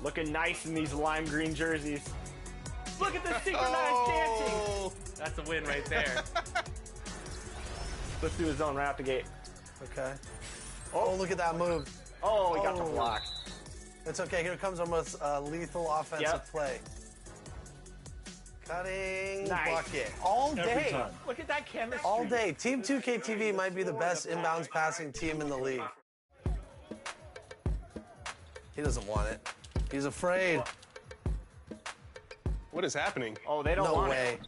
Looking nice in these lime green jerseys. Look at the synchronized dancing. That's a win right there. Let's do his zone right out the gate. Okay. Oh, look at that move. Oh, he got the block. It's okay. Here comes almost lethal offensive play. Cutting bucket. All day. Look at that chemistry. All day. Team 2K TV might be the best inbounds passing team in the league. He doesn't want it. He's afraid. What is happening? Oh, they don't want it. No way.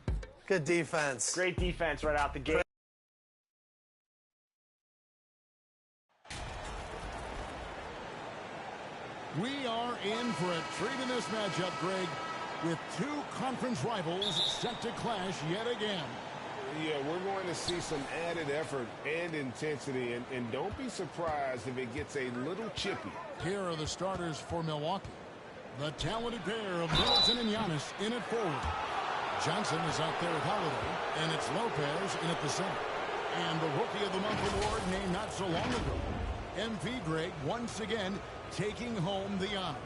Good defense. Great defense right out the gate. We are in for a treat in this matchup, Greg, with two conference rivals set to clash yet again. Yeah, we're going to see some added effort and intensity, and don't be surprised if it gets a little chippy. Here are the starters for Milwaukee. The talented pair of Middleton and Giannis in at forward. Johnson is out there with Holiday, and it's Lopez in at the center. And the Rookie of the Month award named not so long ago. MP Greg once again taking home the honors.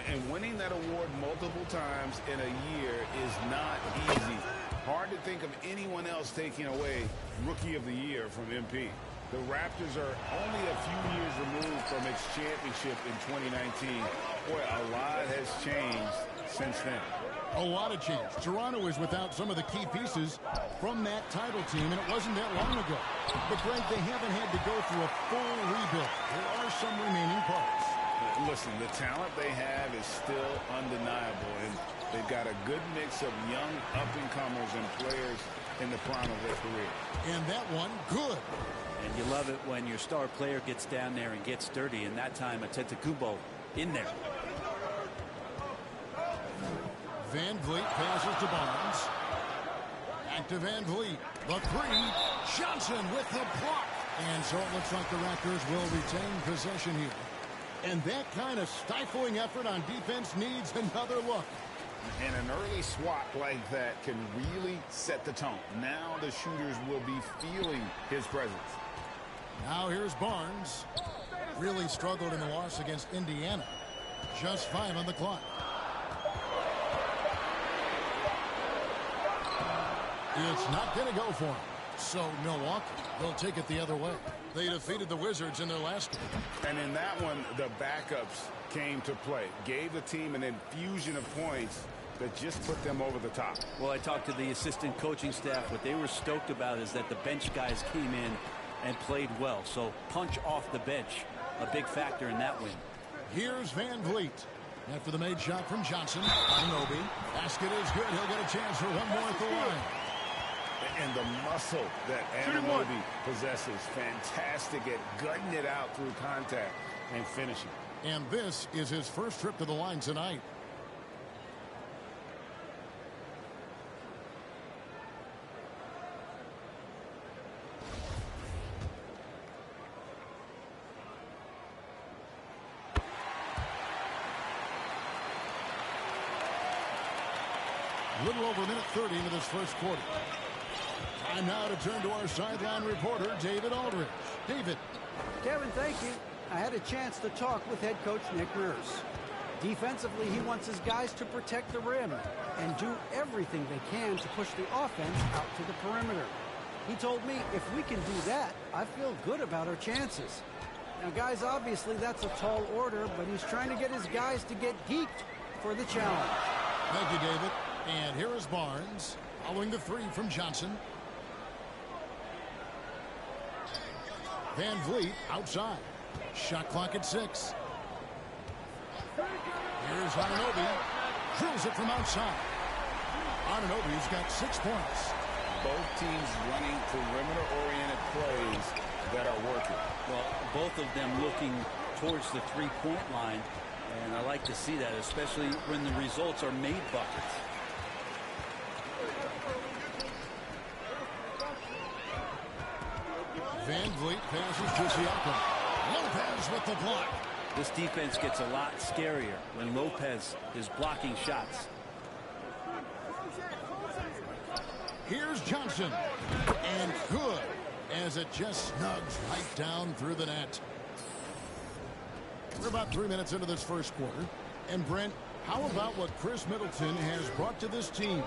And winning that award multiple times in a year is not easy. Hard to think of anyone else taking away Rookie of the Year from MP. The Raptors are only a few years removed from its championship in 2019. Boy, a lot has changed since then. A lot of change. Toronto is without some of the key pieces from that title team, and it wasn't that long ago. But, Greg, they haven't had to go through a full rebuild. There are some remaining parts. Listen, the talent they have is still undeniable, and they've got a good mix of young up-and-comers and players in the prime of their career. And that one, good. And you love it when your star player gets down there and gets dirty, and that time Antetokounmpo in there. Van Vliet passes to Barnes. Back to Van Vliet. The three. Johnson with the block. And so it looks like the Raptors will retain possession here. And that kind of stifling effort on defense needs another look. And an early swat like that can really set the tone. Now the shooters will be feeling his presence. Now here's Barnes. Really struggled in the loss against Indiana. Just 5 on the clock. It's not going to go for him. So Milwaukee will take it the other way. They defeated the Wizards in their last game. And in that one, the backups came to play. Gave the team an infusion of points that just put them over the top. Well, I talked to the assistant coaching staff. What they were stoked about is that the bench guys came in and played well. So punch off the bench, a big factor in that win. Here's Van Vliet. After the made shot from Johnson, Anunoby. Basket is good. He'll get a chance for one more at the line. And the muscle that Anunoby possesses, fantastic at gutting it out through contact and finishing. And this is his first trip to the line tonight. A little over a minute 30 into this first quarter. Time now to turn to our sideline reporter, David Aldridge. David. Kevin, thank you. I had a chance to talk with head coach Nick Nurse. Defensively, he wants his guys to protect the rim and do everything they can to push the offense out to the perimeter. He told me if we can do that, I feel good about our chances. Now, guys, obviously that's a tall order, but he's trying to get his guys to get geeked for the challenge. Thank you, David. And here is Barnes following the three from Johnson. Van Vliet outside. Shot clock at 6. Here's Anunoby. Drills it from outside. Anunoby's got 6 points. Both teams running perimeter-oriented plays that are working. Well, both of them looking towards the three-point line, and I like to see that, especially when the results are made buckets. Van Vliet passes to Siakam. Lopez with the block. This defense gets a lot scarier when Lopez is blocking shots. Here's Johnson. And good, as it just snugs right down through the net. We're about 3 minutes into this first quarter. And Brent, how about what Chris Middleton has brought to this team?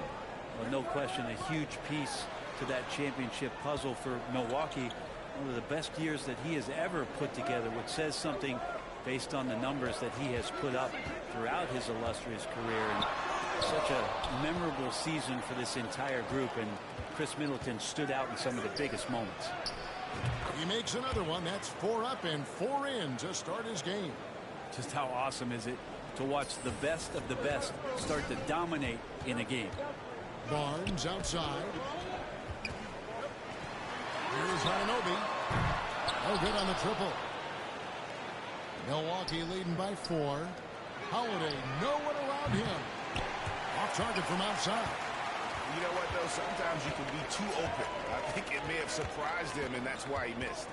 Well, no question, a huge piece to that championship puzzle for Milwaukee. One of the best years that he has ever put together, which says something based on the numbers that he has put up throughout his illustrious career. And such a memorable season for this entire group, and Chris Middleton stood out in some of the biggest moments. He makes another one. That's 4 up and 4 in to start his game. Just how awesome is it to watch the best of the best start to dominate in a game. Barnes outside. Here's Anunoby. No good on the triple. Milwaukee leading by 4. Holiday, no one around him. Off target from outside. You know what, though? Sometimes you can be too open. I think it may have surprised him, and that's why he missed.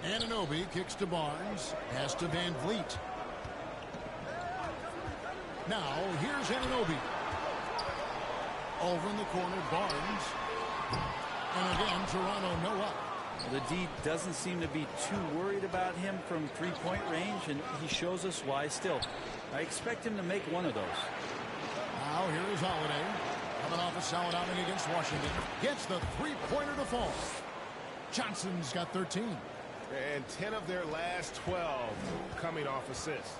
Anunoby kicks to Barnes. Pass to Van Vliet. Now, here's Anunoby. Over in the corner, Barnes. And again, Toronto no up. The D doesn't seem to be too worried about him from three-point range, and he shows us why still. I expect him to make one of those. Now here is Holiday. Coming off a solid outing against Washington. Gets the three-pointer to fall. Johnson's got 13. And 10 of their last 12 coming off assists.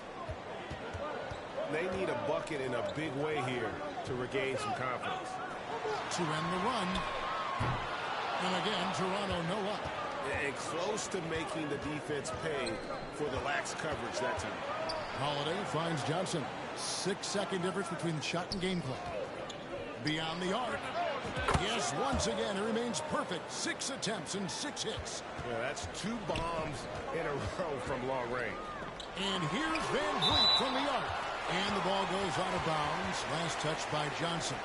They need a bucket in a big way here to regain some confidence. To end the run. And again, Toronto no up. And close to making the defense pay for the lax coverage that time. Holiday finds Johnson. 6-second difference between shot and game play. Beyond the arc. Yes, once again, it remains perfect. 6 attempts and 6 hits. Yeah, that's 2 bombs in a row from long range. And here's Van Vliet from the arc. And the ball goes out of bounds. Last touch by Johnson.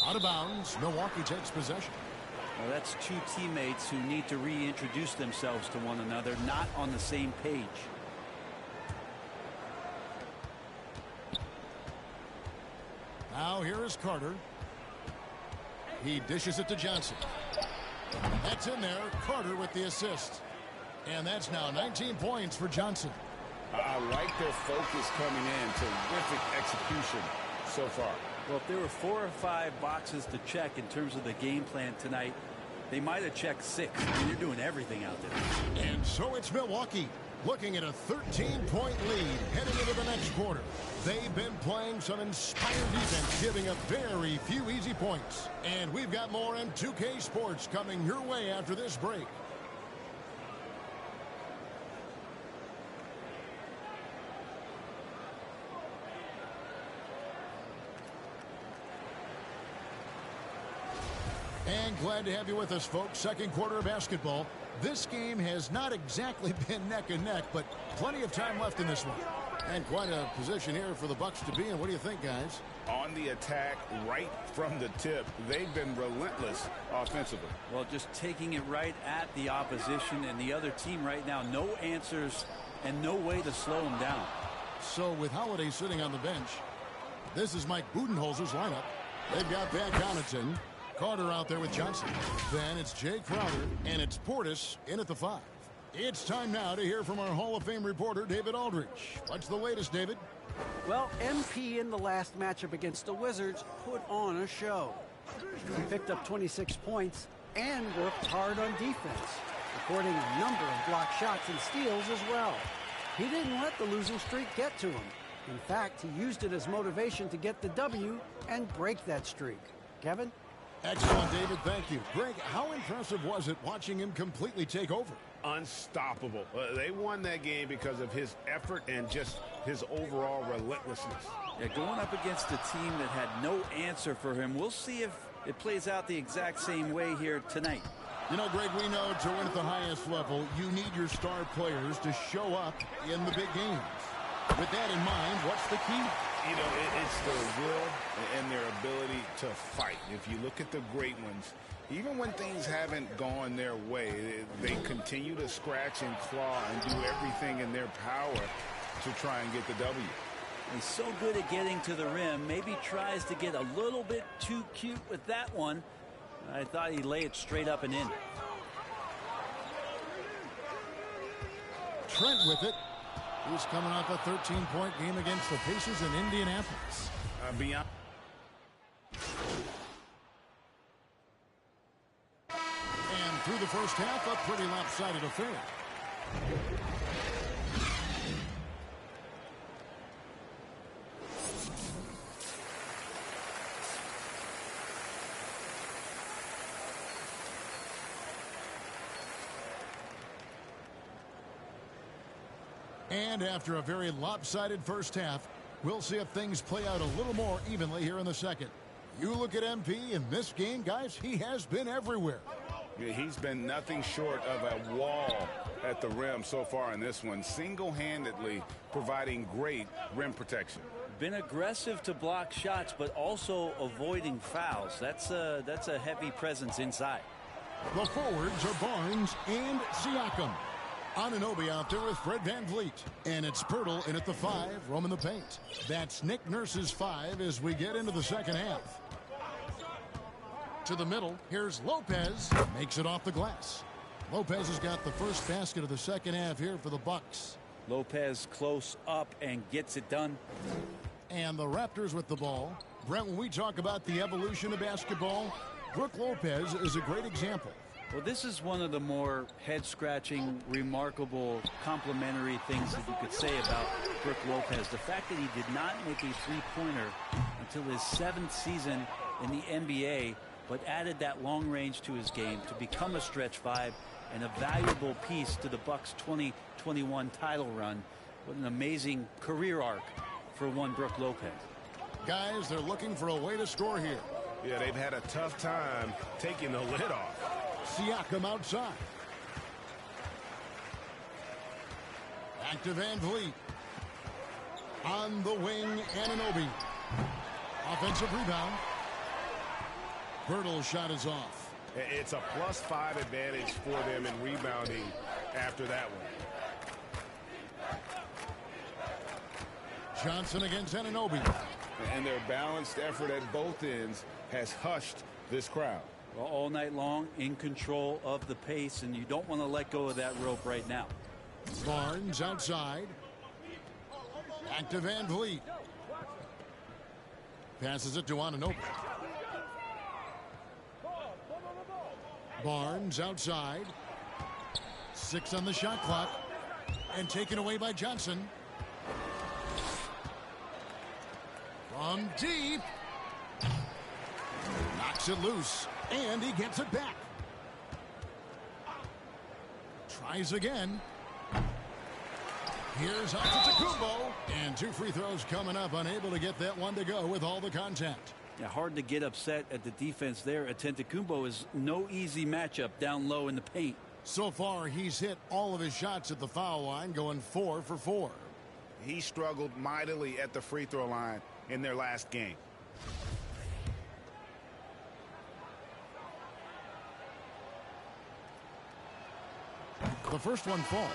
Out of bounds. Milwaukee takes possession. Well, that's 2 teammates who need to reintroduce themselves to one another, not on the same page. Now here is Carter. He dishes it to Johnson. That's in there. Carter with the assist. And that's now 19 points for Johnson. I like their focus coming in. Terrific execution so far. Well, if there were 4 or 5 boxes to check in terms of the game plan tonight, they might have checked 6. I mean, they're doing everything out there. And so it's Milwaukee looking at a 13-point lead heading into the next quarter. They've been playing some inspired defense, giving up very few easy points. And we've got more M2K Sports coming your way after this break. And glad to have you with us, folks. Second quarter of basketball. This game has not exactly been neck and neck, but plenty of time left in this one. And quite a position here for the Bucks to be in. What do you think, guys? On the attack right from the tip. They've been relentless offensively. Well, just taking it right at the opposition and the other team right now. No answers and no way to slow them down. So with Holiday sitting on the bench, this is Mike Budenholzer's lineup. They've got Pat Connaughton. Carter out there with Johnson. Then it's Jay Crowder, and it's Portis in at the 5. It's time now to hear from our Hall of Fame reporter, David Aldridge. What's the latest, David? Well, MP in the last matchup against the Wizards put on a show. He picked up 26 points and worked hard on defense, recording a number of blocked shots and steals as well. He didn't let the losing streak get to him. In fact, he used it as motivation to get the W and break that streak. Kevin? Excellent, David. Thank you. Greg, how impressive was it watching him completely take over? Unstoppable. They won that game because of his effort and just his overall relentlessness. Yeah, going up against a team that had no answer for him. We'll see if it plays out the exact same way here tonight. You know, Greg, we know to win at the highest level, you need your star players to show up in the big games. With that in mind, what's the key? You know, it's their will and their ability to fight. If you look at the great ones, even when things haven't gone their way, they continue to scratch and claw and do everything in their power to try and get the W. He's so good at getting to the rim. Maybe tries to get a little bit too cute with that one. I thought he'd lay it straight up and in. Trent with it. He's coming off a 13-point game against the Pacers in Indianapolis. Beyond. And through the first half, a pretty lopsided affair. And after a very lopsided first half, we'll see if things play out a little more evenly here in the second. You look at MP in this game, guys, he has been everywhere. Yeah, he's been nothing short of a wall at the rim so far in this one, single-handedly providing great rim protection. Been aggressive to block shots, but also avoiding fouls. That's a heavy presence inside. The forwards are Barnes and Siakam. Anunoby out there with Fred VanVleet. And it's Poeltl in at the 5, roaming the paint. That's Nick Nurse's 5 as we get into the second half. To the middle, here's Lopez. Makes it off the glass. Lopez has got the first basket of the second half here for the Bucks. Lopez close up and gets it done. And the Raptors with the ball. Brent, when we talk about the evolution of basketball, Brook Lopez is a great example. Well, this is one of the more head-scratching, remarkable, complimentary things that you could say about Brook Lopez. The fact that he did not make a three-pointer until his 7th season in the NBA, but added that long range to his game to become a stretch 5 and a valuable piece to the Bucks' 2021 title run. What an amazing career arc for one Brook Lopez. Guys, they're looking for a way to score here. Yeah, they've had a tough time taking the lid off. Siakam outside. Back to VanVleet. On the wing, Anunoby. Offensive rebound. Poeltl's shot is off. It's a +5 advantage for them in rebounding after that one. Johnson against Anunoby. And their balanced effort at both ends has hushed this crowd. Well, all night long, in control of the pace, and you don't want to let go of that rope right now. Barnes outside. Back to VanVleet. Passes it to Anunoby. Barnes outside. 6 on the shot clock. And taken away by Johnson. From deep. Knocks it loose. And he gets it back. Tries again. Here's Antetokounmpo. And 2 free throws coming up. Unable to get that one to go with all the contact. Yeah, hard to get upset at the defense there. Antetokounmpo is no easy matchup down low in the paint. So far, he's hit all of his shots at the foul line, going 4 for 4. He struggled mightily at the free throw line in their last game. The first one falls.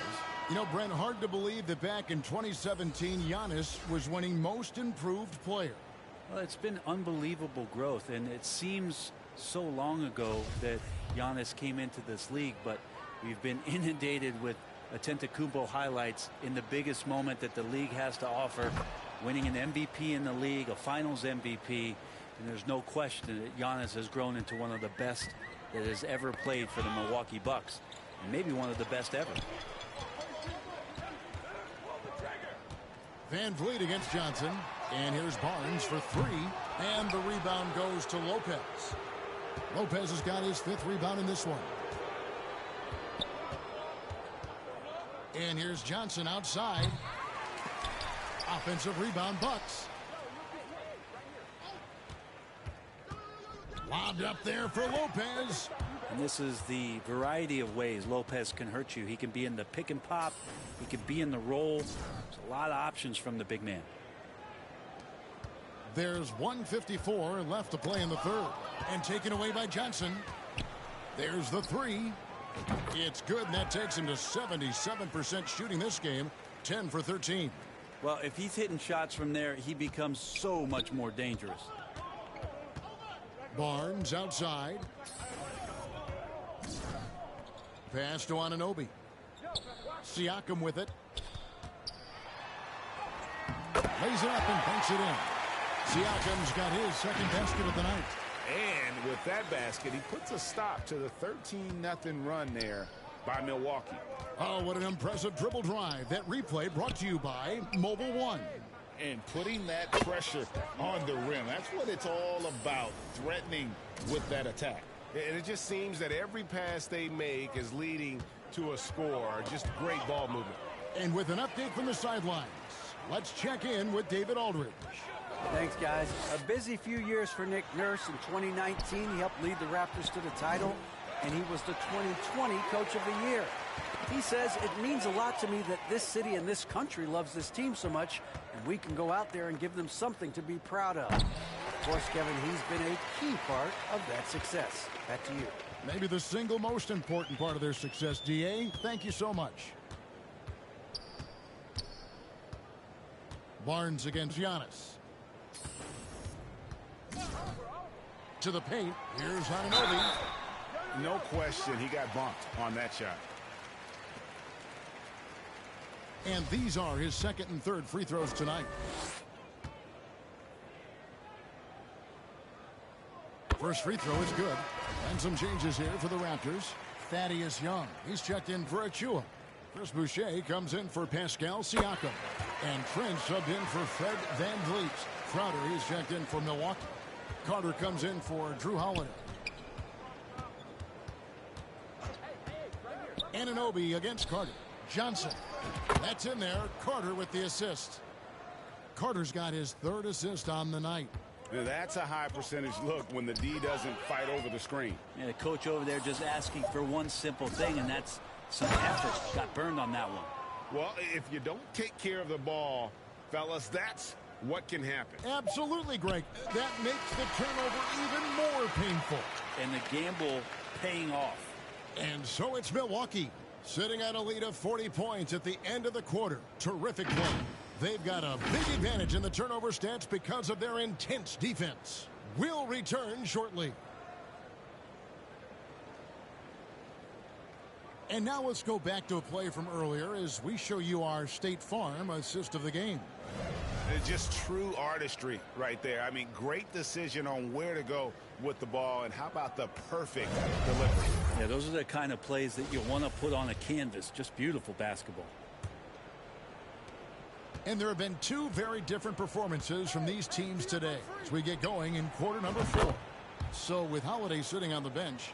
You know, Brent, hard to believe that back in 2017, Giannis was winning Most Improved Player. Well, it's been unbelievable growth, and it seems so long ago that Giannis came into this league, but we've been inundated with Antetokounmpo highlights in the biggest moment that the league has to offer, winning an MVP in the league, a finals MVP, and there's no question that Giannis has grown into one of the best that has ever played for the Milwaukee Bucks, and maybe one of the best ever. VanVleet against Johnson. And here's Barnes for 3. And the rebound goes to Lopez. Lopez has got his 5th rebound in this one. And here's Johnson outside. Offensive rebound, Bucks. Lobbed up there for Lopez. And this is the variety of ways Lopez can hurt you. He can be in the pick and pop. He can be in the roll. There's a lot of options from the big man. There's 1:54 left to play in the third. And taken away by Johnson. There's the 3. It's good, and that takes him to 77% shooting this game. 10 for 13. Well, if he's hitting shots from there, he becomes so much more dangerous. Barnes outside. Pass to Anunoby. Siakam with it. Lays it up and banks it in. Siakam's got his second basket of the night. And with that basket, he puts a stop to the 13-0 run there by Milwaukee. Oh, what an impressive dribble drive. That replay brought to you by Mobile One. And putting that pressure on the rim. That's what it's all about, threatening with that attack. And it just seems that every pass they make is leading to a score. Just great ball movement. And with an update from the sidelines, let's check in with David Aldridge. Thanks, guys. A busy few years for Nick Nurse. In 2019, he helped lead the Raptors to the title, and he was the 2020 Coach of the Year. He says, it means a lot to me that this city and this country loves this team so much, and we can go out there and give them something to be proud of. Of course, Kevin, he's been a key part of that success. Back to you. Maybe the single most important part of their success, D.A. Thank you so much. Barnes against Giannis. To the paint. Here's Anunoby. No question, he got bumped on that shot. And these are his second and third free throws tonight. First free throw is good. And some changes here for the Raptors. Thaddeus Young, he's checked in for Achua. Chris Boucher comes in for Pascal Siakam. And Trent subbed in for Fred VanVleet. Crowder, he's checked in for Milwaukee. Carter comes in for Drew Holiday. Anunoby against Carter. Johnson. That's in there. Carter with the assist. Carter's got his third assist on the night. Now that's a high percentage look when the D doesn't fight over the screen. And the coach over there just asking for one simple thing, and that's some effort. Got burned on that one. Well, if you don't take care of the ball, fellas, that's what can happen. Absolutely, Greg. That makes the turnover even more painful. And the gamble paying off. And so it's Milwaukee sitting at a lead of 40 points at the end of the quarter. Terrific play. They've got a big advantage in the turnover stats because of their intense defense. We'll return shortly. And now let's go back to a play from earlier as we show you our State Farm assist of the game. It's just true artistry right there. I mean, great decision on where to go with the ball, and how about the perfect delivery? Yeah, those are the kind of plays that you want to put on a canvas. Just beautiful basketball. And there have been two very different performances from these teams today as we get going in quarter number 4. So with Holiday sitting on the bench,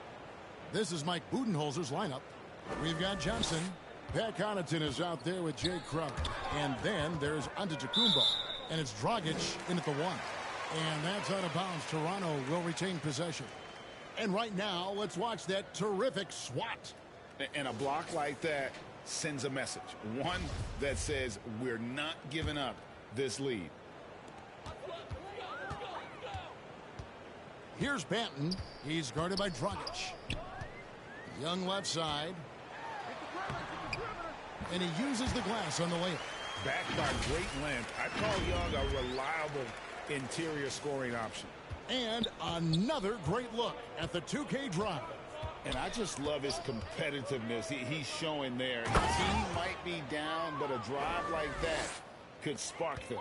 this is Mike Budenholzer's lineup. We've got Johnson. Pat Connaughton is out there with Jay Crowder. And then there's Antetokounmpo. And it's Dragic in at the 1. And that's out of bounds. Toronto will retain possession. And right now, let's watch that terrific swat. And a block like that sends a message. One that says we're not giving up this lead. Here's Banton. He's guarded by Dragic. Young left side. And he uses the glass on the layup. Backed by great length. I call Young a reliable interior scoring option. And another great look at the 2K drive. And I just love his competitiveness he's showing there. His team might be down, but a drive like that could spark them.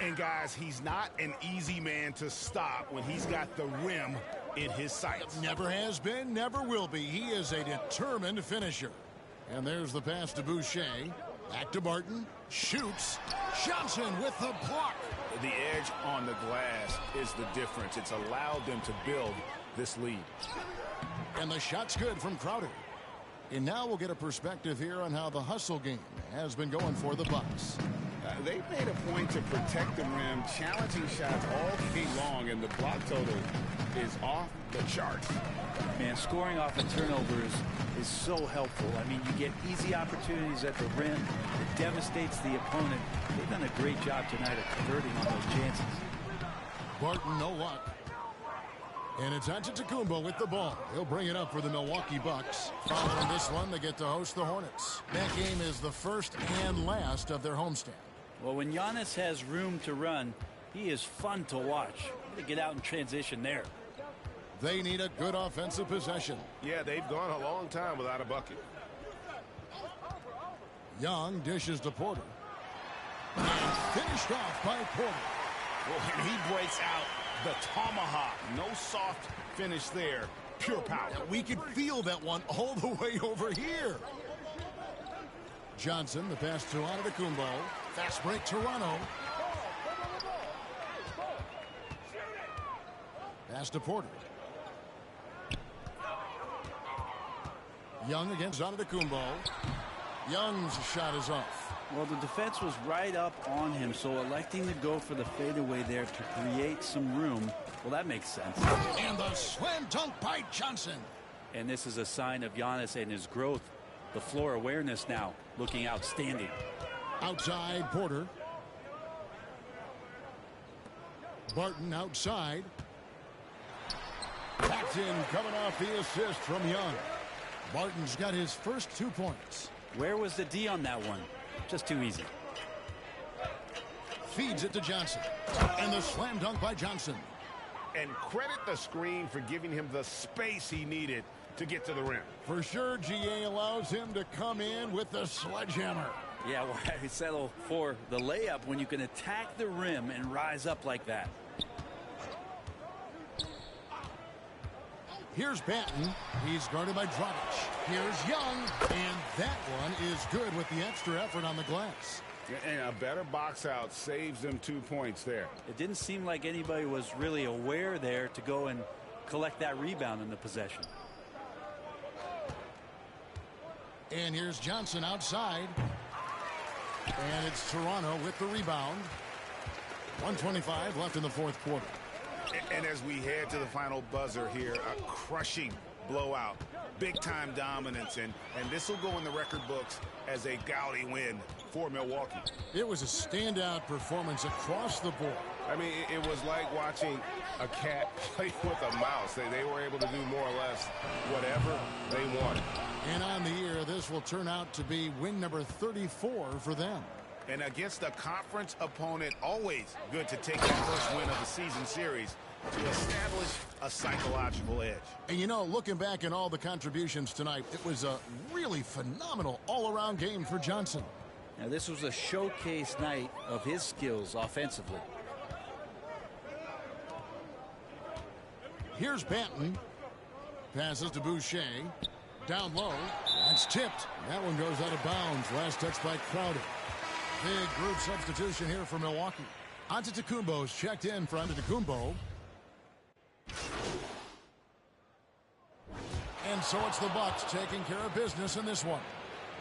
And guys, he's not an easy man to stop when he's got the rim in his sights. Never has been, never will be. He is a determined finisher. And there's the pass to Boucher. Back to Barton. Shoots. Johnson with the block. The edge on the glass is the difference. It's allowed them to build this lead. And the shot's good from Crowder. And now we'll get a perspective here on how the hustle game has been going for the Bucks. They've made a point to protect the rim, challenging shots all game long, and the block total is off the charts. Man, scoring off of turnovers is so helpful. I mean, you get easy opportunities at the rim. It devastates the opponent. They've done a great job tonight of converting on those chances. Barton, no luck. And it's Antetokounmpo with the ball. He'll bring it up for the Milwaukee Bucks. Following this one, they get to host the Hornets. That game is the first and last of their homestand. Well, when Giannis has room to run, he is fun to watch. To get out in transition there. They need a good offensive possession. Yeah, they've gone a long time without a bucket. Young dishes to Porter. And finished off by Porter. Well, and he breaks out the tomahawk. No soft finish there. Pure power. We could feel that one all the way over here. Johnson, the pass to Antetokounmpo. Fast break, Toronto. Pass to Porter. Young against Antetokounmpo. Young's shot is off. Well, the defense was right up on him, so electing to go for the fadeaway there to create some room, well, that makes sense. And the slam dunk by Johnson. And this is a sign of Giannis and his growth. The floor awareness now looking outstanding. Outside, Porter. Barton outside. Packed in, coming off the assist from Young. Barton's got his first 2 points. Where was the D on that one? Just too easy. Feeds it to Johnson. And the slam dunk by Johnson. And credit the screen for giving him the space he needed to get to the rim. For sure, GA allows him to come in with the sledgehammer. Yeah, why settle for the layup when you can attack the rim and rise up like that? Here's Banton. He's guarded by Dragic. Here's Young. And that one is good with the extra effort on the glass. And a better box out saves them 2 points there. It didn't seem like anybody was really aware there to go and collect that rebound in the possession. And here's Johnson outside. And it's Toronto with the rebound. 1:25 left in the fourth quarter. And as we head to the final buzzer here, a crushing blowout, big-time dominance, and this will go in the record books as a gaudy win for Milwaukee. It was a standout performance across the board. I mean, it was like watching a cat play with a mouse. They were able to do more or less whatever they wanted. And on the year, this will turn out to be win number 34 for them. And against a conference opponent, always good to take that first win of the season series to establish a psychological edge. And you know, looking back at all the contributions tonight, it was a really phenomenal all-around game for Johnson. Now, this was a showcase night of his skills offensively. Here's Banton. Passes to Boucher. Down low. That's tipped. That one goes out of bounds. Last touch by Crowder. Big group substitution here for Milwaukee. Antetokounmpo's checked in for Antetokounmpo. And so it's the Bucks taking care of business in this one.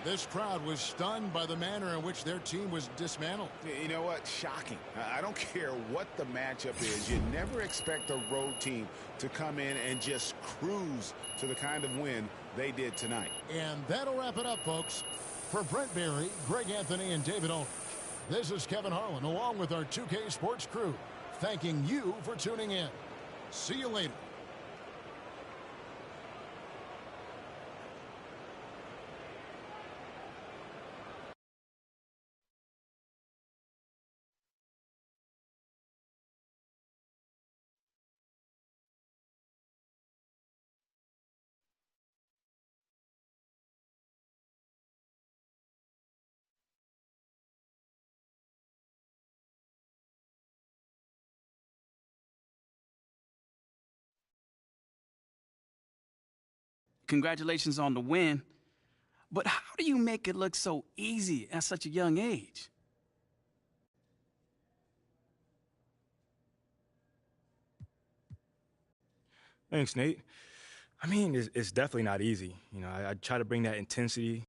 This crowd was stunned by the manner in which their team was dismantled. You know what? Shocking. I don't care what the matchup is. You never expect a road team to come in and just cruise to the kind of win they did tonight. And that'll wrap it up, folks. For Brent Barry, Greg Anthony, and David Owen, this is Kevin Harlan along with our 2K Sports crew, thanking you for tuning in. See you later. Congratulations on the win. But how do you make it look so easy at such a young age? Thanks, Nate. I mean, it's definitely not easy. You know, I try to bring that intensity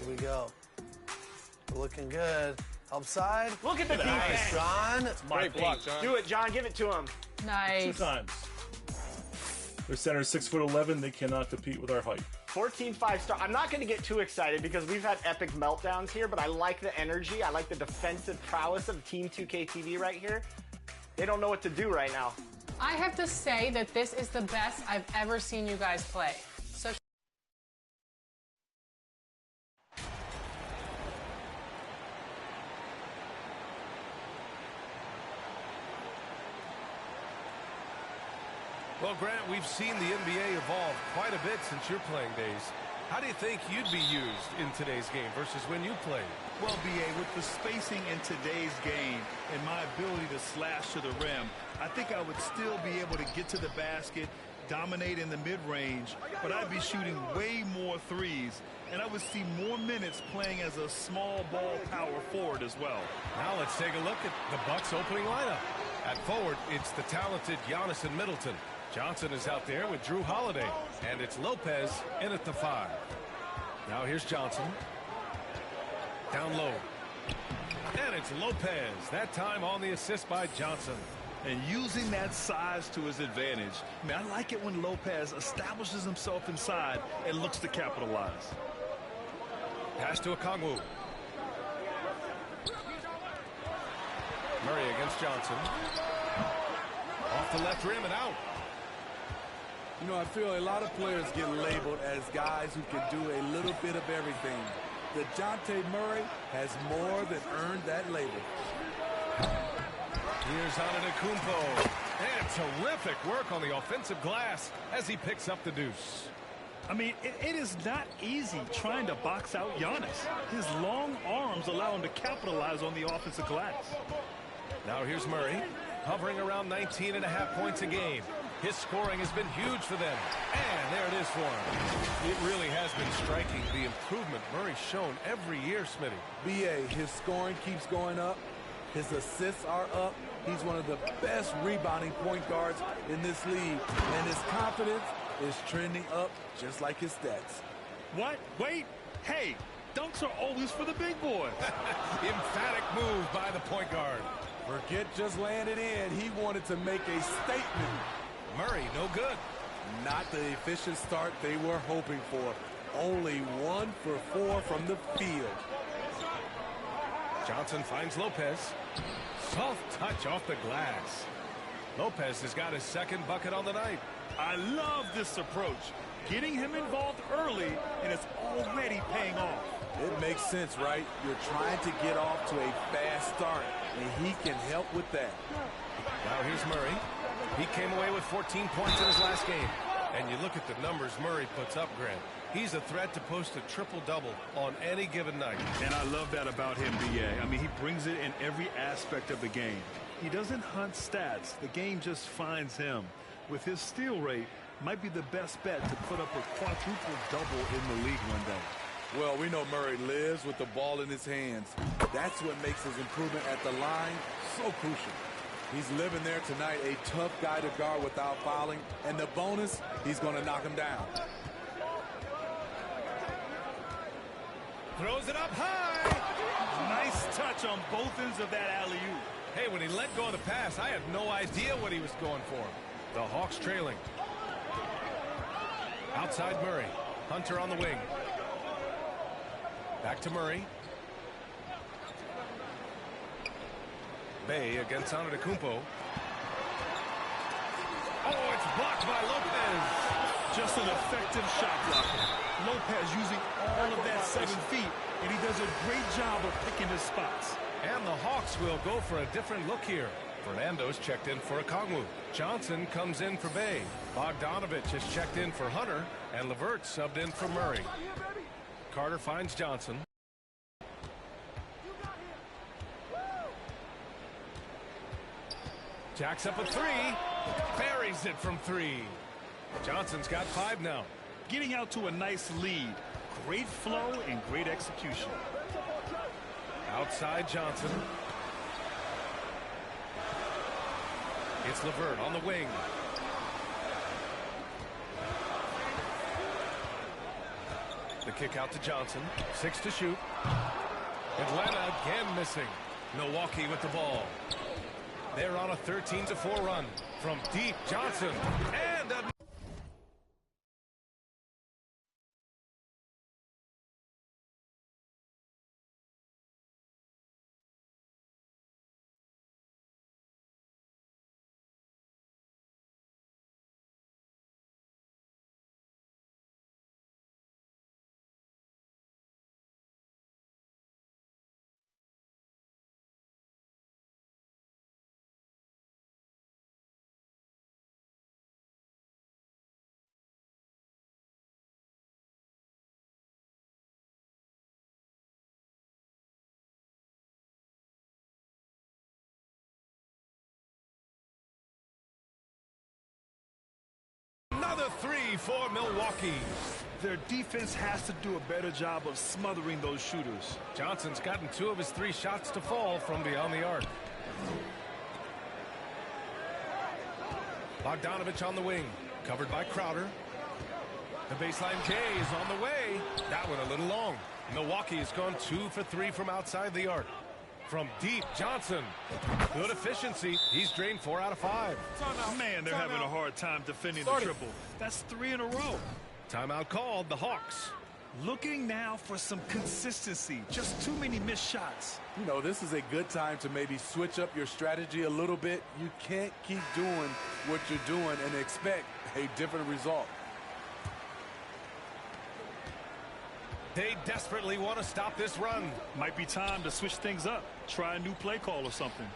Here we go. We're looking good. Help side. Look at the defense. John. Great block, John. Do it, John. Give it to him. Nice. 2 times. Their center is 6'11". They cannot compete with our height. 14 5-star. I'm not going to get too excited because we've had epic meltdowns here, but I like the energy. I like the defensive prowess of Team 2K TV right here. They don't know what to do right now. I have to say that this is the best I've ever seen you guys play. So Well, Grant, we've seen the NBA evolve quite a bit since your playing days. How do you think you'd be used in today's game versus when you played? Well, B.A., with the spacing in today's game and my ability to slash to the rim, I think I would still be able to get to the basket, dominate in the mid-range, but I'd be shooting way more threes, and I would see more minutes playing as a small ball power forward as well. Now let's take a look at the Bucks opening lineup. At forward, it's the talented Giannis and Middleton. Johnson is out there with Drew Holiday, and it's Lopez in at the 5. Now here's Johnson. Down low. And it's Lopez, that time on the assist by Johnson. And using that size to his advantage. I mean, I like it when Lopez establishes himself inside and looks to capitalize. Pass to Okongwu. Murray against Johnson. Off the left rim and out. You know, I feel a lot of players get labeled as guys who can do a little bit of everything. DeJounte Murray has more than earned that label. Here's Antetokounmpo. And terrific work on the offensive glass as he picks up the deuce. I mean, it is not easy trying to box out Giannis. His long arms allow him to capitalize on the offensive glass. Now here's Murray, hovering around 19.5 points a game. His scoring has been huge for them. And there it is for him. It really has been striking, the improvement Murray's shown every year, Smitty. B.A., his scoring keeps going up. His assists are up. He's one of the best rebounding point guards in this league. And his confidence is trending up just like his stats. What? Wait. Hey, dunks are always for the big boys. Emphatic move by the point guard. Forget just laying it in. He wanted to make a statement. Murray, no good. Not the efficient start they were hoping for. Only 1 for 4 from the field. Johnson finds Lopez. Soft touch off the glass. Lopez has got his second bucket on the night. I love this approach. Getting him involved early, and it's already paying off. It makes sense, right? You're trying to get off to a fast start, and he can help with that. Now here's Murray. He came away with 14 points in his last game. And you look at the numbers Murray puts up, Grant. He's a threat to post a triple-double on any given night. And I love that about him, B.A. I mean, he brings it in every aspect of the game. He doesn't hunt stats. The game just finds him. With his steal rate, might be the best bet to put up a quadruple-double in the league one day. Well, we know Murray lives with the ball in his hands. That's what makes his improvement at the line so crucial. He's living there tonight, a tough guy to guard without fouling. And the bonus, he's going to knock him down. Throws it up high. Nice touch on both ends of that alley-oop. Hey, when he let go of the pass, I had no idea what he was going for. The Hawks trailing. Outside Murray. Hunter on the wing. Back to Murray. Bay against Antetokounmpo. Oh, it's blocked by Lopez. Just an effective shot blocker. Lopez using all of that 7 feet, and he does a great job of picking his spots. And the Hawks will go for a different look here. Fernando's checked in for Okongwu. Johnson comes in for Bay. Bogdanovich has checked in for Hunter, and LeVert subbed in for Murray. Carter finds Johnson. Jacks up a 3. Buries it from 3. Johnson's got 5 now. Getting out to a nice lead. Great flow and great execution. Outside Johnson. It's LeVert on the wing. The kick out to Johnson. 6 to shoot. Atlanta again missing. Milwaukee with the ball. They're on a 13-4 run. From deep, Johnson. And a another 3 for Milwaukee. Their defense has to do a better job of smothering those shooters. Johnson's gotten 2 of his 3 shots to fall from beyond the arc. Bogdanovich on the wing, covered by Crowder. The baseline J is on the way. That one a little long. Milwaukee has gone 2 for 3 from outside the arc. From deep, Johnson. Good efficiency. He's drained 4 out of 5. Man, they're having a hard time defending the triple. That's 3 in a row. Timeout called, the Hawks. Looking now for some consistency. Just too many missed shots. You know, this is a good time to maybe switch up your strategy a little bit. You can't keep doing what you're doing and expect a different result. They desperately want to stop this run. Might be time to switch things up. Try a new play call or something.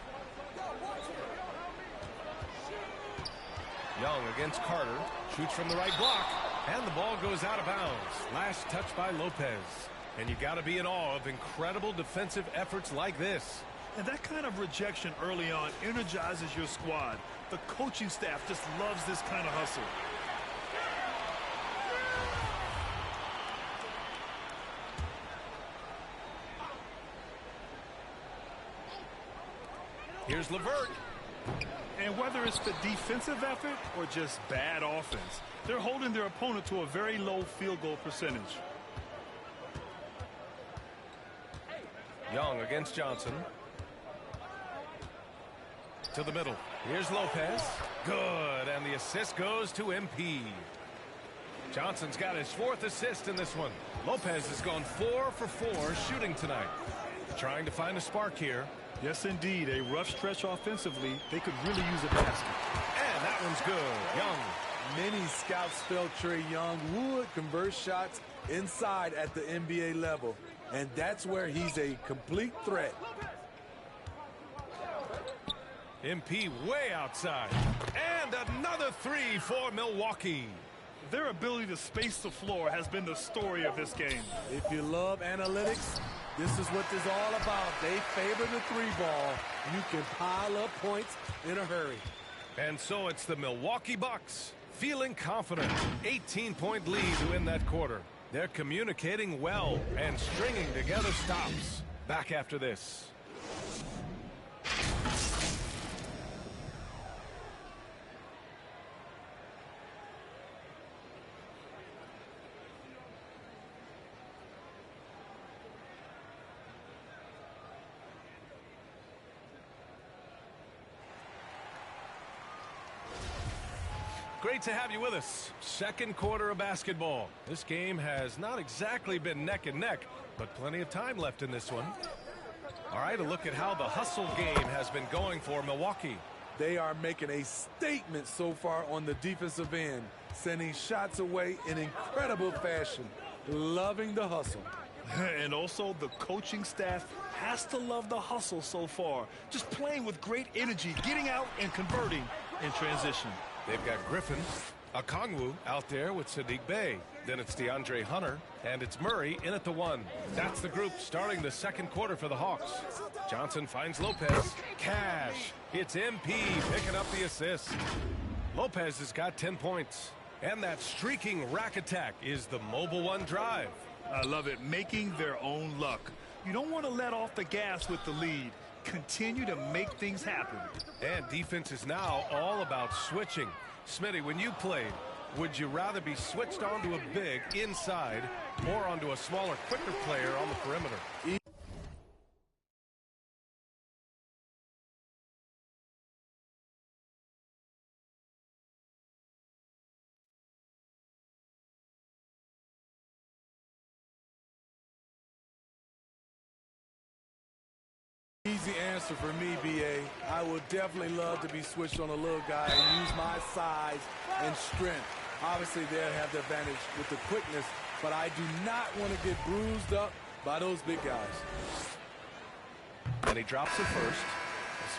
Young against Carter. Shoots from the right block. And the ball goes out of bounds. Last touch by Lopez. And you got to be in awe of incredible defensive efforts like this. And that kind of rejection early on energizes your squad. The coaching staff just loves this kind of hustle. Here's LeVert. And whether it's the defensive effort or just bad offense, they're holding their opponent to a very low field goal percentage. Young against Johnson. To the middle. Here's Lopez. Good. And the assist goes to MP. Johnson's got his 4th assist in this one. Lopez has gone 4 for 4 shooting tonight. Trying to find a spark here. Yes, indeed. A rough stretch offensively. They could really use a basket. And that one's good. Young. Many scouts felt Trae Young would convert shots inside at the NBA level. And that's where he's a complete threat. MP way outside. And another 3 for Milwaukee. Their ability to space the floor has been the story of this game. If you love analytics, this is what this is all about. They favor the 3-ball. You can pile up points in a hurry. And so it's the Milwaukee Bucks feeling confident. 18-point lead to win that quarter. They're communicating well and stringing together stops. Back after this. Great to have you with us. Second quarter of basketball. This game has not exactly been neck and neck, but plenty of time left in this one. All right, a look at how the hustle game has been going for Milwaukee. They are making a statement so far on the defensive end, sending shots away in incredible fashion. Loving the hustle. And also the coaching staff has to love the hustle so far. Just playing with great energy, getting out and converting in transition. They've got Griffin, Okongwu out there with Sadiq Bey. Then it's DeAndre Hunter, and it's Murray in at the 1. That's the group starting the second quarter for the Hawks. Johnson finds Lopez. Cash. It's MP picking up the assist. Lopez has got 10 points. And that streaking rack attack is the Mobile One drive. I love it. Making their own luck. You don't want to let off the gas with the lead. Continue to make things happen. And defense is now all about switching. Smitty, when you played, Would you rather be switched onto a big inside or onto a smaller, quicker player on the perimeter? Easy answer for me, B.A. I would definitely love to be switched on a little guy and use my size and strength. Obviously, they'll have the advantage with the quickness, but I do not want to get bruised up by those big guys. And he drops it first.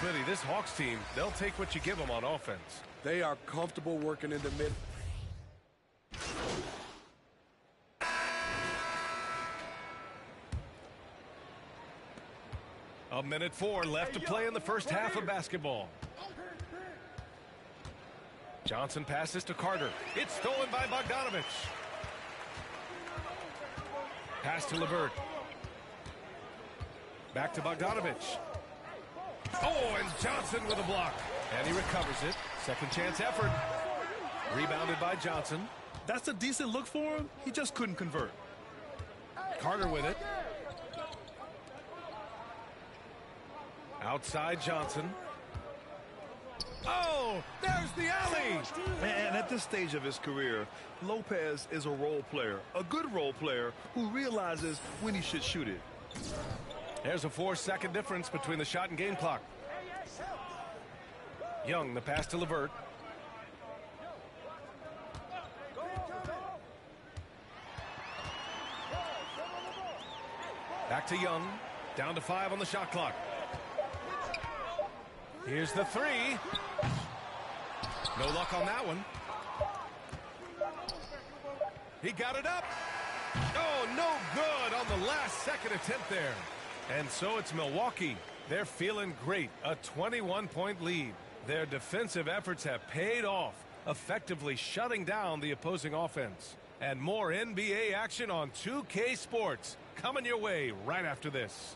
Well, Smitty, this Hawks team, they'll take what you give them on offense. They are comfortable working in the mid. A minute 4 left to play in the first half of basketball. Johnson passes to Carter. It's stolen by Bogdanovich. Pass to LeVert. Back to Bogdanovich. Oh, and Johnson with a block. And he recovers it. Second chance effort. Rebounded by Johnson. That's a decent look for him. He just couldn't convert. Carter with it. Outside Johnson. Oh, there's the alley. And at this stage of his career, Lopez is a role player, a good role player who realizes when he should shoot it. There's a 4-second difference between the shot and game clock. Young, the pass to LeVert. Back to Young. Down to 5 on the shot clock. Here's the 3. No luck on that one. He got it up. Oh, no good on the last second attempt there. And so it's Milwaukee. They're feeling great. A 21-point lead. Their defensive efforts have paid off, effectively shutting down the opposing offense. And more NBA action on 2K Sports coming your way right after this.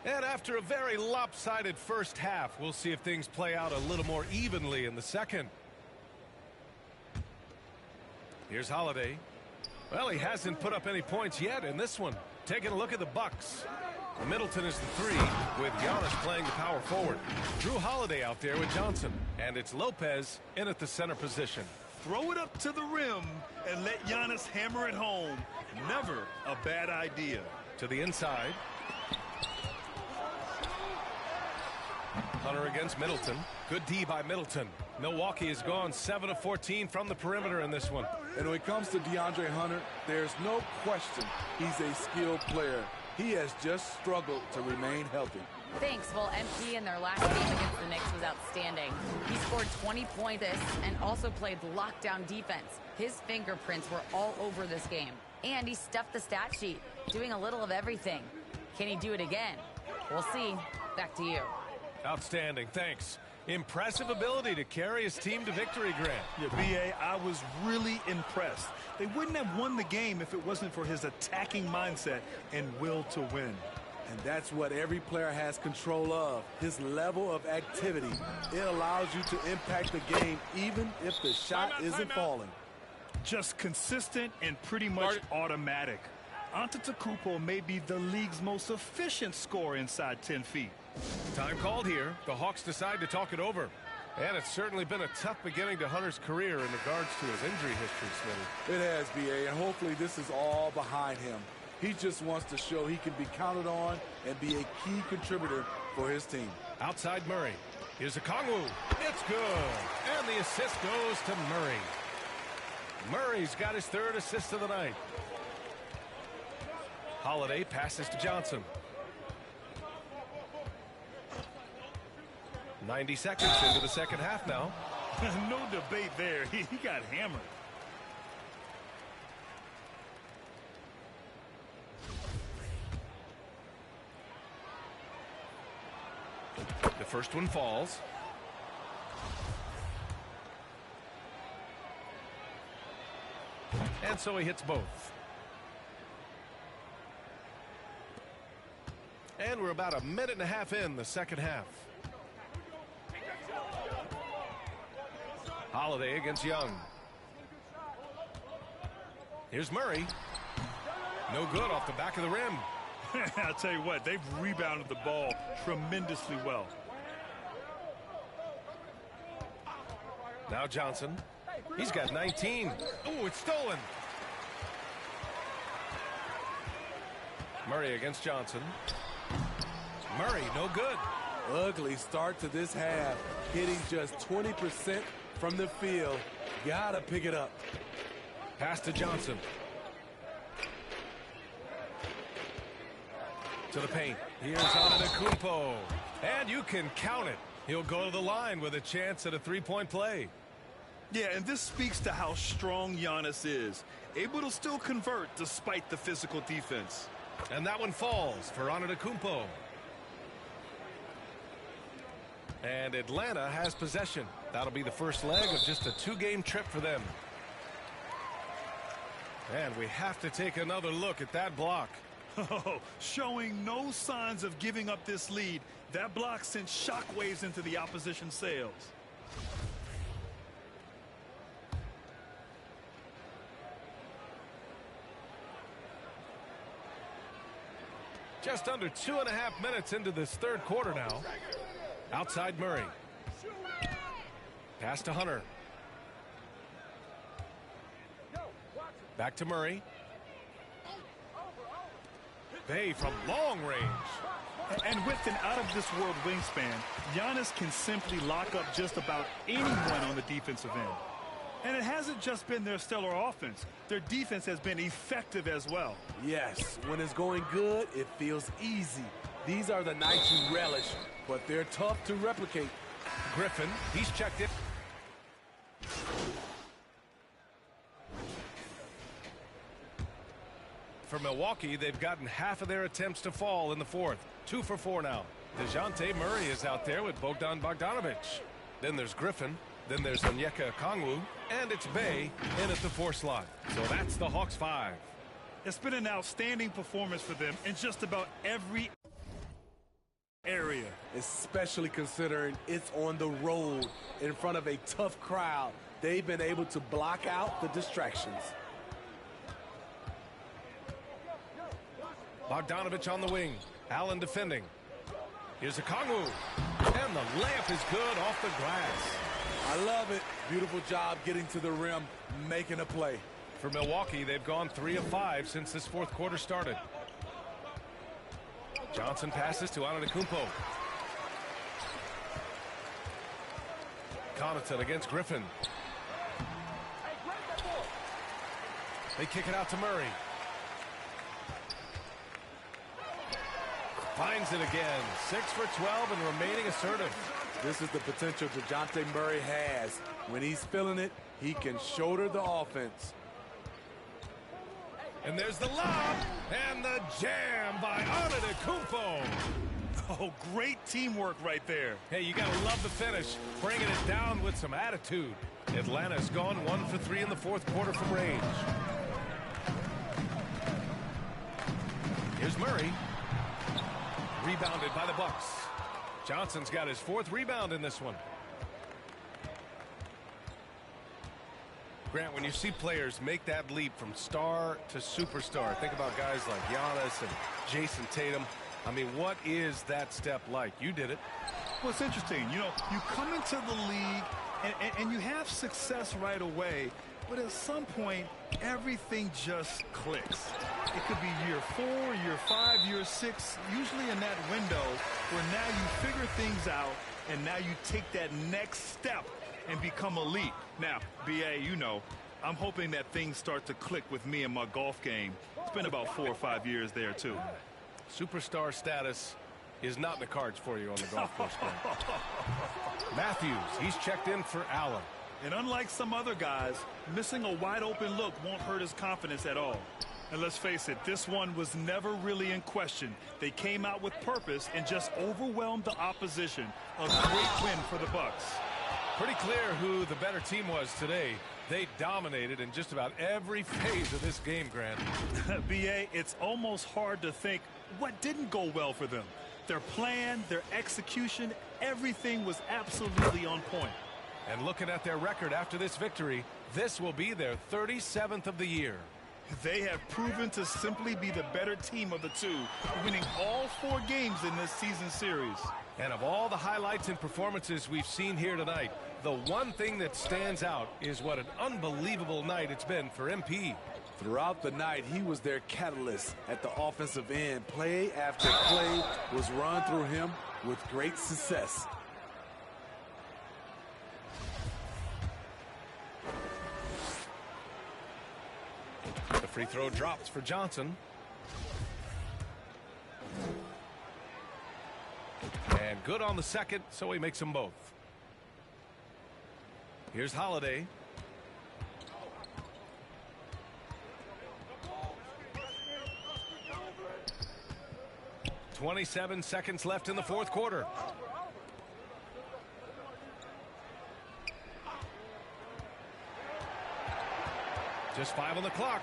And after a very lopsided first half, we'll see if things play out a little more evenly in the second. Here's Holiday. Well, he hasn't put up any points yet in this one. Taking a look at the Bucks. Middleton is the 3, with Giannis playing the power forward. Drew Holiday out there with Johnson. And it's Lopez in at the center position. Throw it up to the rim and let Giannis hammer it home. Never a bad idea. To the inside. Hunter against Middleton. Good D by Middleton. Milwaukee has gone 7 of 14 from the perimeter in this one. And when it comes to DeAndre Hunter, there's no question he's a skilled player. He has just struggled to remain healthy. Thanks. Well, MP in their last game against the Knicks was outstanding. He scored 20 points and also played lockdown defense. His fingerprints were all over this game. And he stuffed the stat sheet, doing a little of everything. Can he do it again? We'll see. Back to you. Outstanding. Thanks. Impressive ability to carry his team to victory, Grant. Yeah, B.A., I was really impressed. They wouldn't have won the game if it wasn't for his attacking mindset and will to win. And that's what every player has control of, his level of activity. It allows you to impact the game even if the shot isn't falling. Just consistent and pretty much automatic. Antetokounmpo may be the league's most efficient scorer inside 10 feet. Time called here. The Hawks decide to talk it over. And it's certainly been a tough beginning to Hunter's career in regards to his injury history, Smitty. It has, B.A., and hopefully this is all behind him. He just wants to show he can be counted on and be a key contributor for his team. Outside Murray. Here's Okongwu. It's good. And the assist goes to Murray. Murray's got his 3rd assist of the night. Holiday passes to Johnson. 90 seconds into the second half now. No debate there. He got hammered. The first one falls. And so he hits both. And we're about 1.5 minutes in the second half. Holiday against Young. Here's Murray. No good off the back of the rim. I'll tell you what, they've rebounded the ball tremendously well. Now Johnson. He's got 19. Oh, it's stolen. Murray against Johnson. Murray, no good. Ugly start to this half. Hitting just 20% from the field. Gotta pick it up. Pass to Johnson. To the paint. Here's Antetokounmpo. And you can count it. He'll go to the line with a chance at a three-point play. Yeah, and this speaks to how strong Giannis is. Able to still convert despite the physical defense. And that one falls for Antetokounmpo. And Atlanta has possession. That'll be the first leg of just a 2-game trip for them. And we have to take another look at that block. Oh, showing no signs of giving up this lead. That block sent shockwaves into the opposition sails. Just under 2.5 minutes into this third quarter now. Outside Murray. Pass to Hunter. Back to Murray. Bay from long range. And with an out-of-this-world wingspan, Giannis can simply lock up just about anyone on the defensive end. And it hasn't just been their stellar offense. Their defense has been effective as well. Yes, when it's going good, it feels easy. These are the nights you relish, but they're tough to replicate. Griffin, he's checked it. For Milwaukee, they've gotten half of their attempts to fall in the fourth. 2 for 4 now. DeJounte Murray is out there with Bogdan Bogdanovic. Then there's Griffin. Then there's Onyeka Okongwu. And it's Bay in at the 4 slot. So that's the Hawks 5. It's been an outstanding performance for them in just about every area. Especially considering it's on the road in front of a tough crowd. They've been able to block out the distractions. Bogdanovic on the wing. Allen defending. Here's Okongwu. And the layup is good off the glass. I love it. Beautiful job getting to the rim, making a play. For Milwaukee, they've gone 3 of 5 since this fourth quarter started. Johnson passes to Antetokounmpo. Connaughton against Griffin. They kick it out to Murray. Finds it again. 6 for 12 and remaining assertive. This is the potential DeJounte Murray has. When he's feeling it, he can shoulder the offense. And there's the lob and the jam by Antetokounmpo. Oh, great teamwork right there. Hey, you got to love the finish. Bringing it down with some attitude. Atlanta's gone 1 for 3 in the fourth quarter from range. Here's Murray. Rebounded by the Bucks. Johnson's got his 4th rebound in this one. Grant, when you see players make that leap from star to superstar, think about guys like Giannis and Jason Tatum. I mean, what is that step like? You did it. Well, it's interesting. You know, you come into the league and you have success right away, but at some point, everything just clicks. It could be year 4, year 5, year 6, usually in that window where now you figure things out and now you take that next step and become elite. Now, B.A., you know, I'm hoping that things start to click with me in my golf game. It's been about 4 or 5 years there, too. Superstar status is not in the cards for you on the golf course. Matthews, he's checked in for Allen. And unlike some other guys, missing a wide-open look won't hurt his confidence at all. And let's face it, this one was never really in question. They came out with purpose and just overwhelmed the opposition. A great win for the Bucks. Pretty clear who the better team was today. They dominated in just about every phase of this game, Grant. B.A., it's almost hard to think what didn't go well for them. Their plan, their execution, everything was absolutely on point. And looking at their record after this victory, this will be their 37th of the year. They have proven to simply be the better team of the two, winning all 4 games in this season series. And of all the highlights and performances we've seen here tonight, the one thing that stands out is what an unbelievable night it's been for MP. Throughout the night, he was their catalyst at the offensive end. Play after play was run through him with great success. The free throw drops for Johnson. And good on the second, so he makes them both. Here's Holiday. "27 seconds left in the fourth quarter. Just 5 on the clock.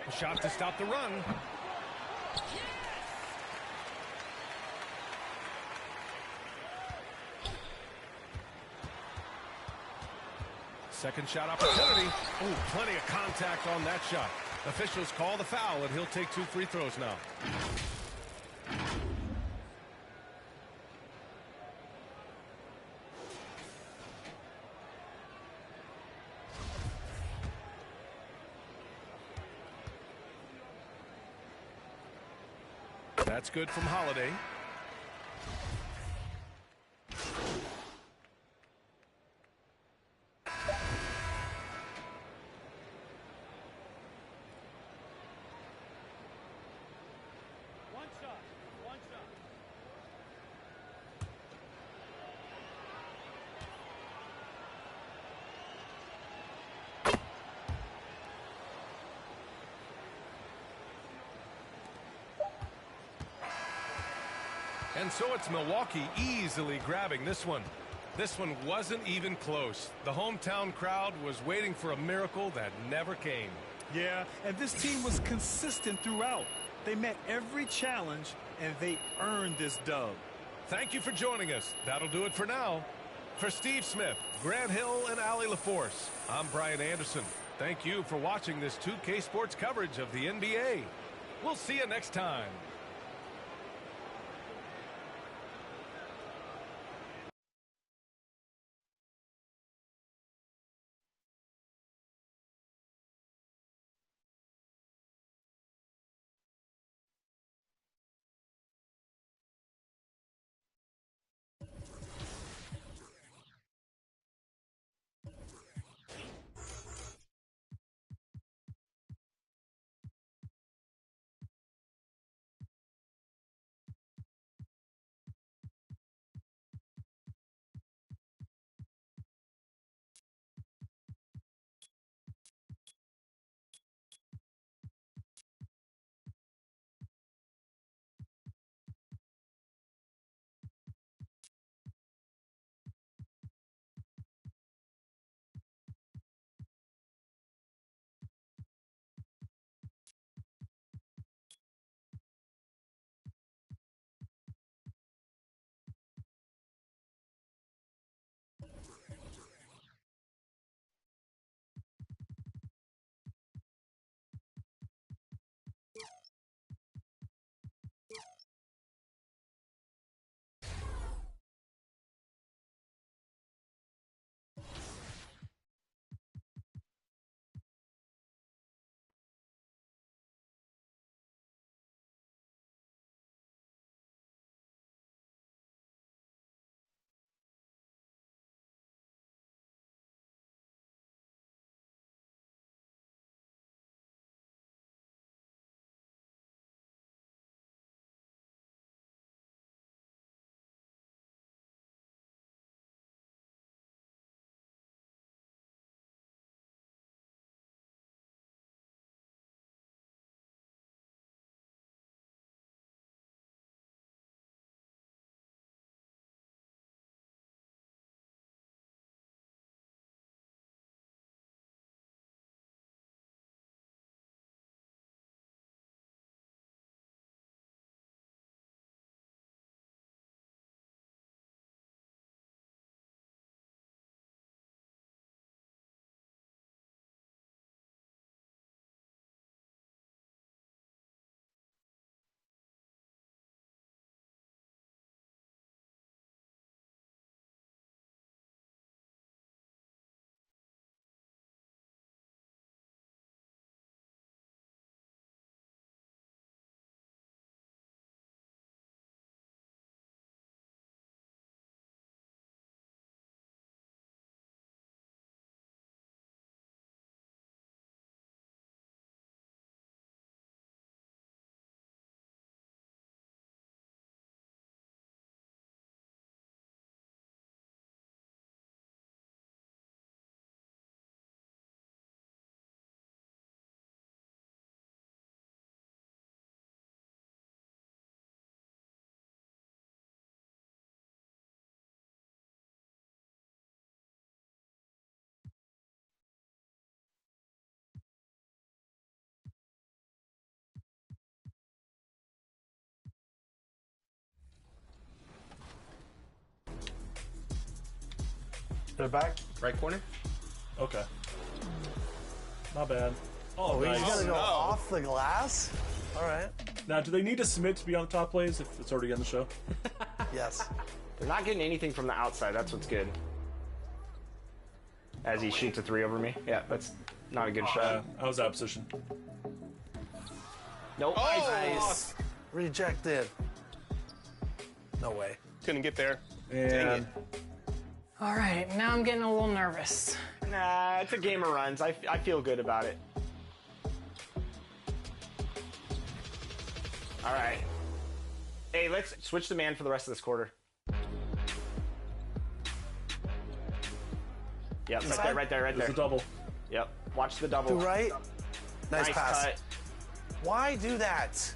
A shot to stop the run. Second shot opportunity. Oh, plenty of contact on that shot. Officials call the foul, and he'll take 2 free throws now. That's good from Holiday. And so it's Milwaukee easily grabbing this one. This one wasn't even close. The hometown crowd was waiting for a miracle that never came. Yeah, and this team was consistent throughout. They met every challenge, and they earned this dub. Thank you for joining us. That'll do it for now. For Steve Smith, Grant Hill, and Allie LaForce, I'm Brian Anderson. Thank you for watching this 2K Sports coverage of the NBA. We'll see you next time. They're back. Right corner. Okay. Not bad. Oh, he's nice. gonna go off the glass? All right. Now, do they need to submit to be on the top plays if it's already on the show? Yes. They're not getting anything from the outside. That's what's good. As he shoots a 3 over me. Yeah, that's not a good shot. I was out of position. Nope. Nice. Rejected. No way. Couldn't get there. And All right, now I'm getting a little nervous. Nah, it's a game of runs. I feel good about it. All right. Hey, let's switch the man for the rest of this quarter. Yep, right there. There's a double. Yep, watch the double. To right. Nice pass. Cut. Why do that?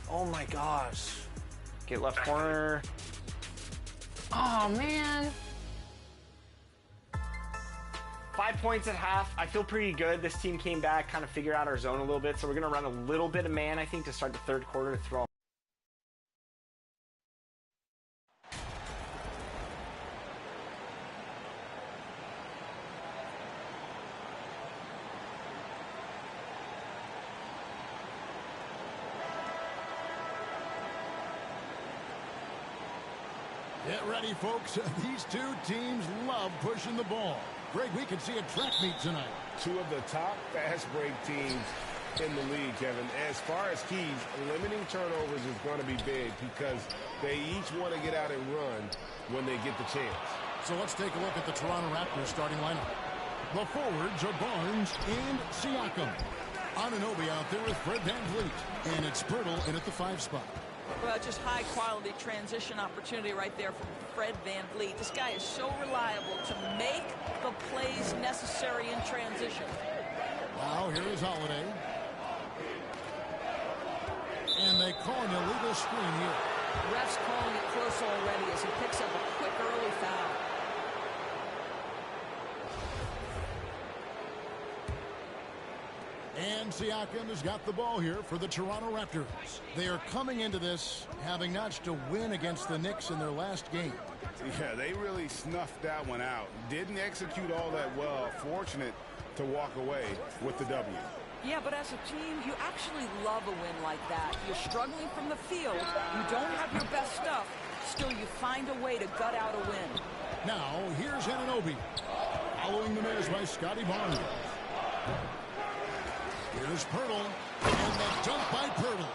Oh my gosh. Get left corner. Oh, man. 5 points at half. I feel pretty good. This team came back, kind of figured out our zone a little bit. So we're going to run a little bit of man, I think, to start the third quarter to throw. Get ready, folks. These two teams love pushing the ball. Greg, we can see a track meet tonight. Two of the top fast break teams in the league, Kevin. As far as keys, limiting turnovers is going to be big because they each want to get out and run when they get the chance. So let's take a look at the Toronto Raptors starting lineup. The forwards are Barnes and Siakam. Anunoby out there with Fred VanVleet. And it's Pirtle in at the 5 spot. Well, just high-quality transition opportunity right there from Fred VanVleet. This guy is so reliable to make the plays necessary in transition. Now, here is Holiday. And they call an illegal screen here. Refs calling it close already as he picks up a quick early foul. And Siakam has got the ball here for the Toronto Raptors. They are coming into this having notched a win against the Knicks in their last game. Yeah, they really snuffed that one out. Didn't execute all that well. Fortunate to walk away with the W. Yeah, but as a team, you actually love a win like that. You're struggling from the field. You don't have your best stuff. Still, you find a way to gut out a win. Now, here's Anunoby. Following the miss by Scotty Barnes. Here's Pirtle, and the dunk by Pirtle.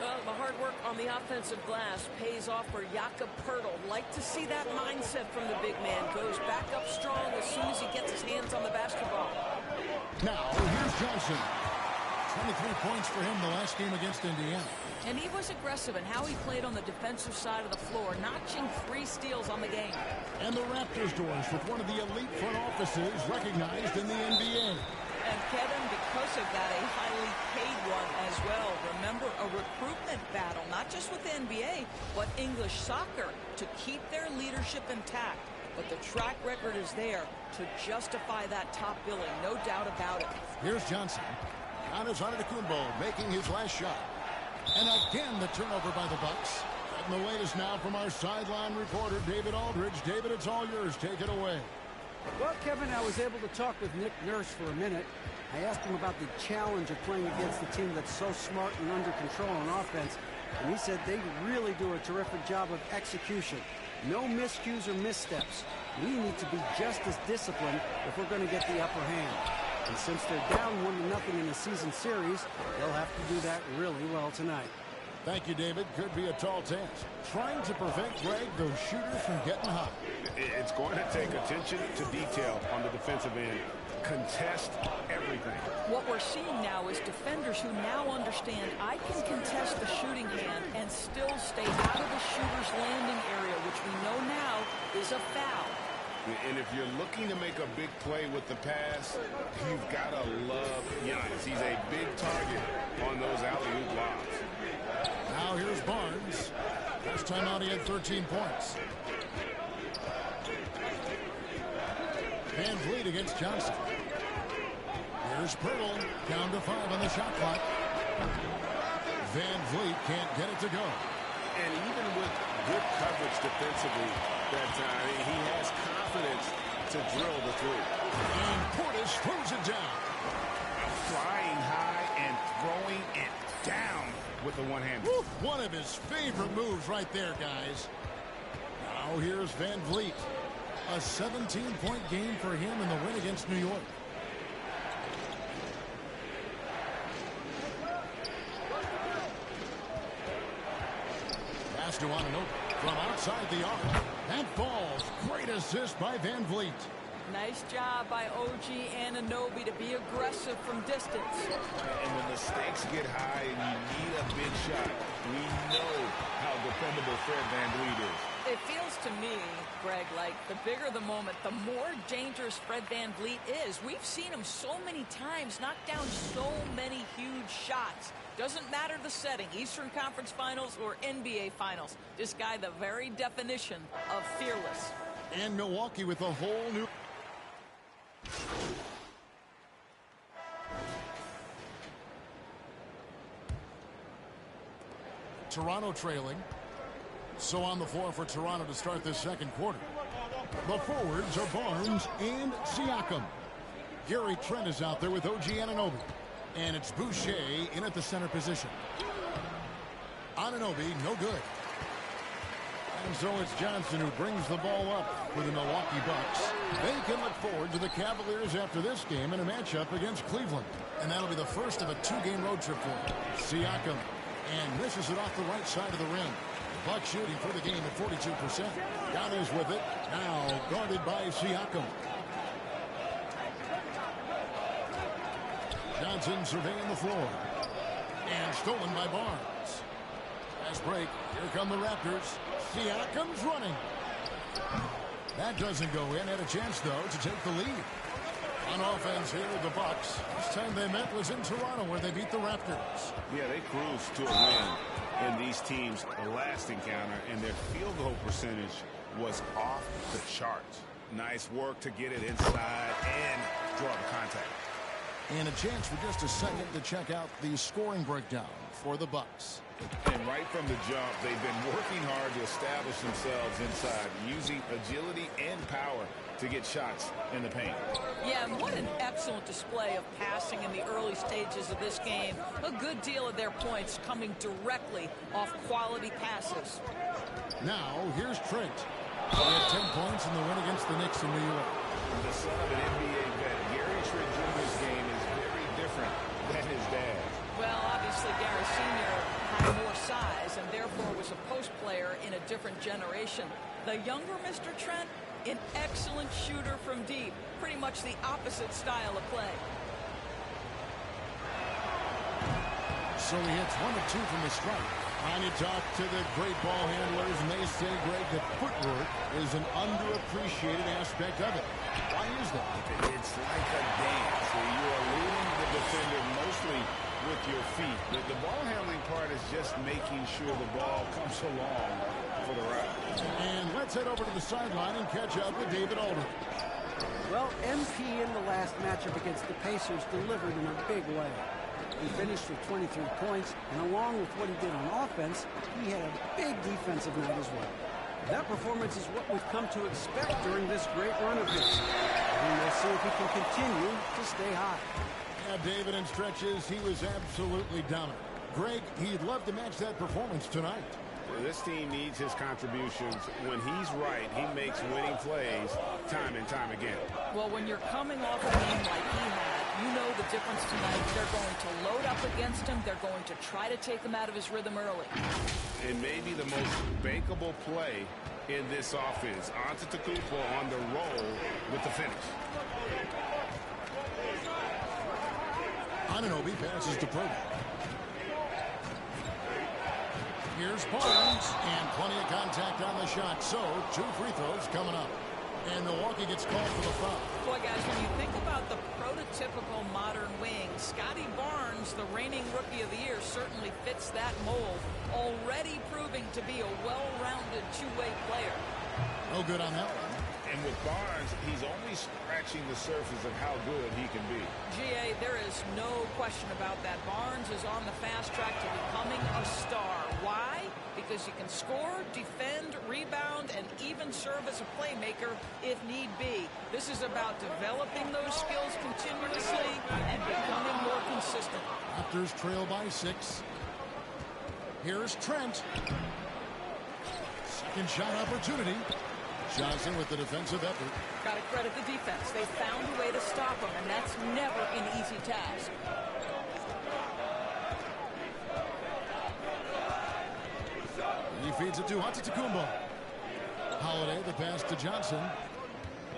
Well, the hard work on the offensive glass pays off for Jakob Pirtle. Like to see that mindset from the big man. Goes back up strong as soon as he gets his hands on the basketball. Now, here's Johnson. 23 points for him the last game against Indiana. And he was aggressive in how he played on the defensive side of the floor, notching 3 steals on the game. And the Raptors doors with one of the elite front offices recognized in the NBA. And Kevin, because of that, a highly paid one as well. Remember, a recruitment battle, not just with the NBA, but English soccer to keep their leadership intact. But the track record is there to justify that top billing, no doubt about it. Here's Johnson. Giannis Antetokounmpo making his last shot. And again, the turnover by the Bucks. And the latest now from our sideline reporter, David Aldridge. David, it's all yours. Take it away. Well, Kevin, I was able to talk with Nick Nurse for a minute. I asked him about the challenge of playing against a team that's so smart and under control on offense, and he said they really do a terrific job of execution. No miscues or missteps. We need to be just as disciplined if we're going to get the upper hand. And since they're down 1-0 in the season series, they'll have to do that really well tonight. Thank you, David. Could be a tall task. Trying to prevent, Greg, those shooters from getting hot. It's going to take attention to detail on the defensive end. Contest everything. What we're seeing now is defenders who now understand I can contest the shooting hand and still stay out of the shooter's landing area, which we know now is a foul. And if you're looking to make a big play with the pass, you've got to love Giannis. He's a big target on those alley-oop lobs. Now here's Barnes. Last time out he had 13 points. VanVleet against Johnson. Here's Pirtle. Down to 5 on the shot clock. VanVleet can't get it to go. And even with good coverage defensively that time, he has confidence to drill the three. And Portis throws it down. Flying high and throwing it down with the one-hander. One of his favorite moves right there, guys. Now here's Van Vliet. A 17-point game for him in the win against New York. Pass to Anunoby from outside the arc. That falls. Great assist by Van Vliet. Nice job by OG Anunoby to be aggressive from distance. And when the stakes get high and you need a big shot, we know how dependable Fred VanVleet is. It feels to me, Greg, like the bigger the moment, the more dangerous Fred VanVleet is. We've seen him so many times knock down so many huge shots. Doesn't matter the setting, Eastern Conference Finals or NBA Finals. This guy, the very definition of fearless. And Milwaukee with a whole new... Toronto trailing. So on the floor for Toronto to start this second quarter. The forwards are Barnes and Siakam. Gary Trent is out there with OG Anunoby. And it's Boucher in at the center position. Anunoby, no good. And so it's Johnson who brings the ball up for the Milwaukee Bucks. They can look forward to the Cavaliers after this game in a matchup against Cleveland. And that'll be the first of a two-game road trip for them. Siakam. And misses it off the right side of the rim. The Bucks shooting for the game at 42%. Giannis with it. Now guarded by Siakam. Johnson surveying the floor. And stolen by Barnes. Fast break. Here come the Raptors. Siakam's running. That doesn't go in. Had a chance, though, to take the lead. On offense here with the Bucks. Last time they met was in Toronto, where they beat the Raptors. Yeah, they cruised to a win in these teams' last encounter, and their field goal percentage was off the charts. Nice work to get it inside and draw the contact. And a chance for just a second to check out the scoring breakdown for the Bucks. And right from the jump, they've been working hard to establish themselves inside, using agility and power to get shots in the paint. Yeah, and what an excellent display of passing in the early stages of this game. A good deal of their points coming directly off quality passes. Now, here's Trent. He had 10 points in the win against the Knicks in New York. The son of an NBA vet, Gary Trent Jr.'s game is very different than his dad. Well, obviously, Gary Sr. had more size and therefore was a post player in a different generation. The younger Mr. Trent, an excellent shooter from deep. Pretty much the opposite style of play. So he hits 1 of 2 from the stripe. And you talk to the great ball handlers, and they say, Greg, that footwork is an underappreciated aspect of it. Why is that? It's like a dance. You are leading the defender mostly with your feet. The ball handling part is just making sure the ball comes along for the route. And let's head over to the sideline and catch up with David Aldridge. Well, MP in the last matchup against the Pacers delivered in a big way. He finished with 23 points, and along with what he did on offense, he had a big defensive night as well. That performance is what we've come to expect during this great run of his. And we'll see if he can continue to stay hot. Yeah, David, in stretches, he was absolutely dominant. Greg, he'd love to match that performance tonight. This team needs his contributions. When he's right, he makes winning plays time and time again. Well, when you're coming off a game like he had, you know the difference tonight. They're going to load up against him. They're going to try to take him out of his rhythm early. And maybe the most bankable play in this offense. Antetokounmpo on the roll with the finish. Anunoby passes to Proto. Here's Barnes, and plenty of contact on the shot. So, 2 free throws coming up. And Milwaukee gets called for the foul. Boy, guys, when you think about the prototypical modern wing, Scotty Barnes, the reigning Rookie of the Year, certainly fits that mold, already proving to be a well-rounded two-way player. No good on that one. And with Barnes, he's only scratching the surface of how good he can be. G.A., there is no question about that. Barnes is on the fast track to becoming a star. Why? Because because he can score, defend, rebound, and even serve as a playmaker if need be. This is about developing those skills continuously and becoming more consistent. Raptors trail by 6. Here's Trent. Second shot opportunity. Johnson with the defensive effort. Got to credit the defense. They found a way to stop him, and that's never an easy task. He feeds it to Antetokounmpo. Holiday, the pass to Johnson.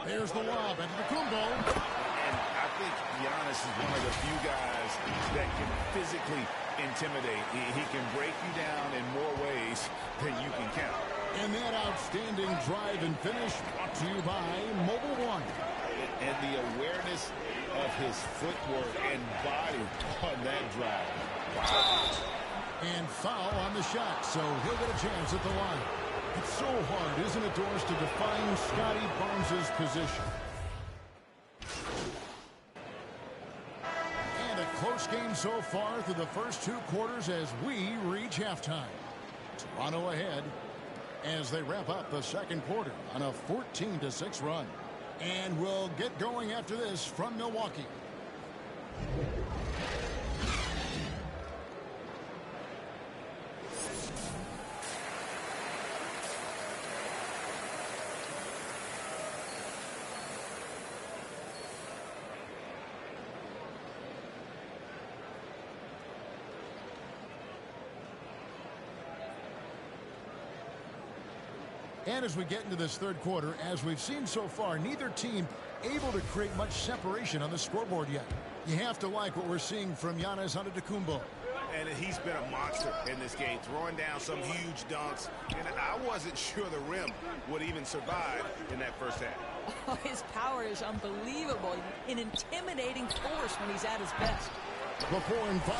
There's the lob. Antetokounmpo. And I think Giannis is one of the few guys that can physically intimidate. He can break you down in more ways than you can count. And that outstanding drive and finish brought to you by Mobile One. And the awareness of his footwork and body on that drive. Wow. And foul on the shot, so he'll get a chance at the line. It's so hard, isn't it, Doris, to define Scotty Barnes' position. And a close game so far through the first 2 quarters as we reach halftime. Toronto ahead as they wrap up the second quarter on a 14-6 run. And we'll get going after this from Milwaukee. And as we get into this third quarter, as we've seen so far, neither team able to create much separation on the scoreboard yet. You have to like what we're seeing from Giannis Antetokounmpo. And he's been a monster in this game, throwing down some huge dunks. And I wasn't sure the rim would even survive in that first half. Oh, his power is unbelievable. An intimidating force when he's at his best. The 4 and 5,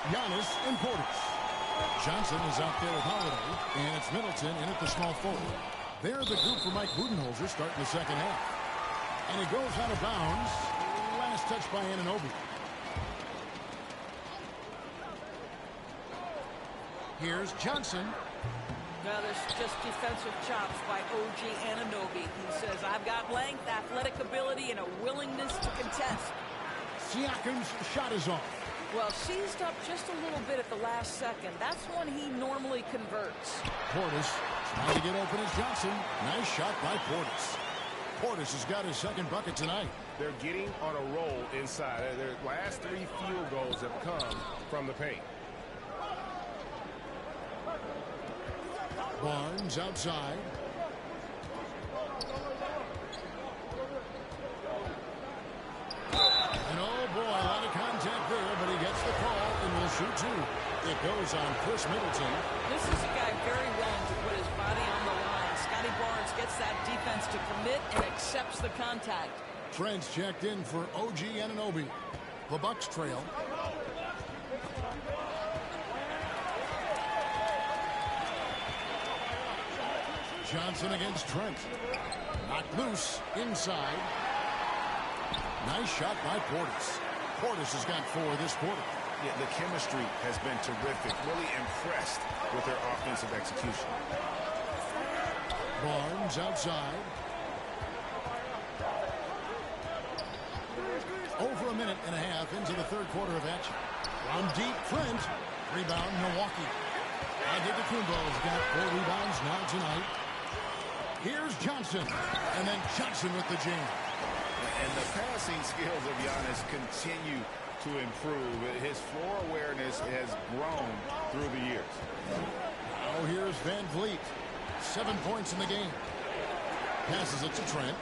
Giannis and Portis. Johnson is out there with Holiday, and it's Middleton in at the small forward. They're the group for Mike Budenholzer starting the second half. And he goes out of bounds. Last touch by Anunoby. Here's Johnson. Now there's just defensive chops by OG Anunoby. He says, I've got length, athletic ability, and a willingness to contest. Siakam's shot is off. Well, seized up just a little bit at the last second. That's when he normally converts. Portis trying to get open as Johnson. Nice shot by Portis. Portis has got his second bucket tonight. They're getting on a roll inside. Their last 3 field goals have come from the paint. Barnes outside. And oh boy, a lot of contact there, but he gets the call and will shoot 2. It goes on Chris Middleton. This is a guy very willing to put his body on the line. Scotty Barnes gets that defense to commit and accepts the contact. Trent's checked in for OG Anunoby. The Bucks trail. Johnson against Trent. Knocked loose inside. Nice shot by Portis. Portis has got 4 this quarter. Yeah, the chemistry has been terrific. Really impressed with their offensive execution. Barnes outside. Over a minute and a half into the third quarter of action. From deep, Trent. Rebound, Milwaukee. Antetokounmpo's got 4 rebounds now tonight. Here's Johnson. And then Johnson with the jam. And the passing skills of Giannis continue to improve. His floor awareness has grown through the years. Now here's Van Vliet. 7 points in the game. Passes it to Trent.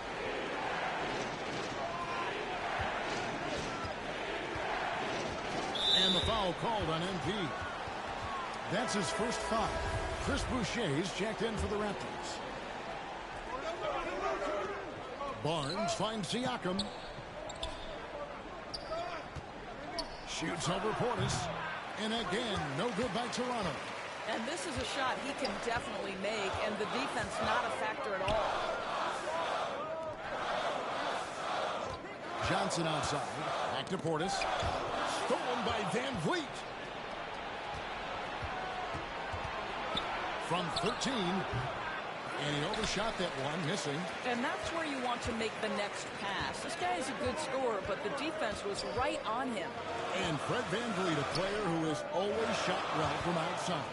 And the foul called on MP. That's his first foul. Chris Boucher's checked in for the Raptors. Barnes finds Siakam. Shoots over Portis. And again, no good by Toronto. And this is a shot he can definitely make, and the defense not a factor at all. Johnson outside. Back to Portis. Stolen by Van Vliet. from 13. And he overshot that one, missing. And that's where you want to make the next pass. This guy is a good scorer, but the defense was right on him. And Fred VanVleet, a player who has always shot well from outside.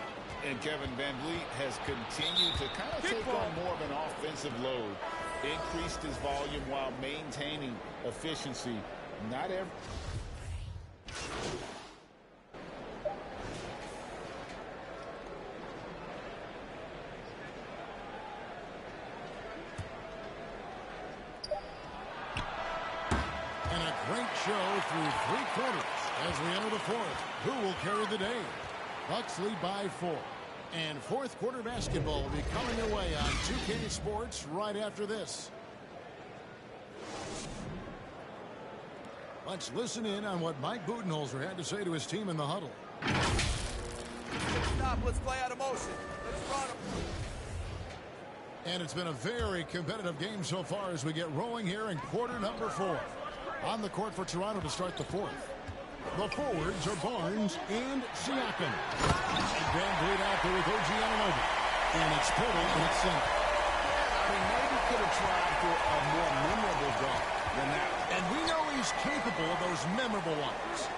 And Kevin VanVleet has continued to kind of take on more of an offensive load. Increased his volume while maintaining efficiency. Not every... And a great show through 3 quarters as we enter the 4th. Who will carry the day? Bucks lead by 4. And 4th quarter basketball will be coming your way on 2K Sports right after this. Let's listen in on what Mike Budenholzer had to say to his team in the huddle. Stop, let's play out of motion. Let's run them. And it's been a very competitive game so far as we get rolling here in quarter number 4. On the court for Toronto to start the 4th. The forwards are Barnes and Siakam. And VanVleet out there with OG Anunoby. And it's Poeltl in its center. I mean, maybe could have tried for a more memorable dunk than that. And we know he's capable of those memorable ones.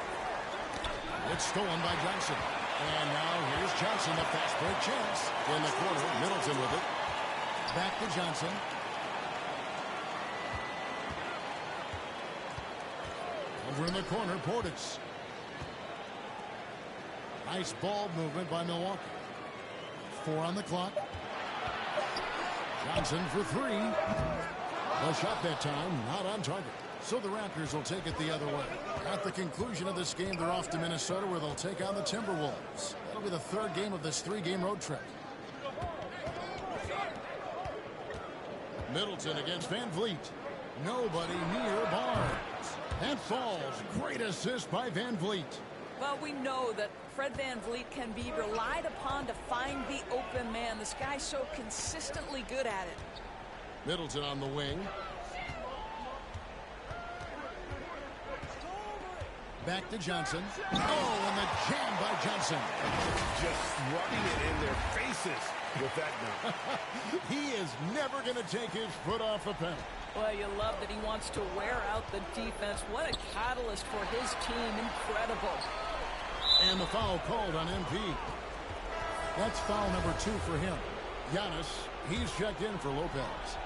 It's stolen by Johnson. And now here's Johnson, the fast break chance. In the corner, Middleton with it. Back to Johnson. Over in the corner, Portis. Nice ball movement by Milwaukee. 4 on the clock. Johnson for 3. The shot that time, not on target. So the Raptors will take it the other way. At the conclusion of this game, they're off to Minnesota where they'll take on the Timberwolves. That'll be the 3rd game of this 3-game road trip. Middleton against VanVleet. Nobody near Barnes. And falls. Great assist by VanVleet. Well, we know that Fred VanVleet can be relied upon to find the open man. This guy's so consistently good at it. Middleton on the wing. Back to Johnson. Oh, and the jam by Johnson. Just rubbing it in their faces with that dunk. He is never going to take his foot off the pedal. Well, you love that he wants to wear out the defense. What a catalyst for his team. Incredible. And the foul called on MP. That's foul number 2 for him. Giannis, he's checked in for Lopez.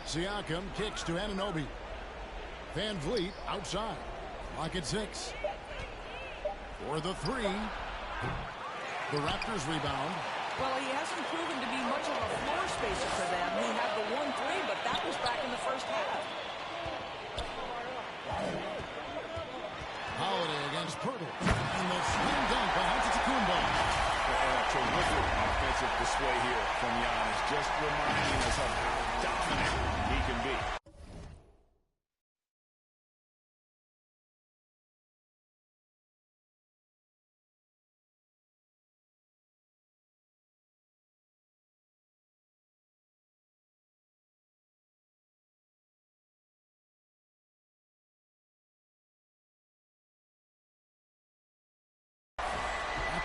Siakam kicks to Anunoby. VanVleet outside. Lock at 6. For the 3. The Raptors rebound. Well, he hasn't proven to be much of a floor spacer for them. He had the 1-3, but that was back in the first half. Holiday against Poeltl. And the slam dunk by Antetokounmpo. And a terrific offensive display here from Giannis, just reminding us of how dominant he can be.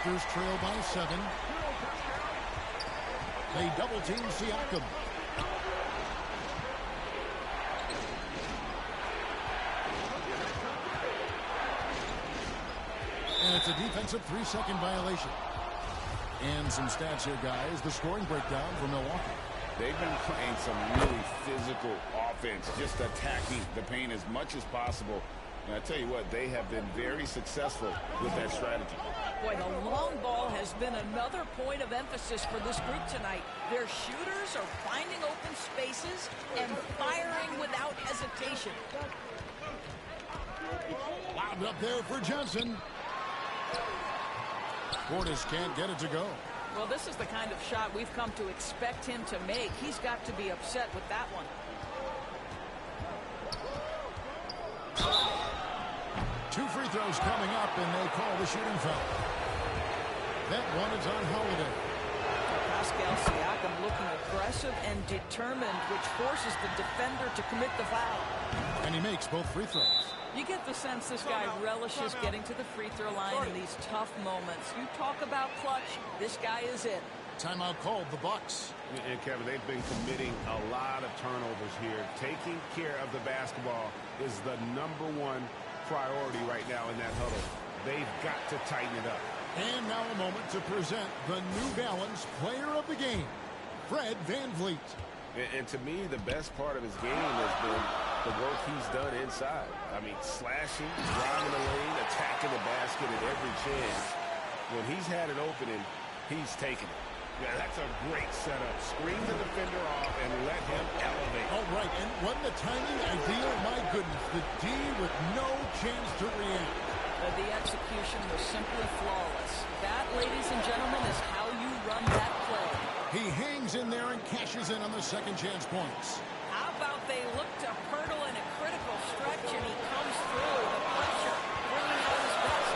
Raptors trail by 7. They double team Siakam. And it's a defensive 3-second violation. And some stats here, guys. The scoring breakdown for Milwaukee. They've been playing some really physical offense, just attacking the paint as much as possible. And I tell you what, they have been very successful with that strategy. Boy, the long ball has been another point of emphasis for this group tonight. Their shooters are finding open spaces and firing without hesitation. Lobbed up there for Johnson. Portis can't get it to go. Well, this is the kind of shot we've come to expect him to make. He's got to be upset with that one. 2 free throws coming up, and they call the shooting foul. That one is on Holiday. Pascal Siakam looking aggressive and determined, which forces the defender to commit the foul. And he makes both free throws. You get the sense this guy relishes getting to the free throw line in these tough moments. You talk about clutch, this guy is it. Timeout called, the Bucks. And Kevin, they've been committing a lot of turnovers here. Taking care of the basketball is the #1 priority right now in that huddle. They've got to tighten it up. And now a moment to present the New Balance Player of the Game, Fred VanVleet. And to me, the best part of his game has been the work he's done inside. I mean, slashing, driving the lane, attacking the basket at every chance. When he's had an opening, he's taken it. Yeah, that's a great setup. Screen the defender off and let him elevate. All right, and wasn't the timing ideal? My goodness, the D with no chance to react. The execution was simply flawless. That, ladies and gentlemen, is how you run that play. He hangs in there and cashes in on the second chance points. How about they look to Poeltl in a critical stretch, and he comes through the pressure, bringing out his best.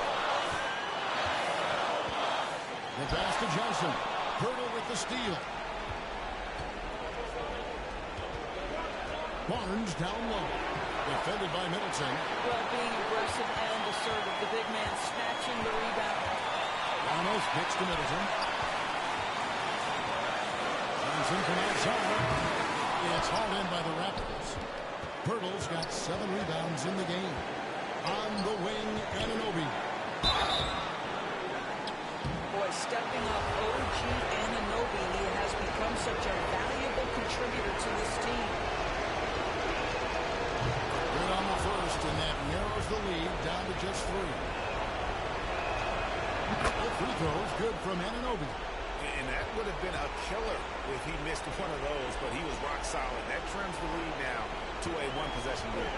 The pass to Johnson. Poeltl with the steal. Barnes down low. Defended by Middleton. Well, being aggressive and assertive, the big man snatching the rebound. Ramos kicks to Middleton. Johnson from outside. It's hauled in by the Raptors. Poeltl's got 7 rebounds in the game. On the wing, Anunoby. Boy, stepping up OG Anunoby, he has become such a valuable contributor to this team. Good on the first, and that narrows the lead down to just 3. The free throws good from Anunoby. And that would have been a killer if he missed one of those, but he was rock solid. That trims the lead now to a 1-possession lead.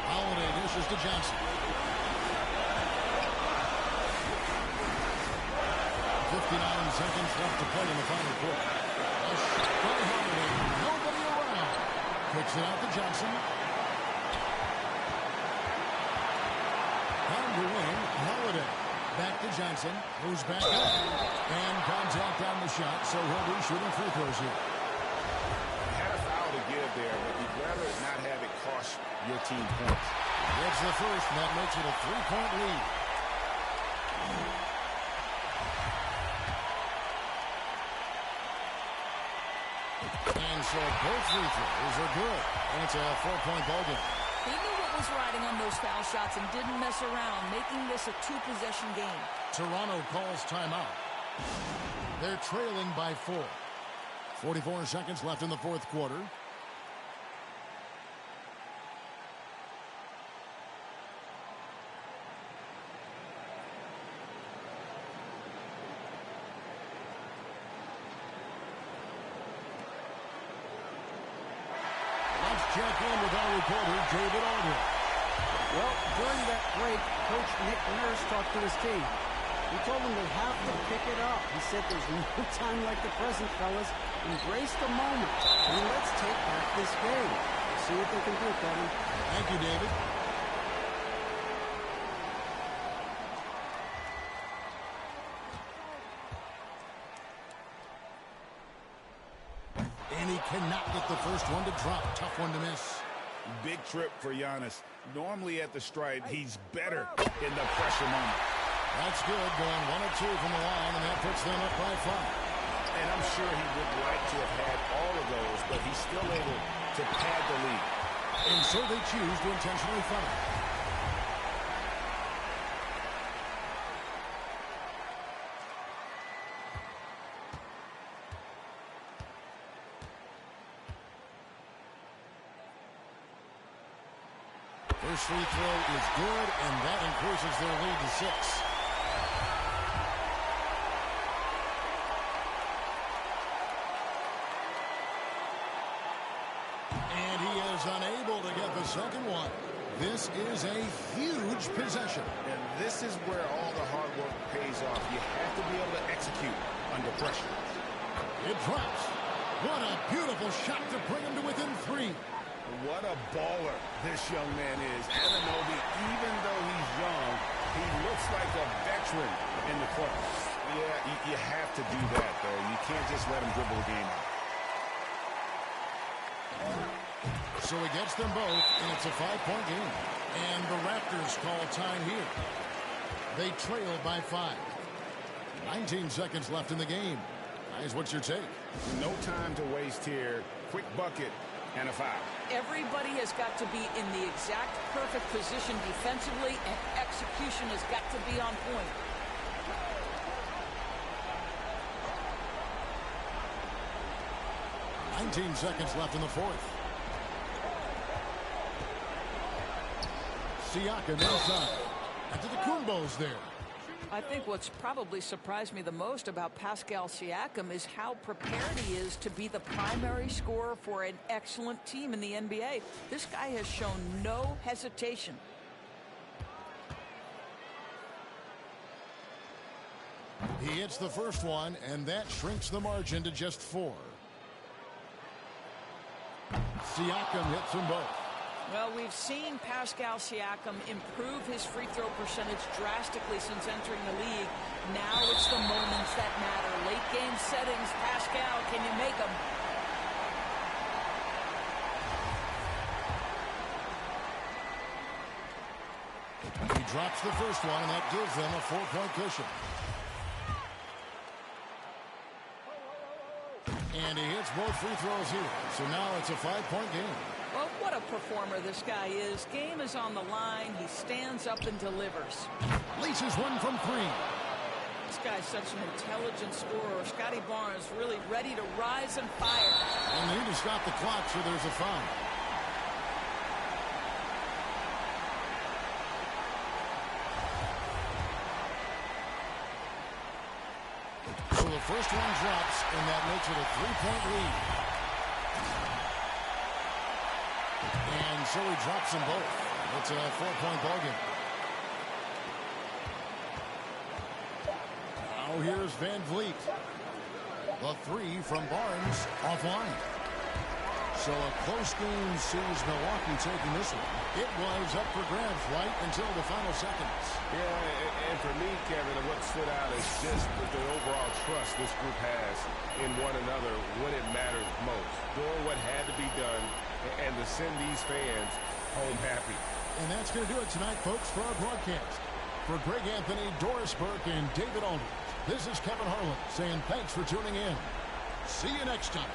Holiday dishes to Johnson. 59 seconds left to play in the final quarter. A shot by Holiday. Nobody around. Kicks it out to Johnson. On the wing, Holiday. Back to Johnson, who's back up, and contact on the shot, so he'll be shooting free throws here. Had a foul to give there, but you'd rather not have it cost your team points. It's the first, and that makes it a 3-point lead. And so both free throws are good, and it's a 4-point ball game. He knew what was riding on those foul shots and didn't mess around, making this a 2-possession game. Toronto calls timeout. They're trailing by 4. 44 seconds left in the fourth quarter. Check in with our reporter, David Aldridge. Well, during that break, Coach Nick Nurse talked to his team. He told them they have to pick it up. He said there's no time like the present, fellas. Embrace the moment, and let's take back this game. See what they can do, Kevin. Thank you, David. And he cannot get the first one to drop. Tough one to miss. Big trip for Giannis. Normally at the stripe, he's better in the pressure moment. That's good. Going 1 or 2 from the line, and that puts them up by 5. And I'm sure he would like to have had all of those, but he's still able to pad the lead. And so they choose to intentionally foul. First free throw is good, and that increases their lead to 6. And he is unable to get the second one. This is a huge possession. And this is where all the hard work pays off. You have to be able to execute under pressure. It drops. What a beautiful shot to bring him to within 3. What a baller this young man is. Anunoby, even though he's young, he looks like a veteran in the club. Yeah, you have to do that, though. You can't just let him dribble the game out. So he gets them both, and it's a 5-point game. And the Raptors call time here. They trail by 5. 19 seconds left in the game. Guys, what's your take? No time to waste here. Quick bucket and a foul. Everybody has got to be in the exact perfect position defensively, and execution has got to be on point. $19 seconds left in the fourth. Siakam inside. Antetokounmpo's there. I think what's probably surprised me the most about Pascal Siakam is how prepared he is to be the primary scorer for an excellent team in the NBA. This guy has shown no hesitation. He hits the first one, and that shrinks the margin to just 4. Siakam hits them both. Well, we've seen Pascal Siakam improve his free throw percentage drastically since entering the league. Now it's the moments that matter. Late game settings. Pascal, can you make them? He drops the first one, and that gives them a 4-point cushion. And he hits both free throws here. So now it's a 5-point game. Well, what a performer this guy is. Game is on the line. He stands up and delivers. Leaches one from 3. This guy's such an intelligent scorer. Scotty Barnes really ready to rise and fire. And they need to stop the clock, so there's a foul. So the first one drops, and that makes it a 3-point lead. And so he drops them both. It's a 4-point ballgame. Now here's Van Vliet. The 3 from Barnes offline. So a close game sees Milwaukee taking this one. It was up for grabs right until the final seconds. Yeah, and for me, Kevin, what stood out is just the overall trust this group has in one another when it mattered most. Doing what had to be done and to send these fans home happy. And that's going to do it tonight, folks, for our broadcast. For Greg Anthony, Doris Burke, and David Aldridge, this is Kevin Harlan saying thanks for tuning in. See you next time.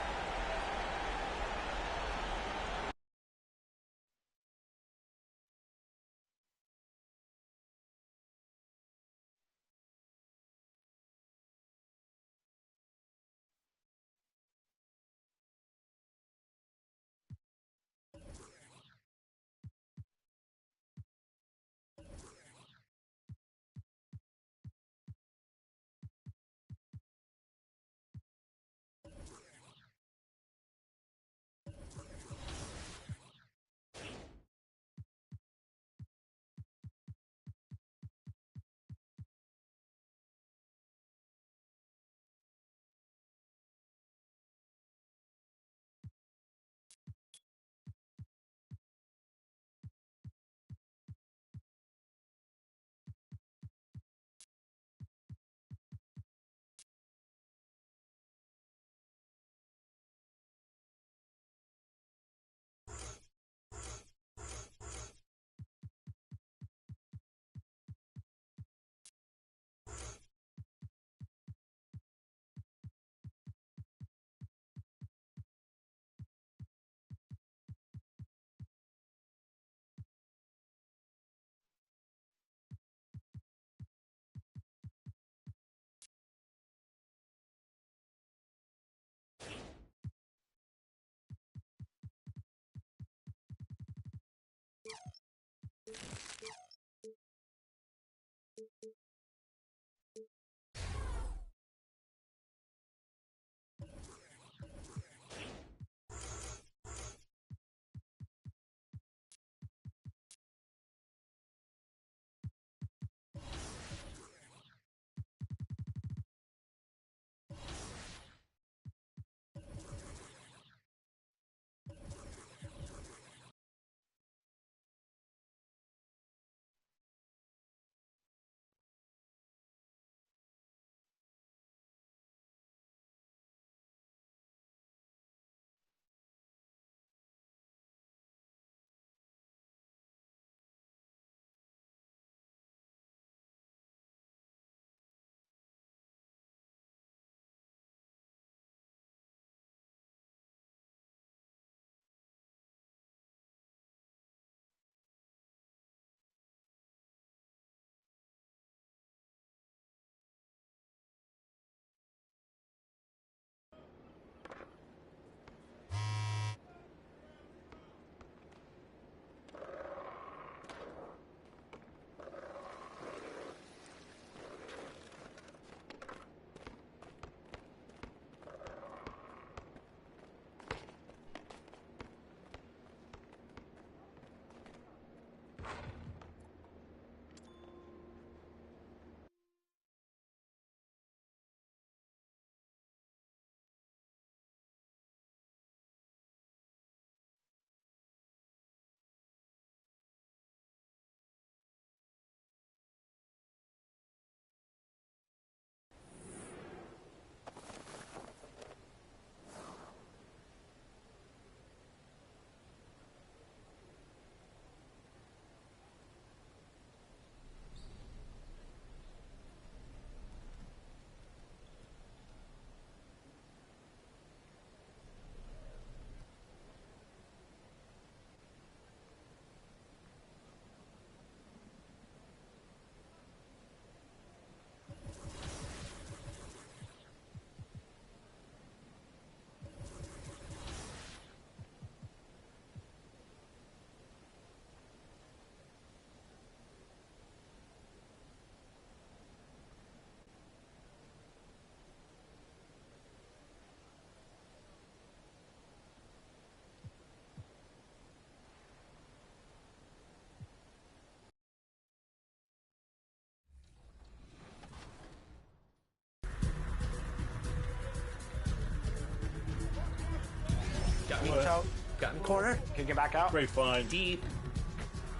Got in the corner. Can get back out. Great find. Deep.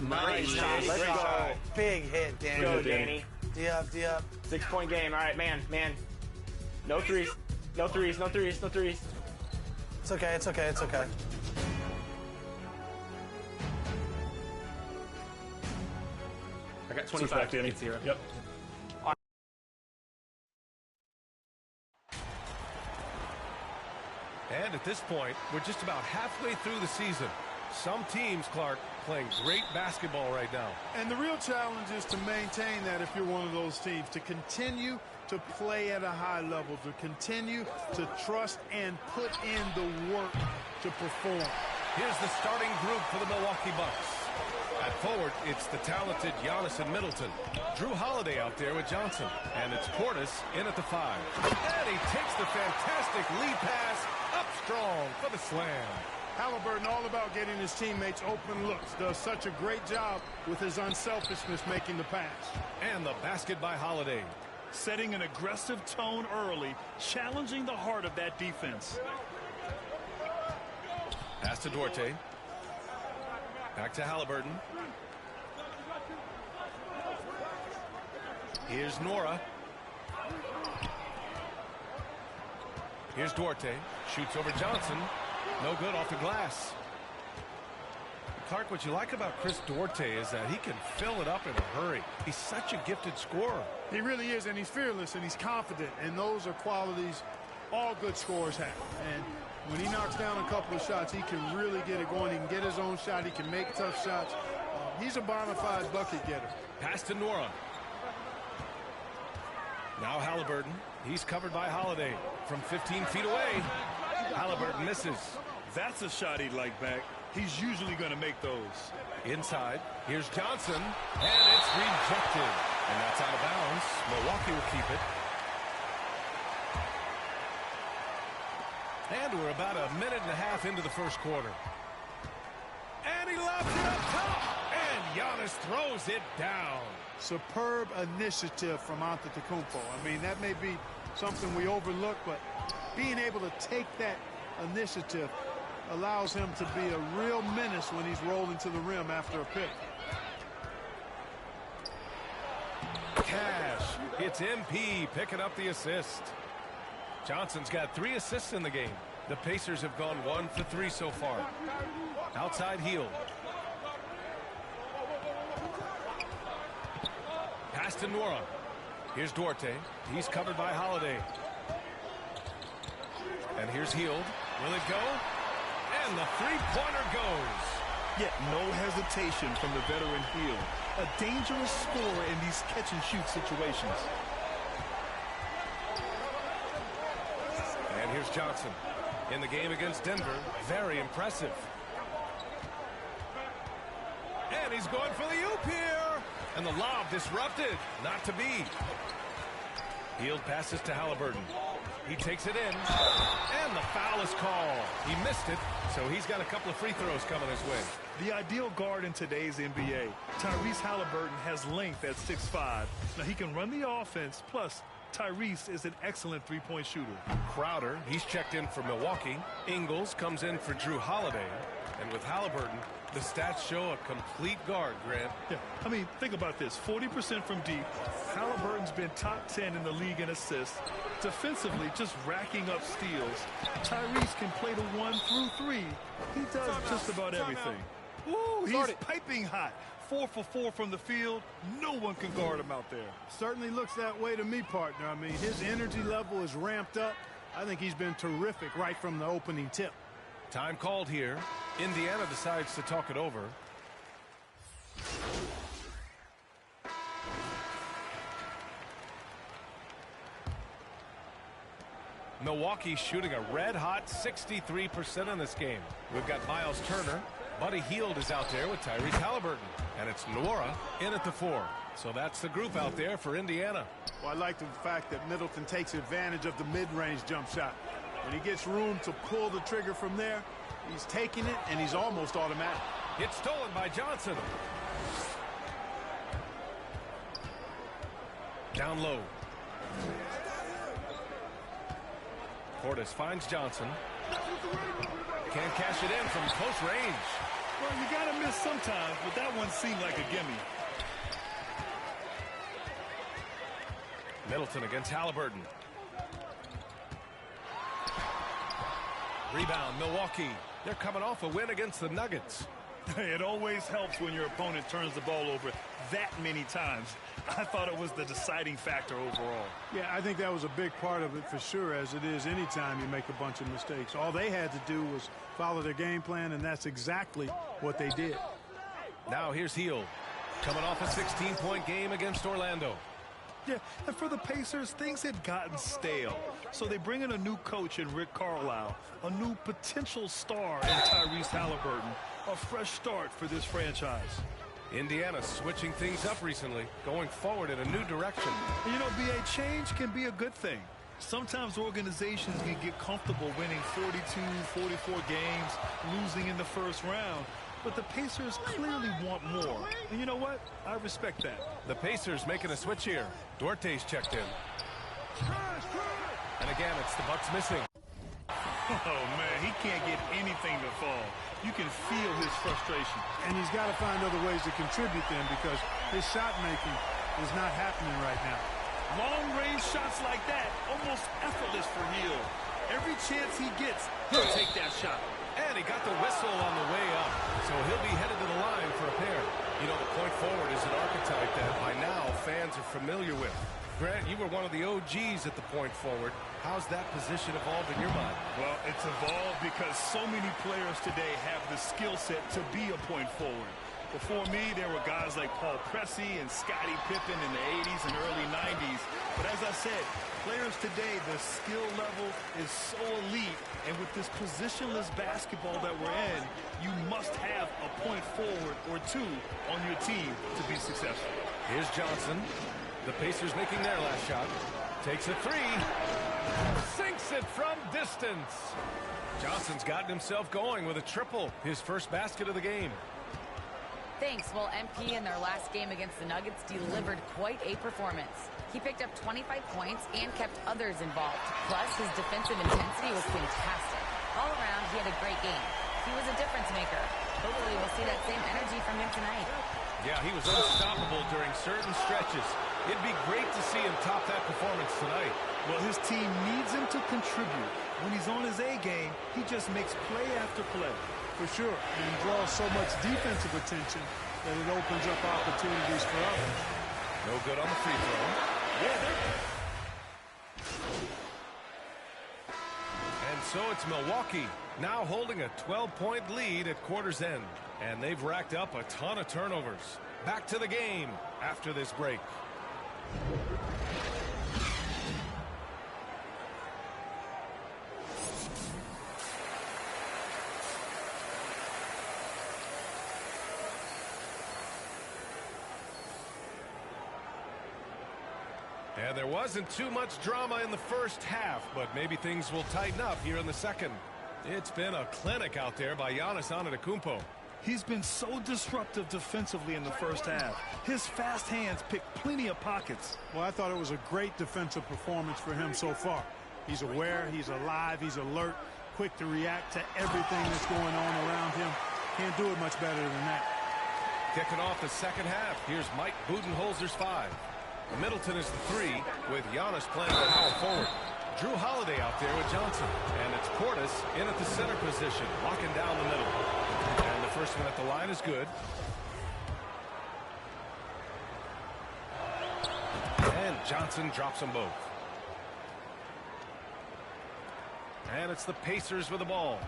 Nice. Let's Great go. shot. Big hit, Danny. Go, Danny. D up, D up. 6-point game. All right, man. No threes. No threes. No threes. No threes. It's okay. It's okay. It's okay. I got Switch 25 back, Danny. 0. Yep. And at this point, we're just about halfway through the season. Some teams, Clark, playing great basketball right now. And the real challenge is to maintain that if you're one of those teams, to continue to play at a high level, to continue to trust and put in the work to perform. Here's the starting group for the Milwaukee Bucks. At forward, it's the talented Giannis and Middleton. Drew Holiday out there with Johnson. And it's Portis in at the 5. And he takes the fantastic lead pass up strong for the slam. Halliburton all about getting his teammates open looks. Does such a great job with his unselfishness making the pass. And the basket by Holiday. Setting an aggressive tone early, challenging the heart of that defense. Pass to Duarte. Back to Halliburton. Here's Nora. Here's Duarte. Shoots over Johnson. No good off the glass. Clark, what you like about Chris Duarte is that he can fill it up in a hurry. He's such a gifted scorer. He really is, and he's fearless, and he's confident, and those are qualities all good scorers have. And when he knocks down a couple of shots, he can really get it going. He can get his own shot. He can make tough shots. He's a bona fide bucket getter. Pass to Nora. Now Halliburton. He's covered by Holiday from 15 feet away. Halliburton misses. That's a shot he'd like back. He's usually going to make those. Inside. Here's Johnson. And it's rejected. And that's out of bounds. Milwaukee will keep it. And we're about a minute and a half into the first quarter. And he lobs it up top. And Giannis throws it down. Superb initiative from Antetokounmpo. I mean, that may be something we overlook, but being able to take that initiative allows him to be a real menace when he's rolling to the rim after a pick. Cash. It's MP picking up the assist. Johnson's got 3 assists in the game. The Pacers have gone 1 for 3 so far. Outside heel. Pass to Nora. Here's Duarte. He's covered by Holiday. And here's Hield. Will it go? And the three-pointer goes. Yet no hesitation from the veteran Hield. A dangerous scorer in these catch-and-shoot situations. And here's Johnson. In the game against Denver, very impressive. And he's going for the oop here. And the lob disrupted. Not to be. Hield passes to Halliburton. He takes it in. And the foul is called. He missed it, so he's got a couple of free throws coming his way. The ideal guard in today's NBA. Tyrese Halliburton has length at 6'5". Now he can run the offense, plus Tyrese is an excellent three-point shooter. Crowder, he's checked in for Milwaukee. Ingles comes in for Drew Holiday. And with Halliburton, the stats show a complete guard, Grant. Yeah, I mean, think about this. 40% from deep. Halliburton's been top 10 in the league in assists. Defensively, just racking up steals. Tyrese can play the 1 through 3. He does just about everything. Ooh, he's piping hot. 4 for 4 from the field. No one can guard him out there. Certainly looks that way to me, partner. I mean, his energy level is ramped up. I think he's been terrific right from the opening tip. Time called here. Indiana decides to talk it over. Milwaukee shooting a red-hot 63% in this game. We've got Miles Turner. Buddy Hield is out there with Tyrese Halliburton. And it's Nora in at the 4. So that's the group out there for Indiana. Well, I like the fact that Middleton takes advantage of the mid-range jump shot. When he gets room to pull the trigger from there, he's taking it, and he's almost automatic. It's stolen by Johnson. Down low. Portis finds Johnson. Can't cash it in from close range. Well, you got to miss sometimes, but that one seemed like a gimme. Middleton against Halliburton. Rebound, Milwaukee. They're coming off a win against the Nuggets. It always helps when your opponent turns the ball over that many times. I thought it was the deciding factor overall. Yeah, I think that was a big part of it for sure, as it is anytime you make a bunch of mistakes. All they had to do was follow their game plan, and that's exactly what they did. Now here's Hield, coming off a 16-point game against Orlando. Yeah, and for the Pacers, things had gotten stale. So they bring in a new coach in Rick Carlisle, a new potential star in Tyrese Halliburton, a fresh start for this franchise. Indiana switching things up recently, going forward in a new direction. You know, B.A., change can be a good thing. Sometimes organizations can get comfortable winning 42, 44 games, losing in the first round. But the Pacers clearly want more. And you know what? I respect that. The Pacers making a switch here. Duarte's checked in. And again, it's the Bucks missing. Oh, man, he can't get anything to fall. You can feel his frustration. And he's got to find other ways to contribute then, because his shot making is not happening right now. Long-range shots like that, almost effortless for Hield. Every chance he gets, he'll take that shot. And he got the whistle on the way up, so he'll be headed to the line for a pair. You know, the point forward is an archetype that by now fans are familiar with. Grant, you were one of the OGs at the point forward. How's that position evolved in your mind? Well, it's evolved because so many players today have the skill set to be a point forward. Before me, there were guys like Paul Pressey and Scottie Pippen in the 80s and early 90s. But as I said, players today, the skill level is so elite. And with this positionless basketball that we're in, you must have a point forward or two on your team to be successful. Here's Johnson. The Pacers making their last shot. Takes a three. Sinks it from distance. Johnson's gotten himself going with a triple. His first basket of the game. Thanks. Well, MP in their last game against the Nuggets delivered quite a performance. He picked up 25 points and kept others involved. Plus, his defensive intensity was fantastic. All around, he had a great game. He was a difference maker. Hopefully, we'll see that same energy from him tonight. Yeah, he was unstoppable during certain stretches. It'd be great to see him top that performance tonight. Well, his team needs him to contribute. When he's on his A game, he just makes play after play. For sure, and he draws so much defensive attention that it opens up opportunities for others. No good on the free throw. And so it's Milwaukee now holding a 12-point lead at quarter's end. And they've racked up a ton of turnovers. Back to the game after this break. And there wasn't too much drama in the first half, but maybe things will tighten up here in the second. It's been a clinic out there by Giannis Antetokounmpo. He's been so disruptive defensively in the first half. His fast hands pick plenty of pockets. Well, I thought it was a great defensive performance for him so far. He's aware, he's alive, he's alert, quick to react to everything that's going on around him. Can't do it much better than that. Kicking off the second half, here's Mike Budenholzer's 5. Middleton is the 3, with Giannis playing the power forward. Drew Holiday out there with Johnson. And it's Portis in at the center position, locking down the middle. And the first one at the line is good. And Johnson drops them both. And it's the Pacers with the ball.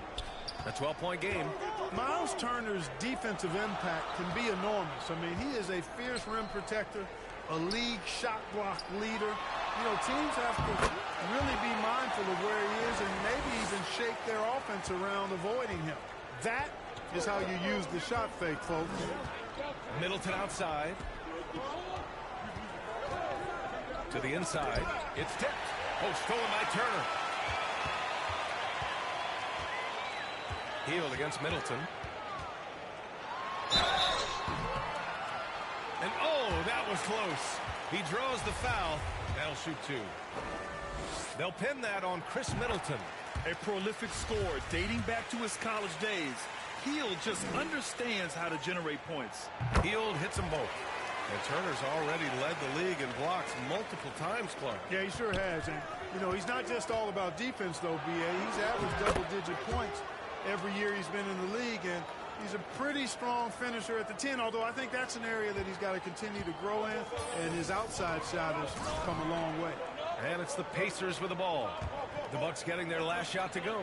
A 12-point game. Miles Turner's defensive impact can be enormous. I mean, he is a fierce rim protector, a league shot block leader. You know, teams have to really be mindful of where he is and maybe even shake their offense around avoiding him. That is how you use the shot fake, folks. Middleton outside. To the inside. It's tipped. Oh, stolen by Turner. Hield against Middleton. And oh, that was close. He draws the foul. They'll shoot 2. They'll pin that on Chris Middleton. A prolific scorer dating back to his college days. Hield just understands how to generate points. Hield hits them both. And Turner's already led the league in blocks multiple times, Clark. Yeah, he sure has. And, you know, he's not just all about defense, though, B.A. He's averaged double-digit points every year he's been in the league. And he's a pretty strong finisher at the 10, although I think that's an area that he's got to continue to grow in. And his outside shot has come a long way. And it's the Pacers with the ball. The Bucks getting their last shot to go.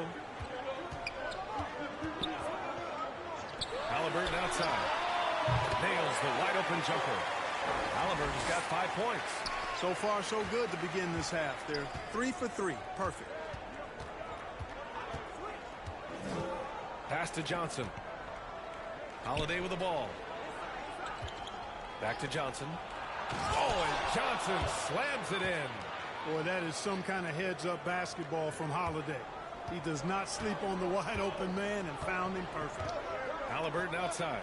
Halliburton outside. Nails the wide-open jumper. Halliburton's got 5 points. So far, so good to begin this half. They're 3 for 3. Perfect. Pass to Johnson. Holiday with the ball. Back to Johnson. Oh, and Johnson slams it in. Boy, that is some kind of heads-up basketball from Holiday. He does not sleep on the wide-open man and found him perfect. Halliburton outside.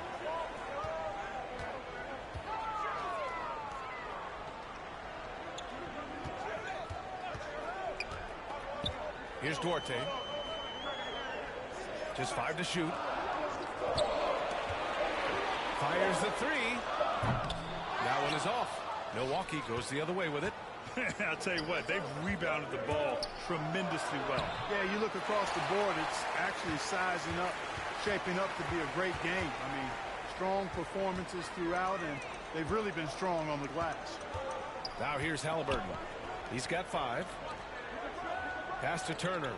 Here's Duarte. Just 5 to shoot. Fires the 3. That one is off. Milwaukee goes the other way with it. I'll tell you what, they've rebounded the ball tremendously well. Yeah, you look across the board, it's actually sizing up, shaping up to be a great game. I mean, strong performances throughout, and they've really been strong on the glass. Now here's Halliburton. He's got 5. Pass to Turner.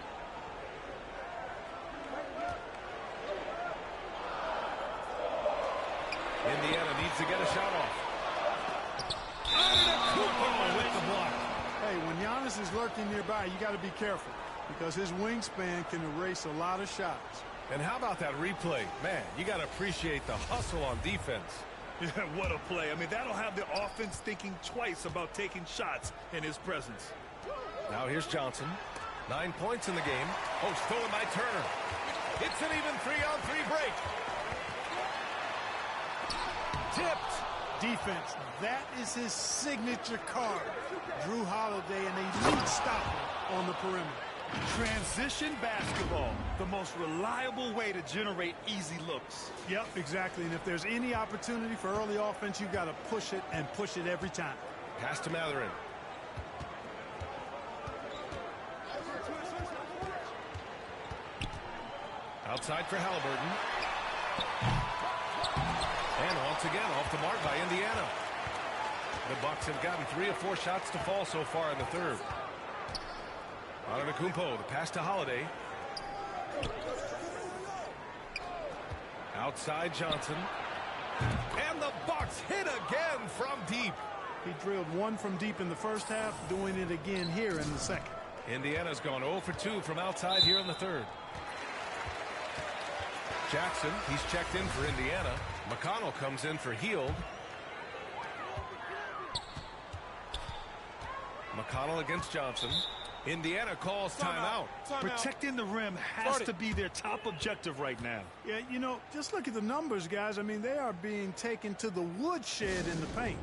Indiana needs to get a shot off. Antetokounmpo with the block. Hey, when Giannis is lurking nearby, you got to be careful because his wingspan can erase a lot of shots. And how about that replay? Man, you got to appreciate the hustle on defense. Yeah, what a play. I mean, that'll have the offense thinking twice about taking shots in his presence. Now here's Johnson. 9 points in the game. Oh, stolen by Turner. It's an even 3-on-3 break. Tipped. Defense. That is his signature card. Drew Holiday, an elite stopper on the perimeter. Transition basketball, the most reliable way to generate easy looks. Yep, exactly. And if there's any opportunity for early offense, you've got to push it and push it every time. Pass to Mathurin. Outside for Halliburton. And once again, off the mark by Indiana. The Bucks have gotten 3 or 4 shots to fall so far in the third. Antetokounmpo, the pass to Holiday. Outside Johnson. And the Bucks hit again from deep. He drilled 1 from deep in the first half, doing it again here in the second. Indiana's gone 0 for 2 from outside here in the third. Jackson, he's checked in for Indiana. McConnell comes in for Hield. McConnell against Johnson. Indiana calls timeout. Protecting the rim has to be their top objective right now. Yeah, you know, just look at the numbers, guys. I mean, they are being taken to the woodshed in the paint.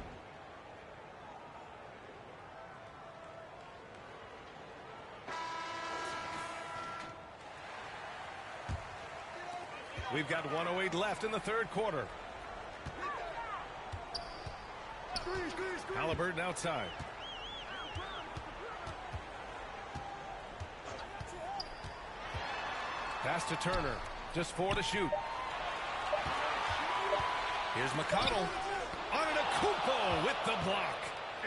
We've got 1:08 left in the third quarter. Halliburton outside. Pass to Turner. Just 4 to shoot. Here's McConnell. Antetokounmpo with the block.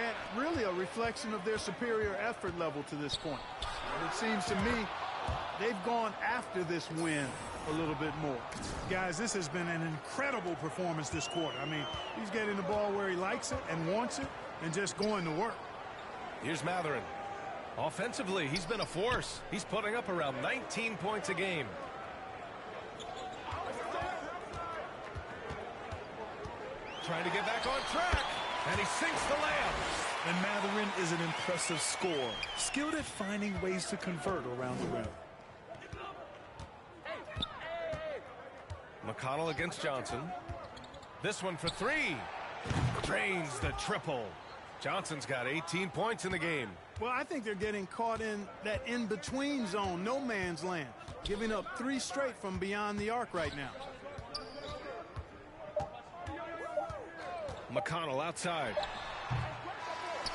And really a reflection of their superior effort level to this point. It seems to me they've gone after this win a little bit more. Guys, this has been an incredible performance this quarter. I mean, he's getting the ball where he likes it and wants it and just going to work. Here's Mathurin. Offensively, he's been a force. He's putting up around 19 points a game. Trying to get back on track, and he sinks the layup. And Mathurin is an impressive scorer, skilled at finding ways to convert around the rim. McConnell against Johnson. This one for 3. Drains the triple. Johnson's got 18 points in the game. Well, I think they're getting caught in that in-between zone, no man's land, giving up 3 straight from beyond the arc right now. McConnell outside.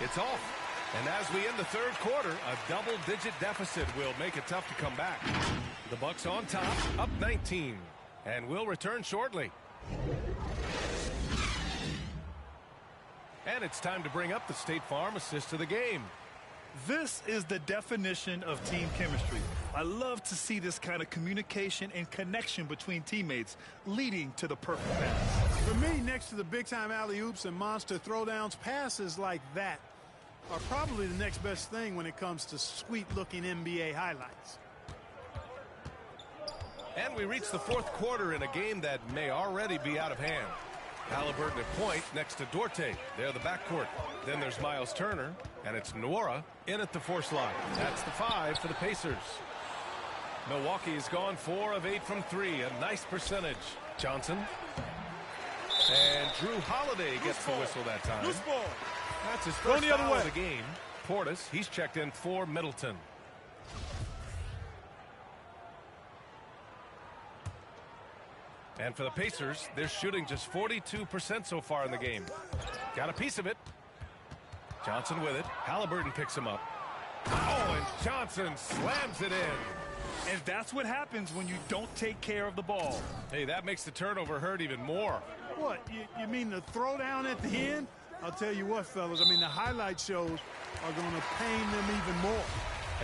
It's off. And as we end the third quarter, a double-digit deficit will make it tough to come back. The Bucks on top, up 19. And we'll return shortly. And it's time to bring up the State Farm assist of the game. This is the definition of team chemistry. I love to see this kind of communication and connection between teammates leading to the perfect pass. For me, next to the big-time alley-oops and monster throwdowns, passes like that are probably the next best thing when it comes to sweet-looking NBA highlights. And we reach the fourth quarter in a game that may already be out of hand. Halliburton at point next to Duarte. They're the backcourt. Then there's Miles Turner, and it's Nwora in at the force line. That's the 5 for the Pacers. Milwaukee has gone 4 of 8 from 3, a nice percentage. Johnson. And Drew Holiday gets the whistle that time. Loose ball. That's his first foul of the game. Portis, he's checked in for Middleton. And for the Pacers, they're shooting just 42% so far in the game. Got a piece of it. Johnson with it. Halliburton picks him up. Oh, and Johnson slams it in. And that's what happens when you don't take care of the ball. Hey, that makes the turnover hurt even more. What, you mean the throwdown at the end? I'll tell you what, fellas, I mean, the highlight shows are going to pain them even more.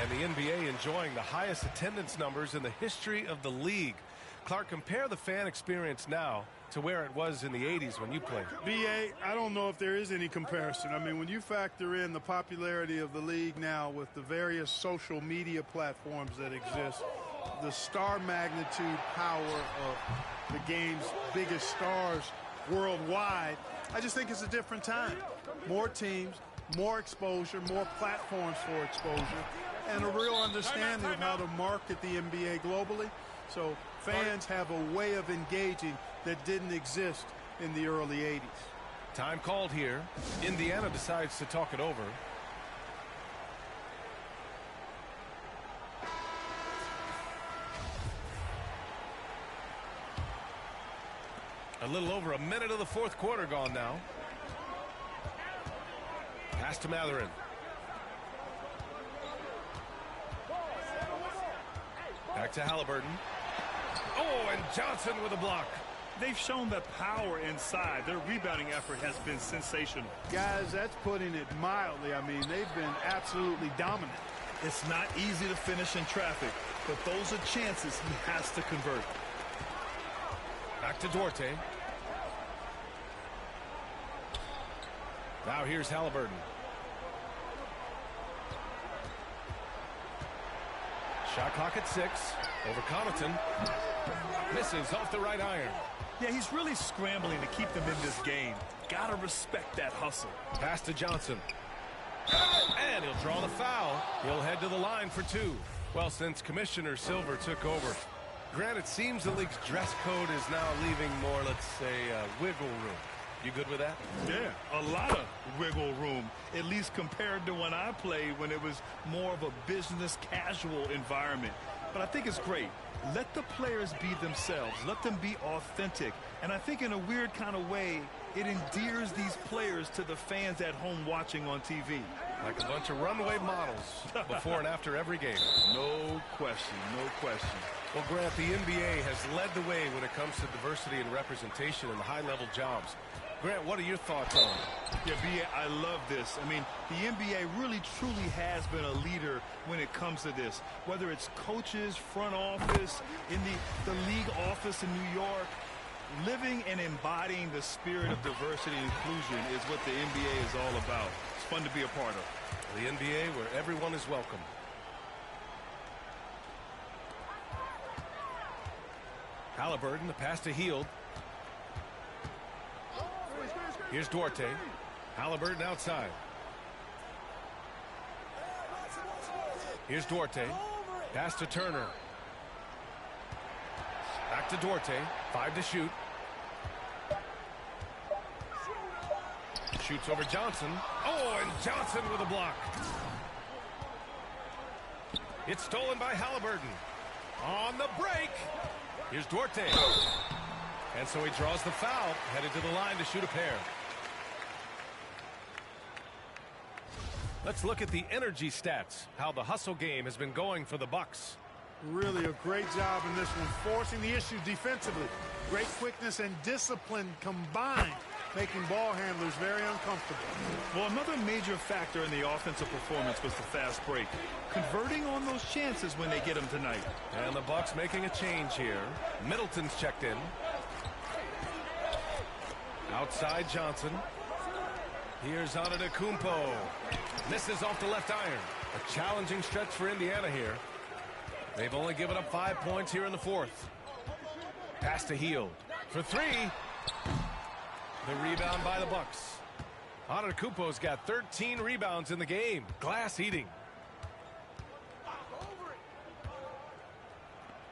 And the NBA enjoying the highest attendance numbers in the history of the league. Clark, compare the fan experience now to where it was in the 80s when you played. B.A., I don't know if there is any comparison. I mean, when you factor in the popularity of the league now with the various social media platforms that exist, the star magnitude power of the game's biggest stars worldwide, I just think it's a different time. More teams, more exposure, more platforms for exposure, and a real understanding of how to market the NBA globally. So fans have a way of engaging that didn't exist in the early 80s. Time called here. Indiana decides to talk it over. A little over a minute of the fourth quarter gone now. Pass to Mathurin. Back to Halliburton. Oh, and Johnson with a block. They've shown the power inside. Their rebounding effort has been sensational. Guys, that's putting it mildly. I mean, they've been absolutely dominant. It's not easy to finish in traffic, but those are chances he has to convert. Back to Duarte. Now here's Halliburton. Shot clock at 6. Over Connaughton. Misses off the right iron. Yeah, he's really scrambling to keep them in this game. Gotta respect that hustle. Pass to Johnson. And he'll draw the foul. He'll head to the line for 2. Well, since Commissioner Silver took over, Grant, it seems the league's dress code is now leaving more, let's say, wiggle room. You good with that? Yeah, a lot of wiggle room, at least compared to when I played, when it was more of a business casual environment. But I think it's great. Let the players be themselves. Let them be authentic. And I think in a weird kind of way, it endears these players to the fans at home watching on TV. Like a bunch of runway models before and after every game. No question, no question. Well, Grant, the NBA has led the way when it comes to diversity and representation in the high-level jobs. Grant, what are your thoughts on it? Yeah, B.A., I love this. I mean, the NBA really, truly has been a leader when it comes to this. Whether it's coaches, front office, in the league office in New York, living and embodying the spirit of diversity and inclusion is what the NBA is all about. It's fun to be a part of. The NBA where everyone is welcome. Halliburton, the pass to Hield. Here's Duarte. Halliburton outside. Here's Duarte. Pass to Turner. Back to Duarte. 5 to shoot. Shoots over Johnson. Oh, and Johnson with a block. It's stolen by Halliburton. On the break, here's Duarte. And so he draws the foul, headed to the line to shoot a pair. Let's look at the energy stats, how the hustle game has been going for the Bucks. Really a great job in this one, forcing the issue defensively. Great quickness and discipline combined, making ball handlers very uncomfortable. Well, another major factor in the offensive performance was the fast break. Converting on those chances when they get them tonight. And the Bucks making a change here. Middleton's checked in. Outside Johnson. Here's Antetokounmpo. Misses off the left iron. A challenging stretch for Indiana here. They've only given up 5 points here in the fourth. Pass to Hield for three. The rebound by the Bucks. Antetokounmpo's got 13 rebounds in the game. Glass eating.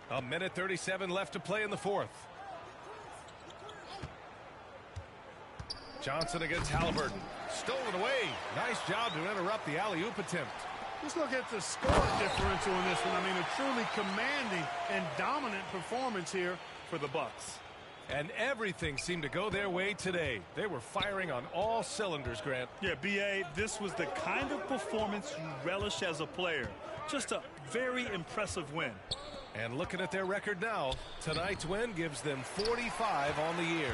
A minute 37 left to play in the fourth. Johnson against Halliburton. Stolen away. Nice job to interrupt the alley-oop attempt. Just look at the score differential in this one. I mean, a truly commanding and dominant performance here for the Bucks. And everything seemed to go their way today. They were firing on all cylinders, Grant. Yeah, B.A., this was the kind of performance you relish as a player. Just a very impressive win. And looking at their record now, tonight's win gives them 45 on the year.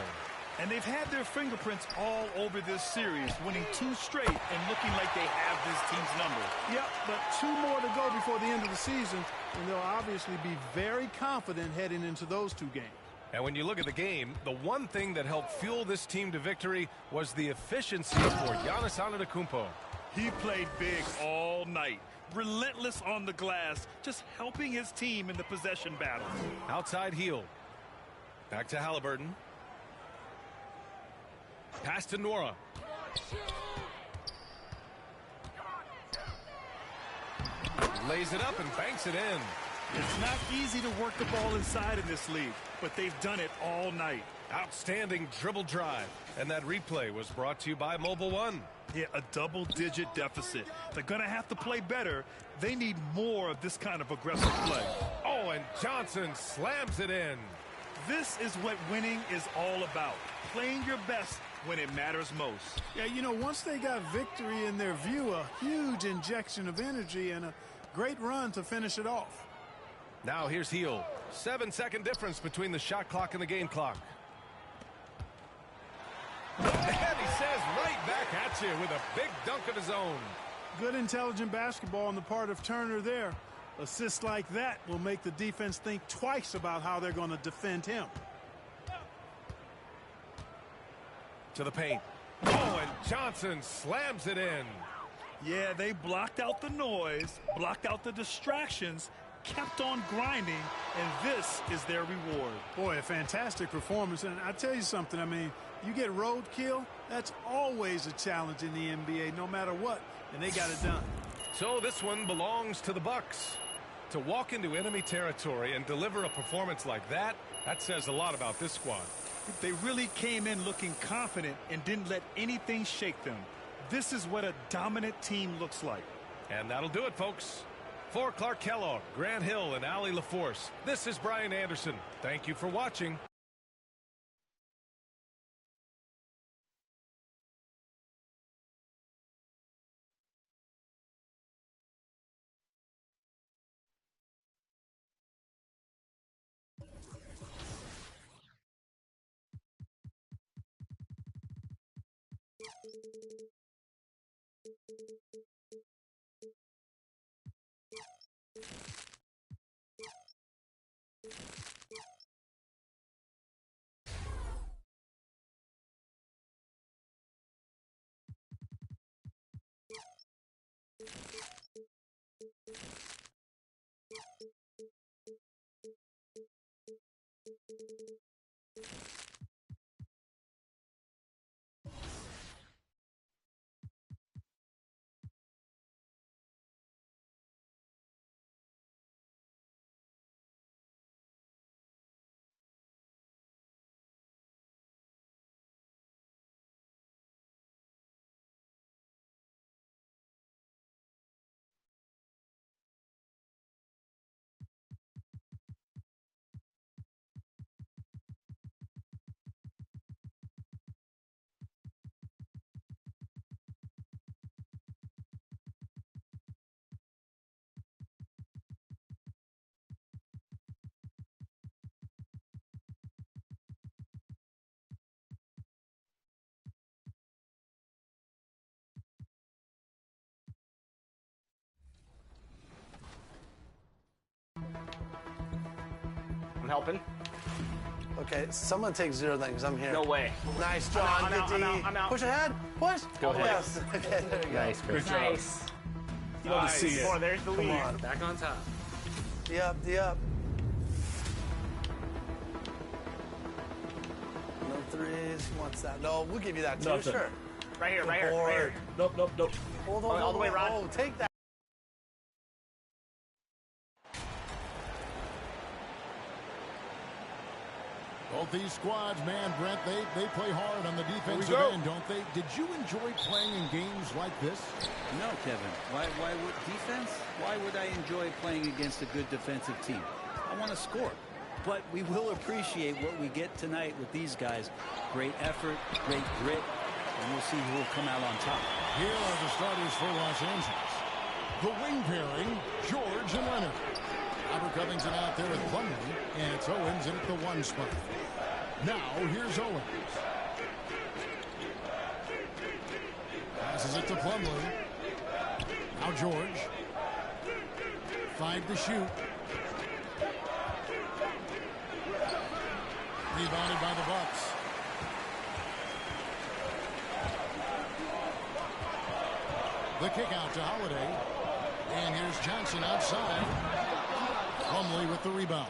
And they've had their fingerprints all over this series, winning 2 straight and looking like they have this team's number. Yep, but 2 more to go before the end of the season, and they'll obviously be very confident heading into those 2 games. And when you look at the game, the one thing that helped fuel this team to victory was the efficiency for Giannis Antetokounmpo. He played big all night, relentless on the glass, just helping his team in the possession battle. Outside Hield. Back to Halliburton. Pass to Nora. Lays it up and banks it in. It's not easy to work the ball inside in this league, but they've done it all night. Outstanding dribble drive. And that replay was brought to you by Mobile One. Yeah, a double-digit deficit. They're going to have to play better. They need more of this kind of aggressive play. Oh, and Johnson slams it in. This is what winning is all about. Playing your best when it matters most. Yeah, you know, once they got victory in their view, a huge injection of energy and a great run to finish it off. Now here's Hield. 7-second difference between the shot clock and the game clock. And he says right back at you with a big dunk of his own. Good intelligent basketball on the part of Turner there. Assists like that will make the defense think twice about how they're going to defend him. To the paint. Oh, and Johnson slams it in. Yeah, they blocked out the noise, blocked out the distractions, kept on grinding, and this is their reward. Boy, a fantastic performance. And I tell you something, I mean, you get roadkill, that's always a challenge in the NBA, no matter what, and they got it done. So this one belongs to the Bucks. To walk into enemy territory and deliver a performance like that, that says a lot about this squad. They really came in looking confident and didn't let anything shake them. This is what a dominant team looks like. And that'll do it, folks. For Clark Kellogg, Grant Hill, and Allie LaForce, this is Brian Anderson. Thank you for watching. helping. Okay, someone take 0 then, because I'm here. No way. Nice, John. I'm out. Push ahead. Push. Go ahead. Yes. Okay, there you go. Nice, Chris. Nice. You love to see it. Oh, there's the lead. Come on. Back on top. D up. No threes. He wants that. No, we'll give you that too. Nothing. Sure. Right here, Good right here, board. right here. Nope. Hold all the way, Rod. Oh, take that. Both these squads, man, Brent, they play hard on the defensive end, don't they? Did you enjoy playing in games like this? No, Kevin. Why would defense? Why would I enjoy playing against a good defensive team? I want to score. But we will appreciate what we get tonight with these guys. Great effort, great grit, and we'll see who will come out on top. Here are the starters for Los Angeles. The wing pairing, George and Leonard. Robert Covington out there at Plumlee, and it's Owens in at the 1 spot. Now, here's Owens. Passes it to Plumlee. Now George. 5 to shoot. Rebounded by the Bucks. The kick out to Holiday. And here's Johnson outside. Plumlee with the rebound.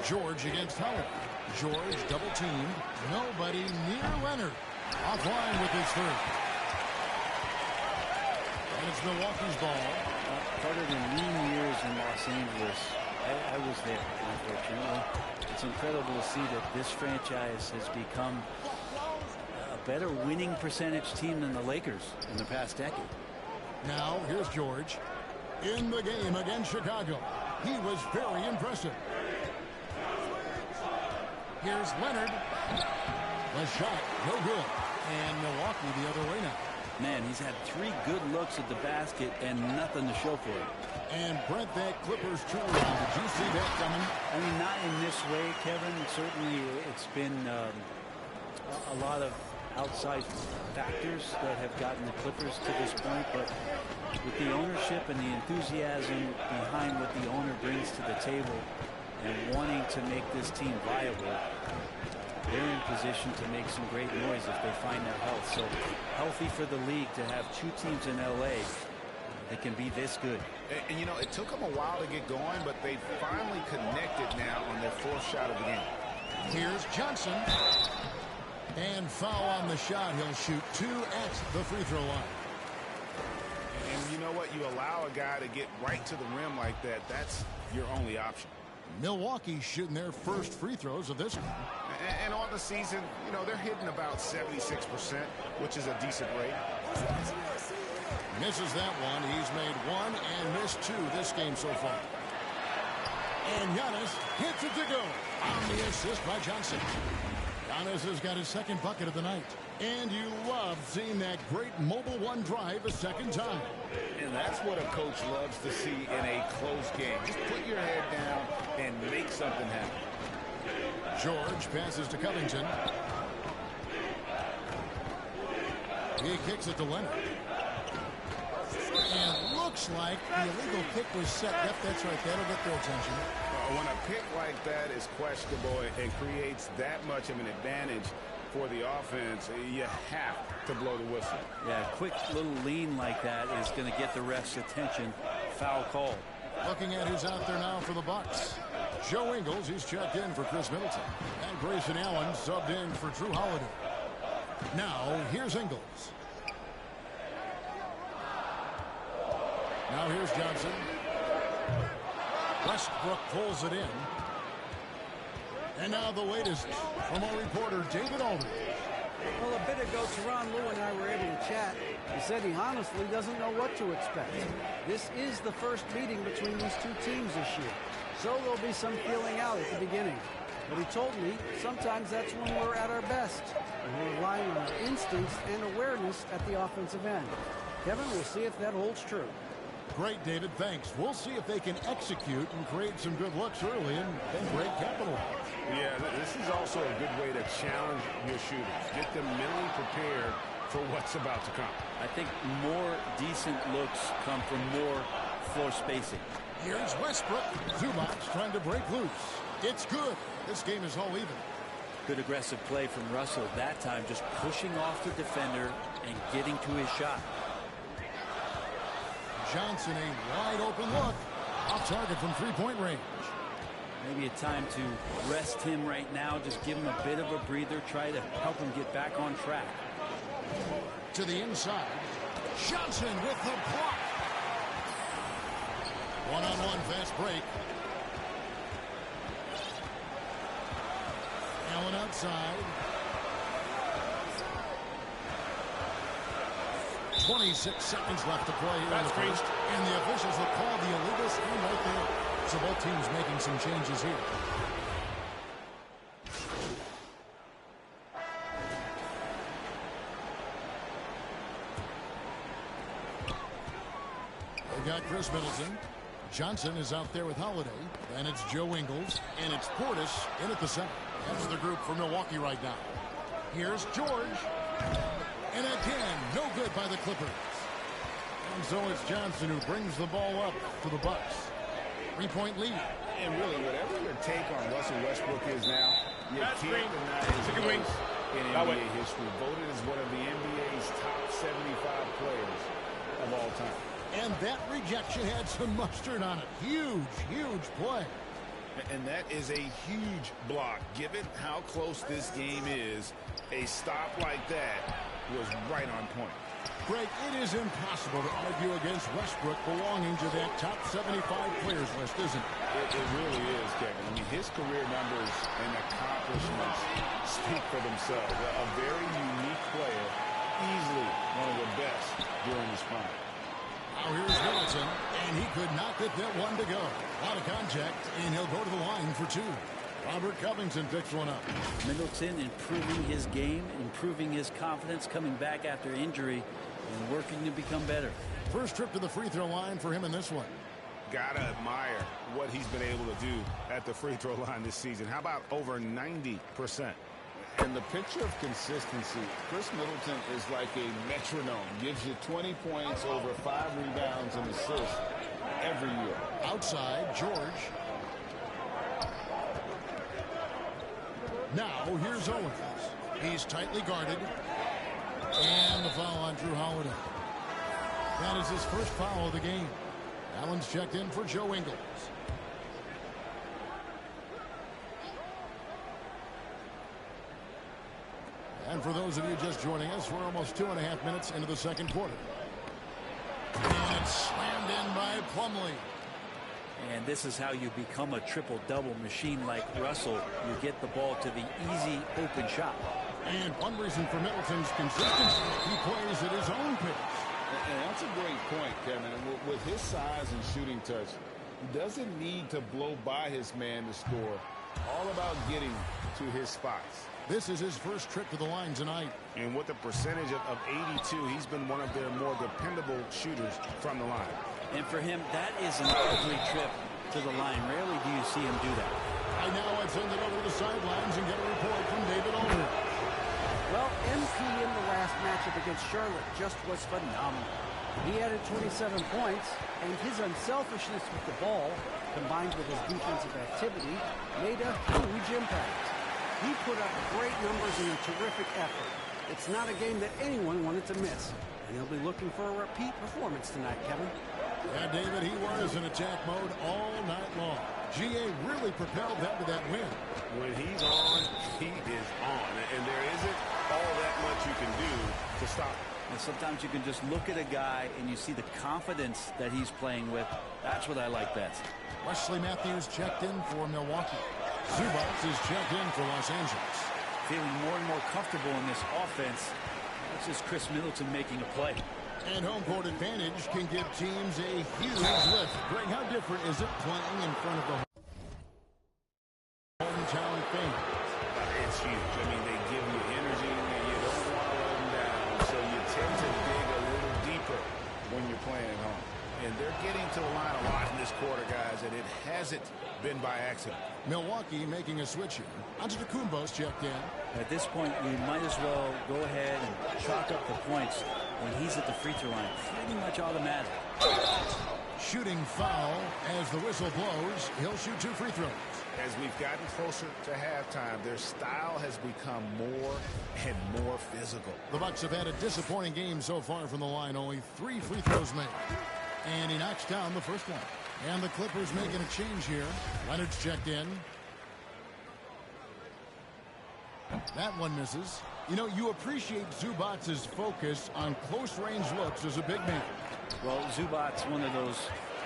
George against Howard. George double teamed. Nobody near Leonard. Offline with his 3. And it's Milwaukee's ball. Part of the lean years in Los Angeles, I was there, unfortunately. It's incredible to see that this franchise has become a better winning percentage team than the Lakers in the past decade. Now, here's George. In the game against Chicago. He was very impressive. Here's Leonard. The shot, no good. And Milwaukee the other way now. Man, he's had 3 good looks at the basket and nothing to show for it. And Brent, that Clippers turnaround, did you see that coming? I mean, not in this way, Kevin. Certainly, it's been a lot of outside factors that have gotten the Clippers to this point, but with the ownership and the enthusiasm behind what the owner brings to the table and wanting to make this team viable, they're in position to make some great noise if they find their health. So healthy for the league to have 2 teams in L.A. that can be this good. And you know, it took them a while to get going, but they finally connected now on their 4th shot of the game. Here's Johnson. And foul on the shot. He'll shoot 2 at the free throw line. And you know what? You allow a guy to get right to the rim like that. That's your only option. Milwaukee shooting their first free throws of this one. And on the season, you know, they're hitting about 76%, which is a decent rate. Misses that one. He's made 1 and missed 2 this game so far. And Giannis hits it to go on the assist by Johnson. Giannis has got his 2nd bucket of the night. And you love seeing that great mobile 1 drive a 2nd time. And that's what a coach loves to see in a close game. Just put your head down and make something happen. George passes to Covington. He kicks it to Leonard. And looks like the illegal kick was set. Yep, that's right. That'll get their attention. When a pick like that is questionable and creates that much of an advantage for the offense, you have to blow the whistle. Yeah, a quick little lean like that is going to get the ref's attention. Foul call. Looking at who's out there now for the Bucks. Joe Ingles, he's checked in for Chris Middleton. And Grayson Allen subbed in for Drew Holiday. Now, here's Ingles. Now here's Johnson. Westbrook pulls it in. And now the latest from our reporter, David Aldridge. Well, a bit ago, Teron Lou and I were able to chat. He said he honestly doesn't know what to expect. This is the first meeting between these 2 teams this year, so there'll be some feeling out at the beginning. But he told me sometimes that's when we're at our best, and we're relying on our instincts and awareness at the offensive end. Kevin, we'll see if that holds true. Great, David. Thanks. We'll see if they can execute and create some good looks early and then break capital. Yeah, this is also a good way to challenge your shooters. Get them mentally prepared for what's about to come. I think more decent looks come from more floor spacing. Here's Westbrook. Zubac trying to break loose. It's good. This game is all even. Good aggressive play from Russell that time, just pushing off the defender and getting to his shot. Johnson, a wide open look. Off target from three-point range. Maybe a time to rest him right now. Just give him a bit of a breather. Try to help him get back on track. To the inside. Johnson with the block. One-on-one fast break. Allen outside. 26 seconds left to play here in the first. And the officials will call the illegal screen right there. So both teams making some changes here. They've got Chris Middleton. Johnson is out there with Holiday. And it's Joe Ingles. And it's Portis in at the center. That's the group for Milwaukee right now. Here's George. And again, no good by the Clippers. And so it's Johnson who brings the ball up for the Bucks. 3-point lead. And really, whatever your take on Russell Westbrook is now, you can't deny his place in NBA history. Voted as one of the NBA's top 75 players of all time. And that rejection had some mustard on it. Huge, huge play. And that is a huge block. Given how close this game is, a stop like that was right on point. Greg, it is impossible to argue against Westbrook belonging to that top 75 players list, isn't it? It really is, Kevin. I mean, his career numbers and accomplishments speak for themselves. A very unique player, easily one of the best during his prime. Now here's Middleton, and he could not get that one to go. Out of contact, and he'll go to the line for two. Robert Covington picks one up. Middleton improving his game, improving his confidence, coming back after injury, and working to become better. First trip to the free throw line for him in this one. Gotta admire what he's been able to do at the free throw line this season. How about over 90%? And the picture of consistency, Chris Middleton is like a metronome. Gives you 20 points, over 5 rebounds and assists every year. Outside, George. Now, here's Owens. He's tightly guarded. And the foul on Drew Holiday. That is his first foul of the game. Allen's checked in for Joe Ingles. And for those of you just joining us, we're almost 2.5 minutes into the second quarter. And it's slammed in by Plumlee. And this is how you become a triple-double machine like Russell. You get the ball to the easy open shot. And one reason for Middleton's consistency, he plays at his own pace. And that's a great point, Kevin. And with his size and shooting touch, he doesn't need to blow by his man to score. All about getting to his spots. This is his first trip to the line tonight. And with a percentage of 82, he's been one of their more dependable shooters from the line. And for him, that is an ugly trip to the line. Rarely do you see him do that. I now I'd send it over to the sidelines and get a report from David Older. Well, MP in the last matchup against Charlotte just was phenomenal. He added 27 points, and his unselfishness with the ball, combined with his defensive activity, made a huge impact. He put up great numbers and a terrific effort. It's not a game that anyone wanted to miss, and he'll be looking for a repeat performance tonight, Kevin. Yeah, David, he was in attack mode all night long. GA really propelled them to that win. When he's on, he is on, and there isn't all that much you can do to stop him. And sometimes you can just look at a guy and you see the confidence that he's playing with. That's what I like best. Wesley Matthews checked in for Milwaukee. Zubac is checked in for Los Angeles. Feeling more and more comfortable in this offense. This is Chris Middleton making a play. And home court advantage can give teams a huge lift. Greg, how different is it playing in front of the hometown fans? It's huge. I mean, they give you energy and you don't want to let them down. So you tend to dig a little deeper when you're playing at home. And they're getting to the line a lot in this quarter, guys, and it hasn't been by accident. Milwaukee making a switch here. Antetokounmpo's checked in. At this point, you might as well go ahead and chalk up the points when he's at the free throw line. Pretty much automatic. Shooting foul as the whistle blows. He'll shoot 2 free throws. As we've gotten closer to halftime, their style has become more and more physical. The Bucks have had a disappointing game so far from the line. Only 3 free throws made. And he knocks down the first one. And the Clippers making a change here. Leonard's checked in. That one misses. You know, you appreciate Zubac's focus on close-range looks as a big man. Well, Zubac's one of those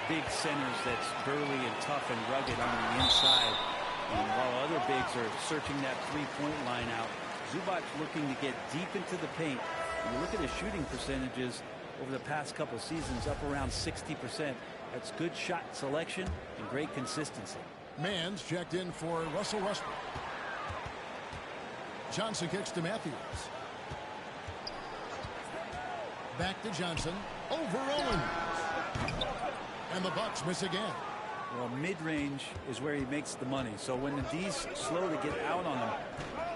big centers that's burly and tough and rugged on the inside. And while other bigs are searching that three-point line out, Zubac's looking to get deep into the paint. And you look at his shooting percentages over the past couple of seasons, up around 60%. That's good shot selection and great consistency. Mann's checked in for Russell Westbrook. Johnson kicks to Matthews. Back to Johnson. Over Owens. And the Bucks miss again. Well, mid-range is where he makes the money. So when the D's slow to get out on him,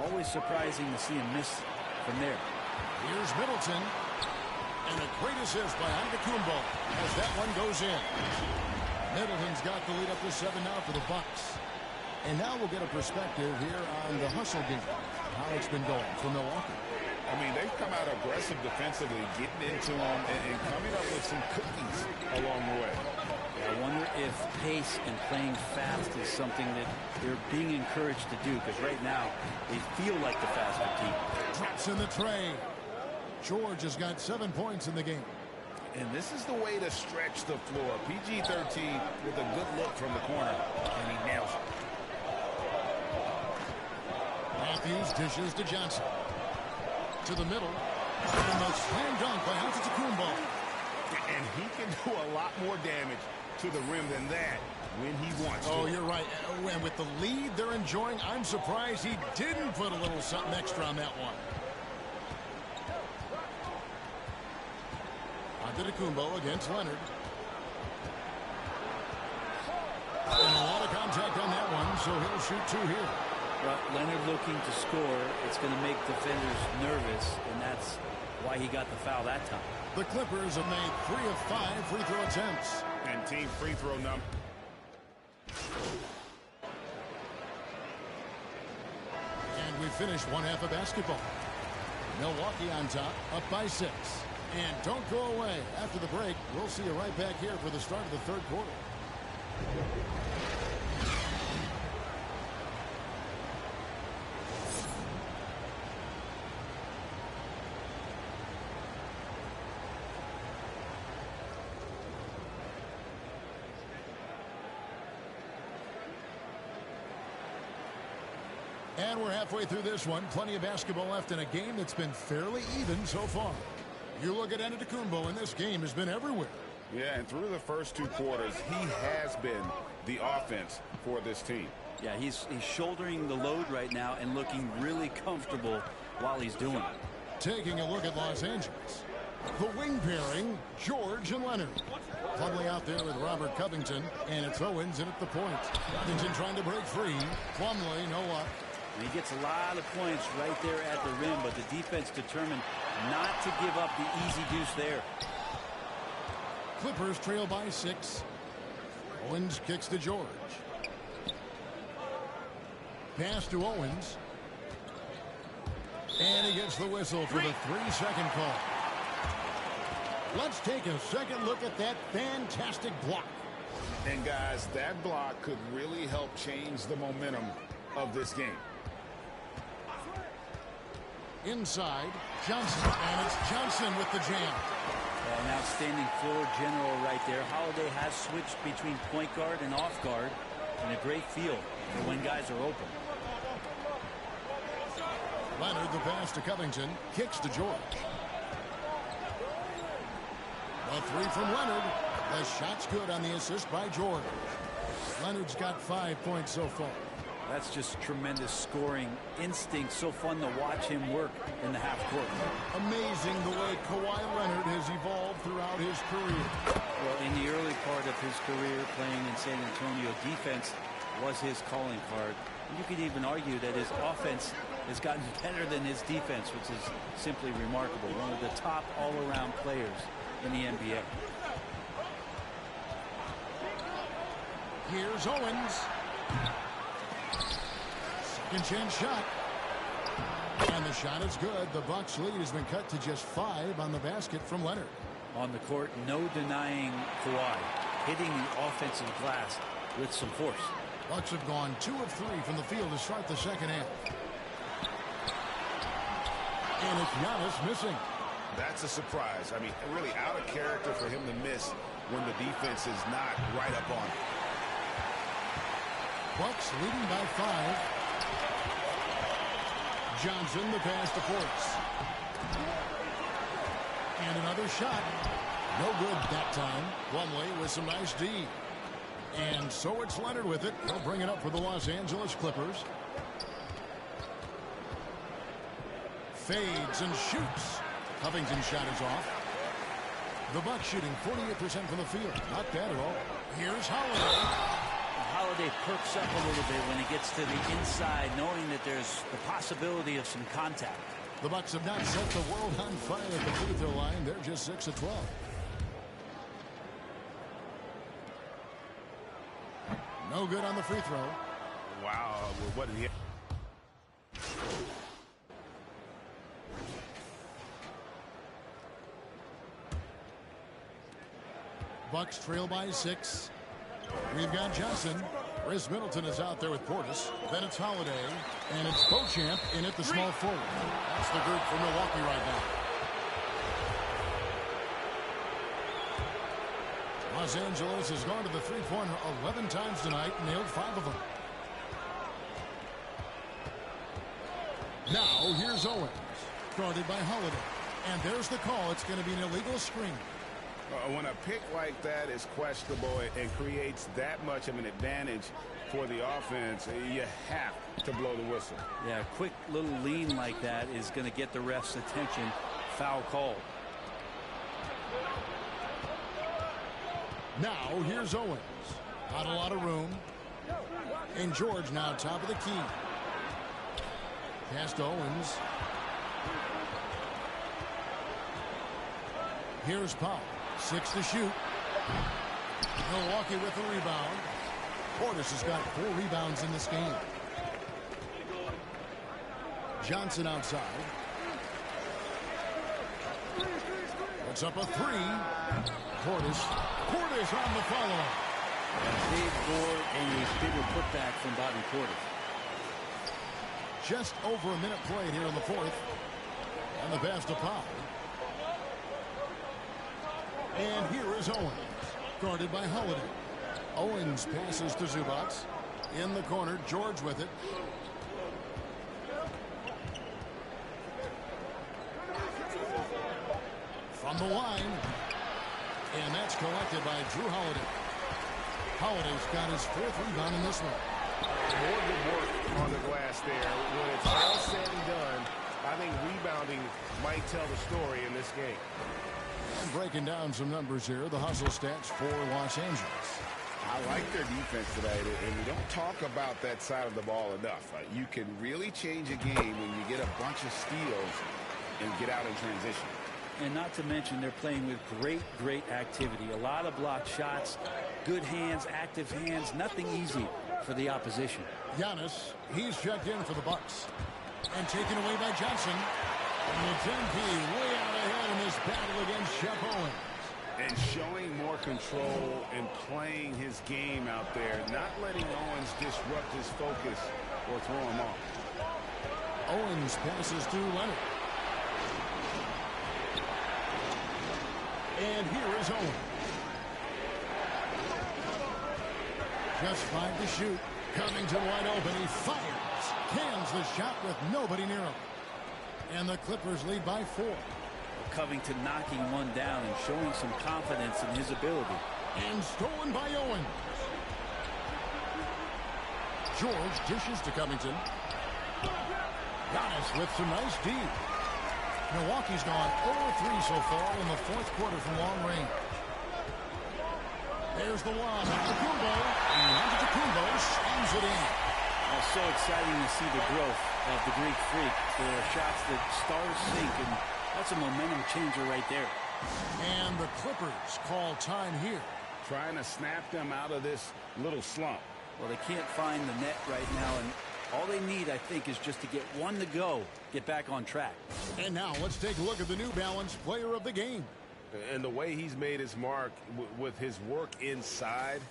always surprising to see him miss from there. Here's Middleton. And a great assist by Antetokounmpo as that one goes in. Middleton's got the lead up to 7 now for the Bucks. And now we'll get a perspective here on the hustle game. How it's been going for Milwaukee. I mean, they've come out aggressive defensively, getting into them and coming up with some cookies along the way. I wonder if pace and playing fast is something that they're being encouraged to do, because right now they feel like the faster team. Drops in the tray. George has got 7 points in the game. And this is the way to stretch the floor. PG-13 with a good look from the corner, and he nails it. Matthews dishes to Johnson. To the middle. And the slam dunk by Antetokounmpo. And he can do a lot more damage to the rim than that when he wants to. Oh, you're right. And with the lead they're enjoying, I'm surprised he didn't put a little something extra on that one. Antetokounmpo against Leonard. And a lot of contact on that one, so he'll shoot 2 here. Well, Leonard looking to score, it's going to make defenders nervous, and that's why he got the foul that time. The Clippers have made 3 of 5 free throw attempts. And team free throw number. And we finished one half of basketball. Milwaukee on top, up by 6. And don't go away. After the break, we'll see you right back here for the start of the 3rd quarter. And we're halfway through this one. Plenty of basketball left in a game that's been fairly even so far. You look at Antetokounmpo, and this game has been everywhere. Yeah, and through the first 2 quarters, he has been the offense for this team. Yeah, he's shouldering the load right now and looking really comfortable while he's doing it. Taking a look at Los Angeles. The wing pairing, George and Leonard. Plumlee out there with Robert Covington, and it's Owens in at the point. Covington trying to break free. Plumlee, no luck. And he gets a lot of points right there at the rim, but the defense determined not to give up the easy deuce there. Clippers trail by 6. Owens kicks to George. Pass to Owens. And he gets the whistle for the 3-second call. Let's take a second look at that fantastic block. And guys, that block could really help change the momentum of this game. Inside, Johnson, and it's Johnson with the jam. An outstanding floor general right there. Holiday has switched between point guard and off guard, and a great feel for when guys are open. Leonard, the pass to Covington, kicks to George. A 3 from Leonard. The shot's good on the assist by George. Leonard's got 5 points so far. That's just tremendous scoring instinct. So fun to watch him work in the half court. Amazing the way Kawhi Leonard has evolved throughout his career. Well, in the early part of his career playing in San Antonio, defense was his calling card. And you could even argue that his offense has gotten better than his defense, which is simply remarkable. One of the top all-around players in the NBA. Here's Owens. Second chance shot. And the shot is good. The Bucks lead has been cut to just 5 on the basket from Leonard. On the court, no denying Kawhi hitting the offensive glass with some force. Bucks have gone 2 of 3 from the field to start the second half. And it's Giannis missing. That's a surprise. I mean, really out of character for him to miss when the defense is not right up on him. Bucks leading by 5. Johnson, the pass to Portis. And another shot. No good that time. Plumlee with some nice D. And so it's Leonard with it. He'll bring it up for the Los Angeles Clippers. Fades and shoots. Covington shot is off. The Bucks shooting 48% from the field. Not bad at all. Here's Holiday. Holiday perks up a little bit when he gets to the inside, knowing that there's the possibility of some contact. The Bucks have not set the world on fire at the free throw line. They're just 6 of 12. No good on the free throw. Wow, what did he... Bucks trail by 6. We've got Johnson. Chris Middleton is out there with Portis. Then it's Holiday. And it's Beauchamp in at the small forward. That's the group for Milwaukee right now. Los Angeles has gone to the three-pointer 11 times tonight, nailed 5 of them. Now here's Owens, guarded by Holiday. And there's the call. It's going to be an illegal screen. When a pick like that is questionable and creates that much of an advantage for the offense, you have to blow the whistle. Yeah, a quick little lean like that is going to get the ref's attention. Foul call. Now here's Owens. Not a lot of room. And George now top of the key. Pass to Owens. Here's Powell. 6 to shoot. Milwaukee with the rebound. Portis has got 4 rebounds in this game. Johnson outside. Puts up a 3. Portis on the follow-up. A big board and a bigger putback from Bobby Portis. Just over a minute played here in the fourth. And the pass to Powell. And here is Owens, guarded by Holiday. Owens passes to Zubac. In the corner, George with it. From the line. And that's collected by Jrue Holiday. Holiday's got his 4th rebound in this one. More good work on the glass there. When it's all said and done, I think rebounding might tell the story in this game. And breaking down some numbers here, the hustle stats for Los Angeles. I like their defense today, and we don't talk about that side of the ball enough. You can really change a game when you get a bunch of steals and get out in transition. And not to mention, they're playing with great activity. A lot of blocked shots, good hands, active hands, nothing easy for the opposition. Giannis, he's checked in for the Bucks. And taken away by Johnson. And the 10P way out ahead in this battle against Shep Owens. And showing more control and playing his game out there, not letting Owens disrupt his focus or throw him off. Owens passes to Leonard. And here is Owens. Just 5 to shoot. Covington wide open. He fires. Cans the shot with nobody near him. And the Clippers lead by 4. Covington knocking one down and showing some confidence in his ability. And stolen by Owens. George dishes to Covington. Giannis with some nice D. Milwaukee's gone 0-3 so far in the 4th quarter from long range. There's the lob. Antetokounmpo. And Antetokounmpo slams it in. So exciting to see the growth of the Greek Freak. The shots that stars sink, and that's a momentum changer right there. And the Clippers call time here trying to snap them out of this little slump. Well, they can't find the net right now, and all they need, I think, is just to get one to go, get back on track. And now let's take a look at the New Balance player of the game. And the way he's made his mark with his work inside,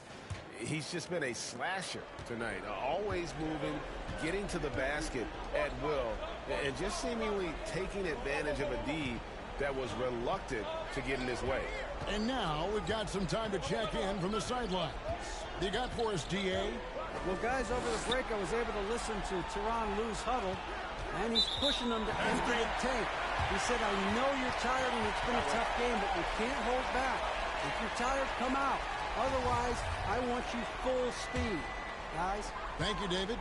he's just been a slasher tonight. Always moving, getting to the basket at will, and just seemingly taking advantage of a D that was reluctant to get in his way. And now we've got some time to check in from the sidelines. You got for us, DA? Well, guys, over the break, I was able to listen to Tyronn Lue's huddle, and he's pushing them to empty the tank. He said, I know you're tired and it's been a tough game, but you can't hold back. If you're tired, come out. Otherwise, I want you full speed, guys. Thank you, David.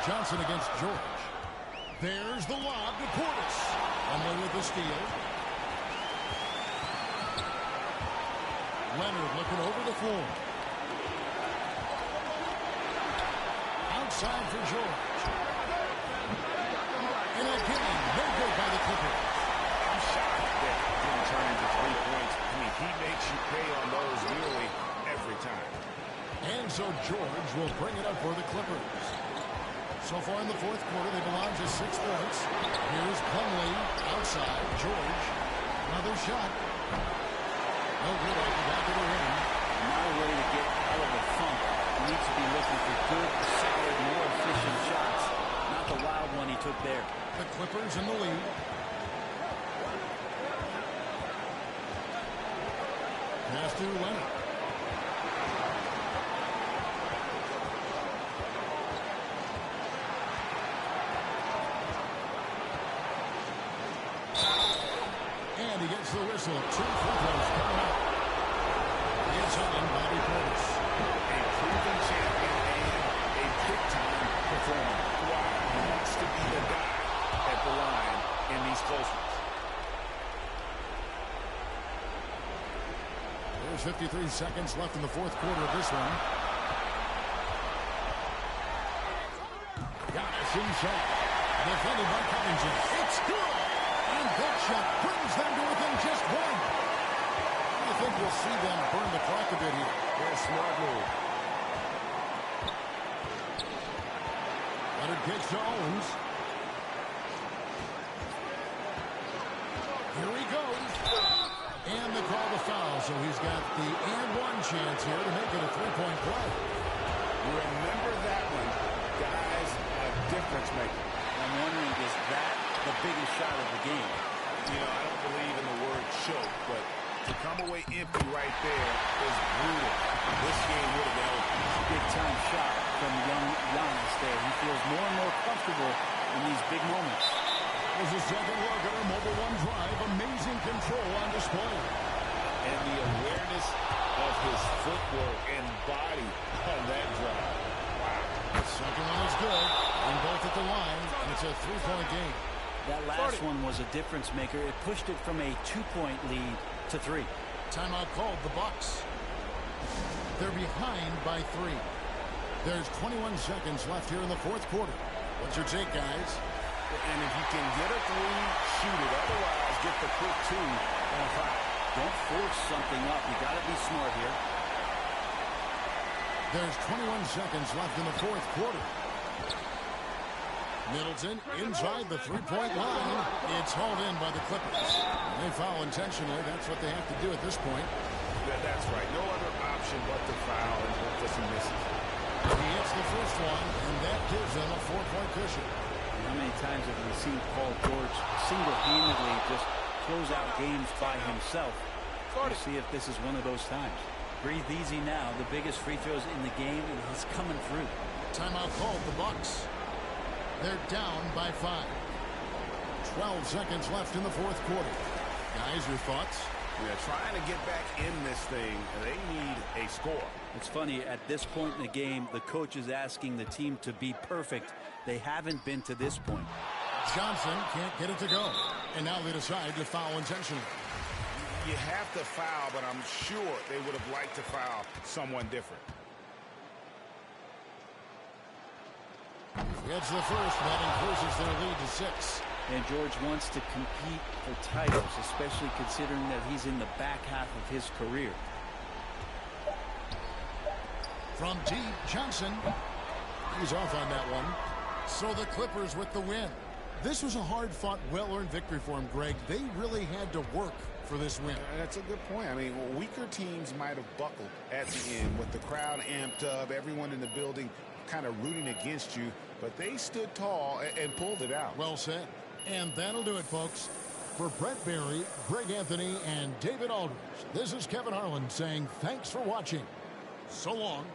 Johnson against George. There's the lob to Portis. Umley with the steal. Leonard looking over the floor. Outside for George. And again, no good by the Clippers. I'm shocked that he didn't turn into 3 points. I mean, he makes you pay on those nearly every time. And so George will bring it up for the Clippers. So far in the fourth quarter, they belong to 6 points. Here's Plumlee outside. George, another shot. No good off the back of the rim. Not a way to get out of the funk. He needs to be looking for good, solid, more efficient shots. Not the wild one he took there. The Clippers in the lead. Pass to Leonard. And he gets the whistle. 2 free throws coming up. It's on Bobby Portis. A proven champion and a big-time performer. Wow, he wants to be the guy at the line in these close ones. There's 53 seconds left in the fourth quarter of this one. Giannis inside. Defended by Covington. It's good! And that shot brings them to within just 1. I think we'll see them burn the clock a bit here. Very smart move. Leonard kicks to Owens. Here he goes. And they call the foul, so he's got the and-one chance here to make it a 3-point play. Remember that one, guys, a difference maker. I'm wondering, is that the biggest shot of the game? You know, I don't believe in the word choke, but to come away empty right there is brutal. This game would have been over. Big-time shot from young Giannis there. He feels more and more comfortable in these big moments. There's a second look at our Mobile One drive. Amazing control on display. And the awareness of his footwork and body on that drive. Wow. The second one is good. And both at the line, and it's a 3-point game. That last one was a difference maker. It pushed it from a 2-point lead to 3. Timeout called, the Bucks. They're behind by 3. There's 21 seconds left here in the fourth quarter. What's your take, guys? And if you can get a 3, shoot it. Otherwise, get the quick 2 and 5. Don't force something up. You got to be smart here. There's 21 seconds left in the fourth quarter. Middleton inside the 3-point line. It's hauled in by the Clippers. They foul intentionally. That's what they have to do at this point. That's right. No other option but to foul, and hope that he misses. He hits the first one, and that gives them a 4-point cushion. How many times have we seen Paul George single-handedly just close out games by himself? We'll see if this is one of those times. Breathe easy now. The biggest free throws in the game, and he's coming through. Timeout called, the Bucks. They're down by 5. 12 seconds left in the fourth quarter. Guys, your thoughts? Yeah, trying to get back in this thing, they need a score. It's funny, at this point in the game, the coach is asking the team to be perfect. They haven't been to this point. Johnson can't get it to go. And now they decide to foul intentionally. You have to foul, but I'm sure they would have liked to foul someone different. Gets the first, that increases their lead to 6. And George wants to compete for titles, especially considering that he's in the back half of his career. From deep, Johnson. He's off on that one. So the Clippers with the win. This was a hard-fought, well-earned victory for him, Greg. They really had to work for this win. That's a good point. I mean, weaker teams might have buckled at the end with the crowd amped up, everyone in the building kind of rooting against you, but they stood tall and pulled it out. Well said. And that'll do it, folks. For Brent Barry, Greg Anthony, and David Aldridge, this is Kevin Harlan saying thanks for watching. So long.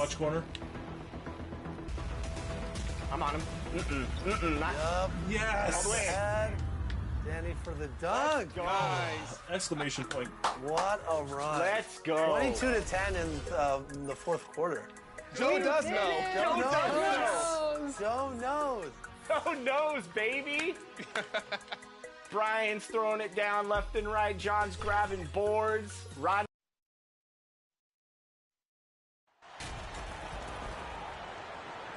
Watch corner. I'm on him. Not. Yes. All the way. Danny for the dunk. Guys. Exclamation point. What a run. Let's go. 22-10 in the fourth quarter. Joe does know. Joe knows. Joe knows. Joe knows, baby. Brian's throwing it down left and right. John's grabbing boards. Ron.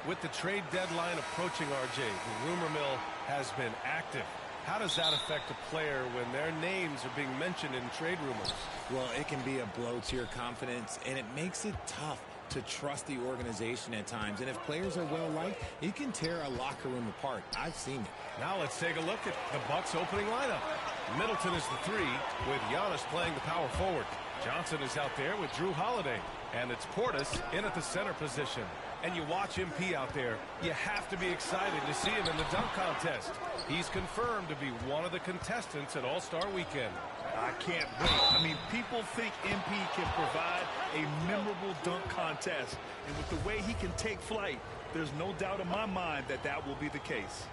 With the trade deadline approaching, RJ, the rumor mill has been active. How does that affect a player when their names are being mentioned in trade rumors? Well, it can be a blow to your confidence, and it makes it tough to trust the organization at times. And if players are well-liked, it can tear a locker room apart. I've seen it. Now let's take a look at the Bucks opening lineup. Middleton is the 3, with Giannis playing the power forward. Johnson is out there with Drew Holiday, and it's Portis in at the center position. And you watch MP out there, you have to be excited to see him in the dunk contest. He's confirmed to be one of the contestants at All-Star Weekend. I can't wait. I mean, people think MP can provide a memorable dunk contest. And with the way he can take flight, there's no doubt in my mind that that will be the case.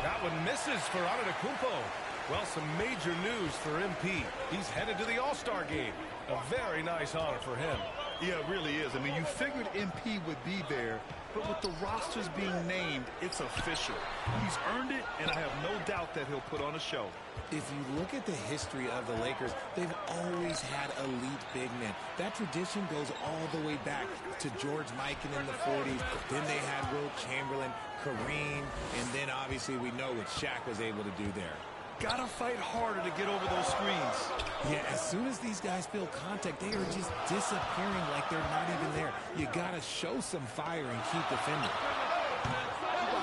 That one misses for Antetokounmpo. Well, some major news for MP. He's headed to the All-Star game. A very nice honor for him. Yeah, it really is. I mean, you figured MP would be there, but with the rosters being named, it's official. He's earned it, and I have no doubt that he'll put on a show. If you look at the history of the Lakers, they've always had elite big men. That tradition goes all the way back to George Mikan in the 40s. Then they had Wilt Chamberlain, Kareem, and then obviously we know what Shaq was able to do there. Gotta fight harder to get over those screens. Yeah, as soon as these guys feel contact, they are just disappearing like they're not even there. You gotta show some fire and keep defending.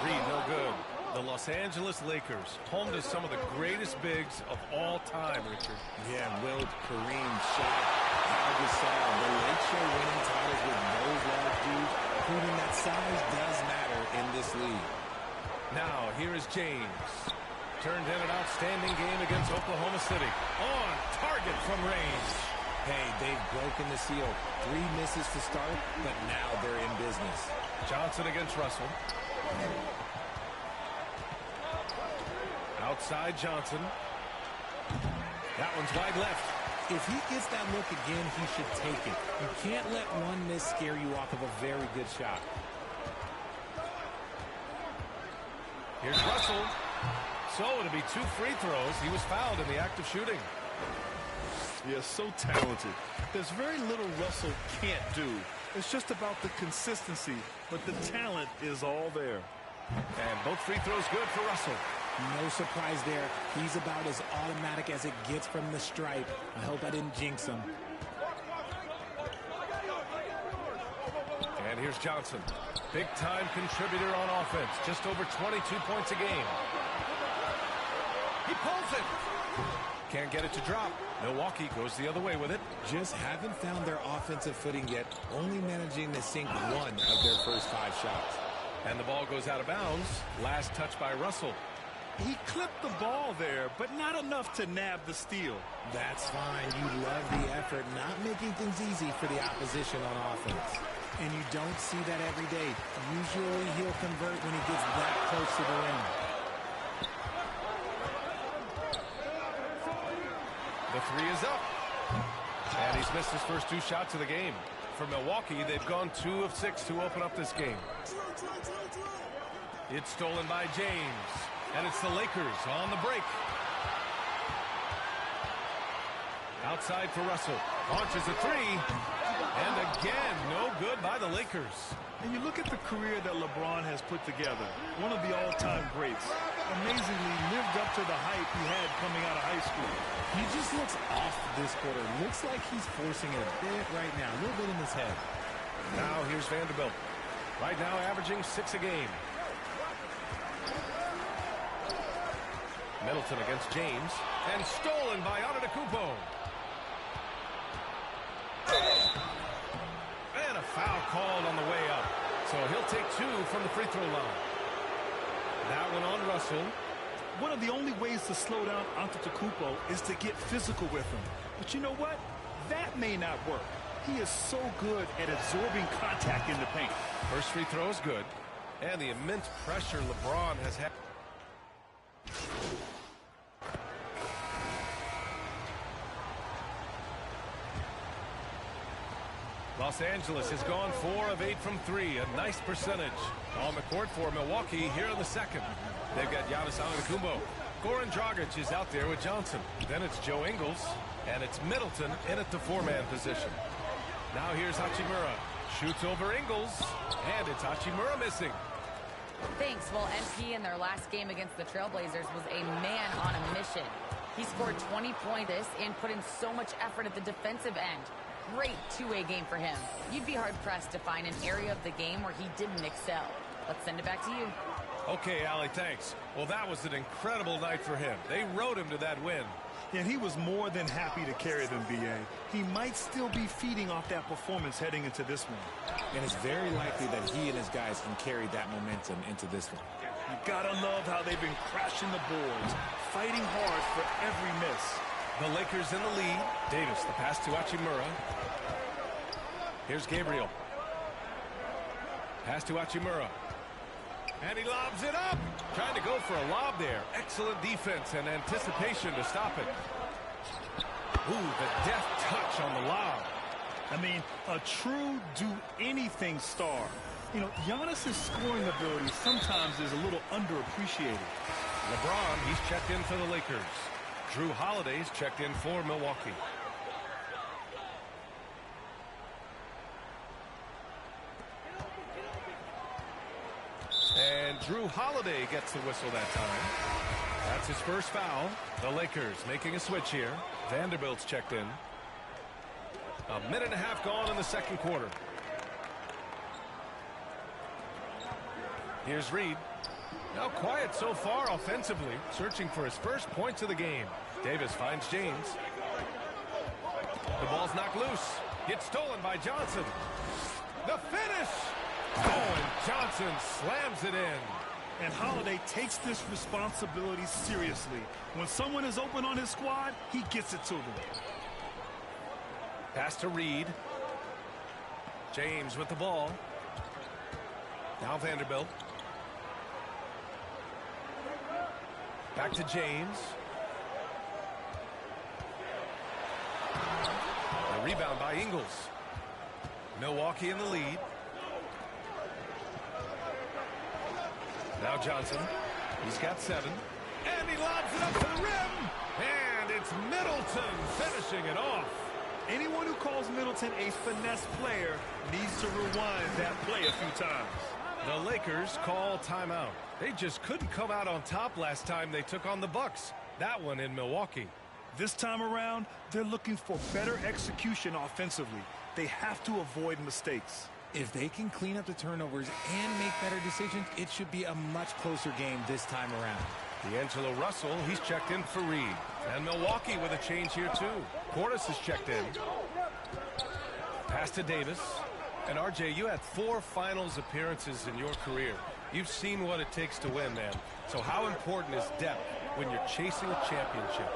Reed, no good. The Los Angeles Lakers, home to some of the greatest bigs of all time, Richard. Yeah, Wilt, Kareem, Shaq, Al Gasol, the Lake Show winning titles with those large dudes, proving that size does matter in this league. Now, here is James. Turned in an outstanding game against Oklahoma City. On target from range. Hey, they've broken the seal. 3 misses to start, but now they're in business. Johnson against Russell. Outside Johnson. That one's wide left. If he gets that look again, he should take it. You can't let one miss scare you off of a very good shot. Here's Russell. So it'll be 2 free throws. He was fouled in the act of shooting. Yeah, so talented. There's very little Russell can't do. It's just about the consistency, but the talent is all there. And both free throws good for Russell. No surprise there. He's about as automatic as it gets from the stripe. I hope I didn't jinx him. And here's Johnson. Big-time contributor on offense. Just over 22 points a game. He pulls it. Can't get it to drop. Milwaukee goes the other way with it. Just haven't found their offensive footing yet. Only managing to sink 1 of their first 5 shots. And the ball goes out of bounds. Last touch by Russell. He clipped the ball there, but not enough to nab the steal. That's fine. You love the effort, not making things easy for the opposition on offense. And you don't see that every day. Usually he'll convert when he gets that close to the rim. The 3 is up. And he's missed his first 2 shots of the game. For Milwaukee, they've gone 2 of 6 to open up this game. It's stolen by James. And it's the Lakers on the break. Outside for Russell. Launches a 3. And again, no good by the Lakers. And you look at the career that LeBron has put together. One of the all-time greats. Amazingly lived up to the hype he had coming out of high school. He just looks off this quarter. Looks like he's forcing it a bit right now. A little bit in his head. Now here's Vanderbilt. Right now averaging 6 a game. Middleton against James. And stolen by Antetokounmpo. And a foul called on the way up. So he'll take 2 from the free throw line. That one on Russell. one of the only ways to slow down Antetokounmpo is to get physical with him. But you know what? That may not work. He is so good at absorbing contact in the paint. First free throw is good. And the immense pressure LeBron has had. Los Angeles has gone 4 of 8 from 3, a nice percentage. On the court for Milwaukee here in the second. They've got Giannis Antetokounmpo. Goran Dragic is out there with Johnson. Then it's Joe Ingles, and it's Middleton in at the 4-man position. Now here's Hachimura. Shoots over Ingles, and it's Hachimura missing. Thanks. Well, MP in their last game against the Trailblazers was a man on a mission. He scored 20 points and put in so much effort at the defensive end. Great two-way game for him. You'd be hard-pressed to find an area of the game where he didn't excel. Let's send it back to you. Okay, Allie, thanks. Well, that was an incredible night for him. They rode him to that win. And he was more than happy to carry them, B.A. He might still be feeding off that performance heading into this one. And it's very likely that he and his guys can carry that momentum into this one. You gotta love how they've been crashing the boards, fighting hard for every miss. The Lakers in the lead. Davis, the pass to Hachimura. Here's Gabriel. Pass to Hachimura. And he lobs it up. Trying to go for a lob there. Excellent defense and anticipation to stop it. Ooh, the deft touch on the lob. I mean, a true do-anything star. You know, Giannis' scoring ability sometimes is a little underappreciated. LeBron, he's checked in for the Lakers. Drew Holiday's checked in for Milwaukee. And Drew Holiday gets the whistle that time. That's his first foul. The Lakers making a switch here. Vanderbilt's checked in. A minute and a half gone in the second quarter. Here's Reed. Now quiet so far offensively, searching for his first points of the game. Davis finds James. The ball's knocked loose. Gets stolen by Johnson. The finish! Oh, and Johnson slams it in. And Holiday takes this responsibility seriously. When someone is open on his squad, he gets it to them. Pass to Reed. James with the ball. Now Vanderbilt. Back to James. A rebound by Ingles. Milwaukee in the lead. Now Johnson. He's got 7. And he lobs it up to the rim. And it's Middleton finishing it off. Anyone who calls Middleton a finesse player needs to rewind that play a few times. The Lakers call timeout. They just couldn't come out on top last time they took on the Bucks. That one in Milwaukee. This time around, they're looking for better execution offensively. They have to avoid mistakes. If they can clean up the turnovers and make better decisions, it should be a much closer game this time around. D'Angelo Russell, he's checked in for Reed. And Milwaukee with a change here too. Portis is checked in. Pass to Davis. And RJ, you had 4 finals appearances in your career. You've seen what it takes to win, man. So how important is depth when you're chasing a championship?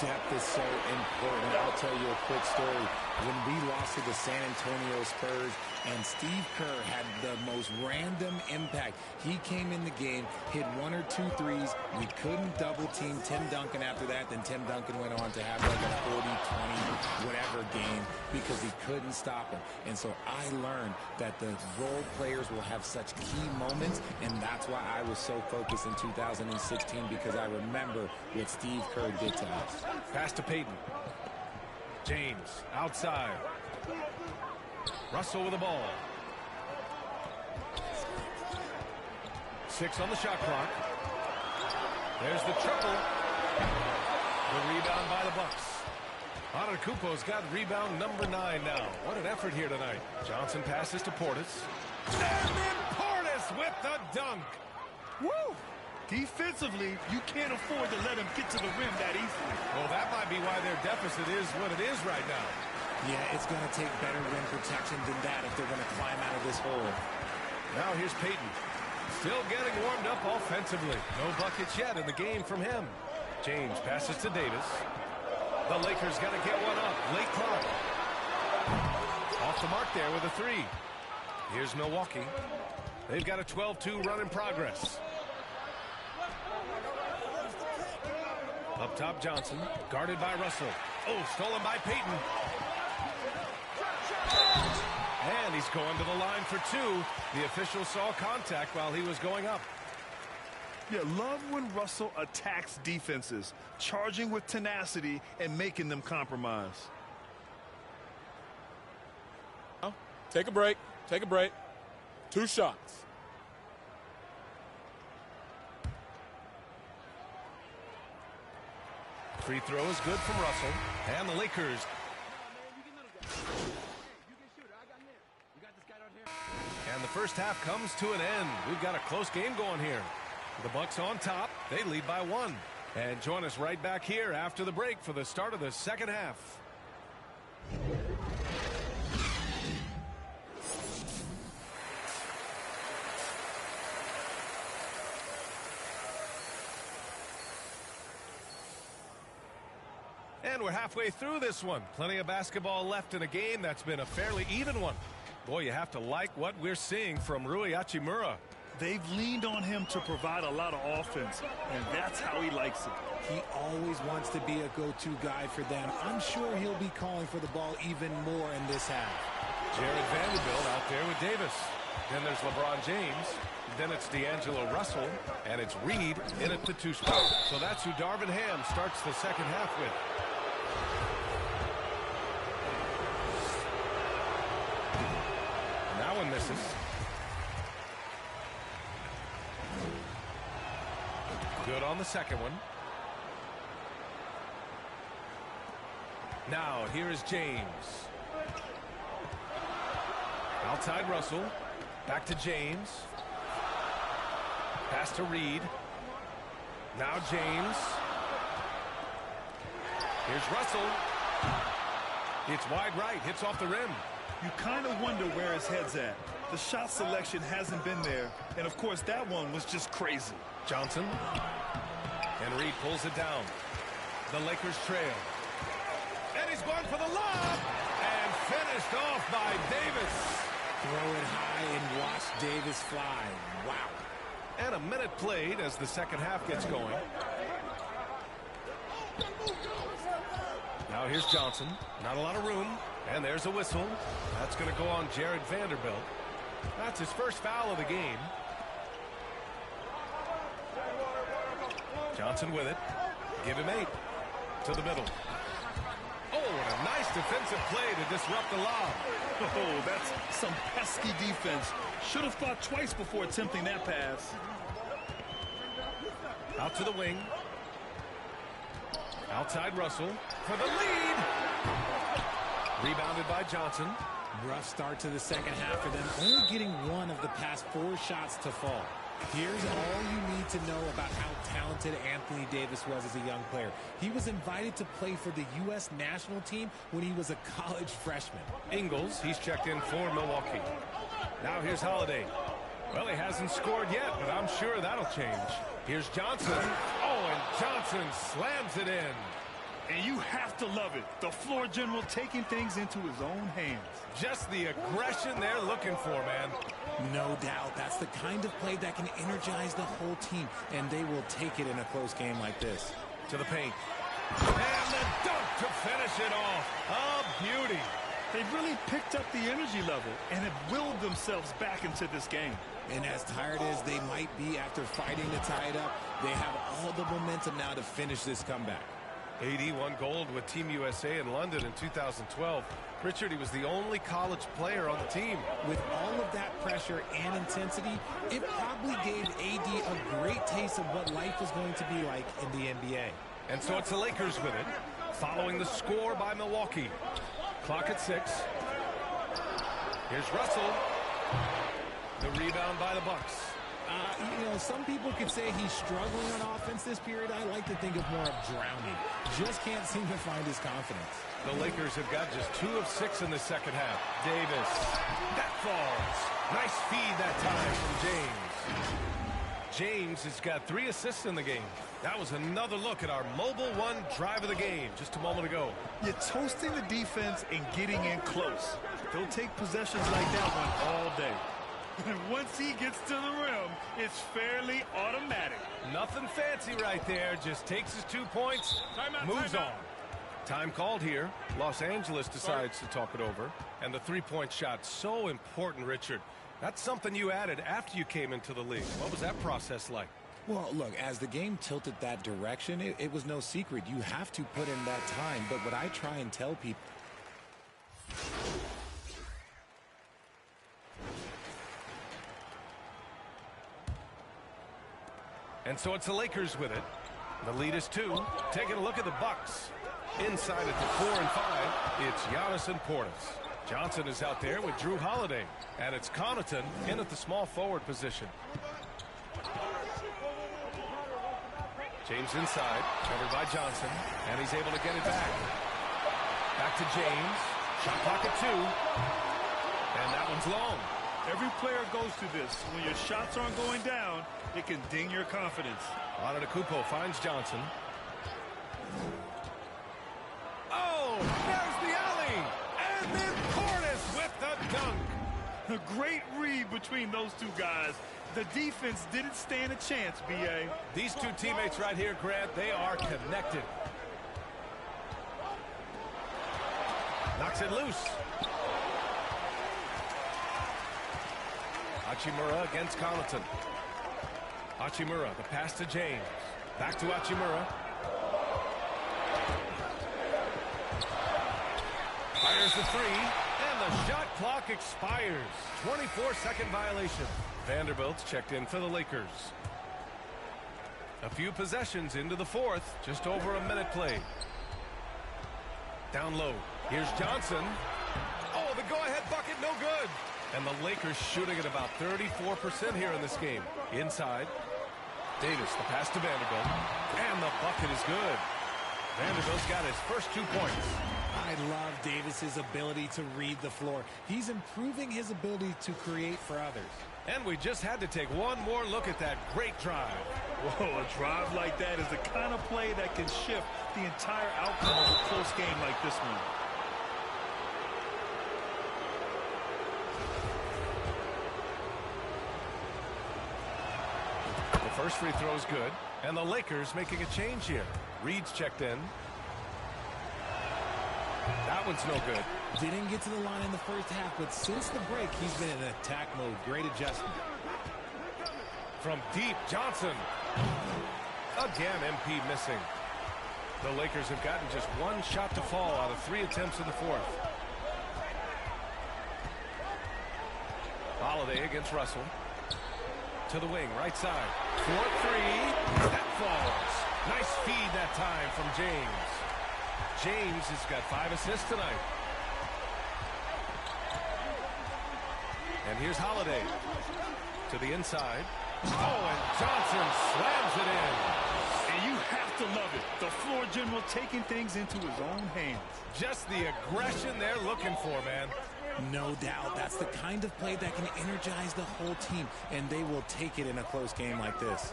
Depth is so important. I'll tell you a quick story. When we lost to the San Antonio Spurs and Steve Kerr had the most random impact. He came in the game, hit 1 or 2 threes. We couldn't double team Tim Duncan after that. Then Tim Duncan went on to have like a 40, 20, whatever game because he couldn't stop him. And so I learned that the role players will have such key moments, and that's why I was so focused in 2016 because I remember what Steve Kerr did to us. Pass to Payton. James outside. Russell with the ball. 6 on the shot clock. There's the triple. The rebound by the Bucks. Antetokounmpo's got rebound number 9 now. What an effort here tonight. Johnson passes to Portis. And then Portis with the dunk. Woo! Defensively, you can't afford to let him get to the rim that easily. Well, that might be why their deficit is what it is right now. Yeah, it's going to take better rim protection than that if they're going to climb out of this hole. Now here's Payton. Still getting warmed up offensively. No buckets yet in the game from him. James passes to Davis. The Lakers got to get one up. Late clock. Off the mark there with a three. Here's Milwaukee. They've got a 12-2 run in progress. Up top, Johnson. Guarded by Russell. Oh, stolen by Payton. And he's going to the line for two. The official saw contact while he was going up. Yeah, love when Russell attacks defenses, charging with tenacity and making them compromise. Take a break. Take a break. 2 shots. Free throw is good from Russell. And the Lakers. And the first half comes to an end. We've got a close game going here. The Bucks on top. They lead by 1. And join us right back here after the break for the start of the second half. And we're halfway through this one. Plenty of basketball left in a game that's been a fairly even one. Boy, you have to like what we're seeing from Rui Hachimura. They've leaned on him to provide a lot of offense, and that's how he likes it. He always wants to be a go-to guy for them. I'm sure he'll be calling for the ball even more in this half. Jared Vanderbilt out there with Davis. Then there's LeBron James. Then it's D'Angelo Russell. And it's Reed in at the 2 spot. So that's who Darvin Ham starts the second half with. That one misses. Good on the second one. Now, here is James. Outside Russell. Back to James. Pass to Reed. Now James. Here's Russell. It's wide right. Hits off the rim. You kind of wonder where his head's at. The shot selection hasn't been there. And, of course, that one was just crazy. Johnson. And Reed pulls it down. The Lakers trail. And he's going for the lob. And finished off by Davis. Throw it high and watch Davis fly. Wow. And a minute played as the second half gets going. Now here's Johnson. Not a lot of room. And there's a whistle. That's going to go on Jared Vanderbilt. That's his first foul of the game. Johnson with it. Give him 8. To the middle. Oh, and a nice defensive play to disrupt the lob. Oh, that's some pesky defense. Should have thought twice before attempting that pass. Out to the wing. Outside Russell for the lead. Rebounded by Johnson. Rough start to the second half for them, only getting 1 of the past 4 shots to fall. Here's all you need to know about how talented Anthony Davis was as a young player. He was invited to play for the U.S. national team when he was a college freshman. Ingles, he's checked in for Milwaukee. Now here's Holiday. Well, he hasn't scored yet, but I'm sure that'll change. Here's Johnson. Oh, and Johnson slams it in. And you have to love it. The floor general taking things into his own hands. Just the aggression they're looking for, man. No doubt. That's the kind of play that can energize the whole team, and they will take it in a close game like this. To the paint. And the dunk to finish it off. A beauty. They've really picked up the energy level and have willed themselves back into this game. And as tired as they might be after fighting to tie it up, they have all the momentum now to finish this comeback. AD won gold with Team USA in London in 2012. Richard, he was the only college player on the team. With all of that pressure and intensity, it probably gave AD a great taste of what life was going to be like in the NBA. And so it's the Lakers with it, following the score by Milwaukee. Clock at 6. Here's Russell. The rebound by the Bucks. You know, some people could say he's struggling on offense this period. I like to think of more of drowning. Just can't seem to find his confidence. The Lakers have got just 2 of 6 in the second half. Davis. That falls. Nice feed that time from James. James has got 3 assists in the game. That was another look at our Mobile One drive of the game just a moment ago. You're toasting the defense and getting in close. They'll take possessions like that one all day. And once he gets to the rim, it's fairly automatic. Nothing fancy right there. Just takes his 2 points, moves on. Time called here. Los Angeles decides to talk it over. And the three-point shot, so important, Richard. That's something you added after you came into the league. What was that process like? Well, look, as the game tilted that direction, it was no secret. You have to put in that time. But what I try and tell people... And so it's the Lakers with it. The lead is 2. Taking a look at the Bucks. Inside at the 4 and 5, it's Giannis and Portis. Johnson is out there with Drew Holiday. And it's Connaughton in at the small forward position. James inside, covered by Johnson. And he's able to get it back. Back to James. Shot clock at 2. And that one's long. Every player goes through this. When your shots aren't going down, it can ding your confidence. Antetokounmpo finds Johnson. Oh, there's the alley. And then Portis with the dunk. A great read between those two guys. The defense didn't stand a chance, B.A. These two teammates right here, Grant, they are connected. Knocks it loose. Hachimura against Connaughton. Hachimura, the pass to James. Back to Hachimura. Fires the 3, and the shot clock expires. 24-second violation. Vanderbilt's checked in for the Lakers. A few possessions into the 4th, just over a minute played. Down low, here's Johnson. Oh, the go-ahead bucket, no good. And the Lakers shooting at about 34% here in this game. Inside, Davis, the pass to Vanderbilt. And the bucket is good. Vanderbilt's got his first 2 points. I love Davis's ability to read the floor. He's improving his ability to create for others. And we just had to take one more look at that great drive. Whoa, a drive like that is the kind of play that can shift the entire outcome of a close game like this one. The first free throw is good, and the Lakers making a change here. Reed's checked in. That one's no good. Didn't get to the line in the first half, but since the break, he's been in attack mode. Great adjustment. From deep, Johnson. Again, MP missing. The Lakers have gotten just 1 shot to fall out of 3 attempts in the 4th. Holiday against Russell. To the wing, right side. 4-3. That falls. Nice feed that time from James. James has got 5 assists tonight. And here's Holiday. To the inside. Oh, and Johnson slams it in. And you have to love it. The floor general taking things into his own hands. Just the aggression they're looking for, man. No doubt. That's the kind of play that can energize the whole team, and they will take it in a close game like this.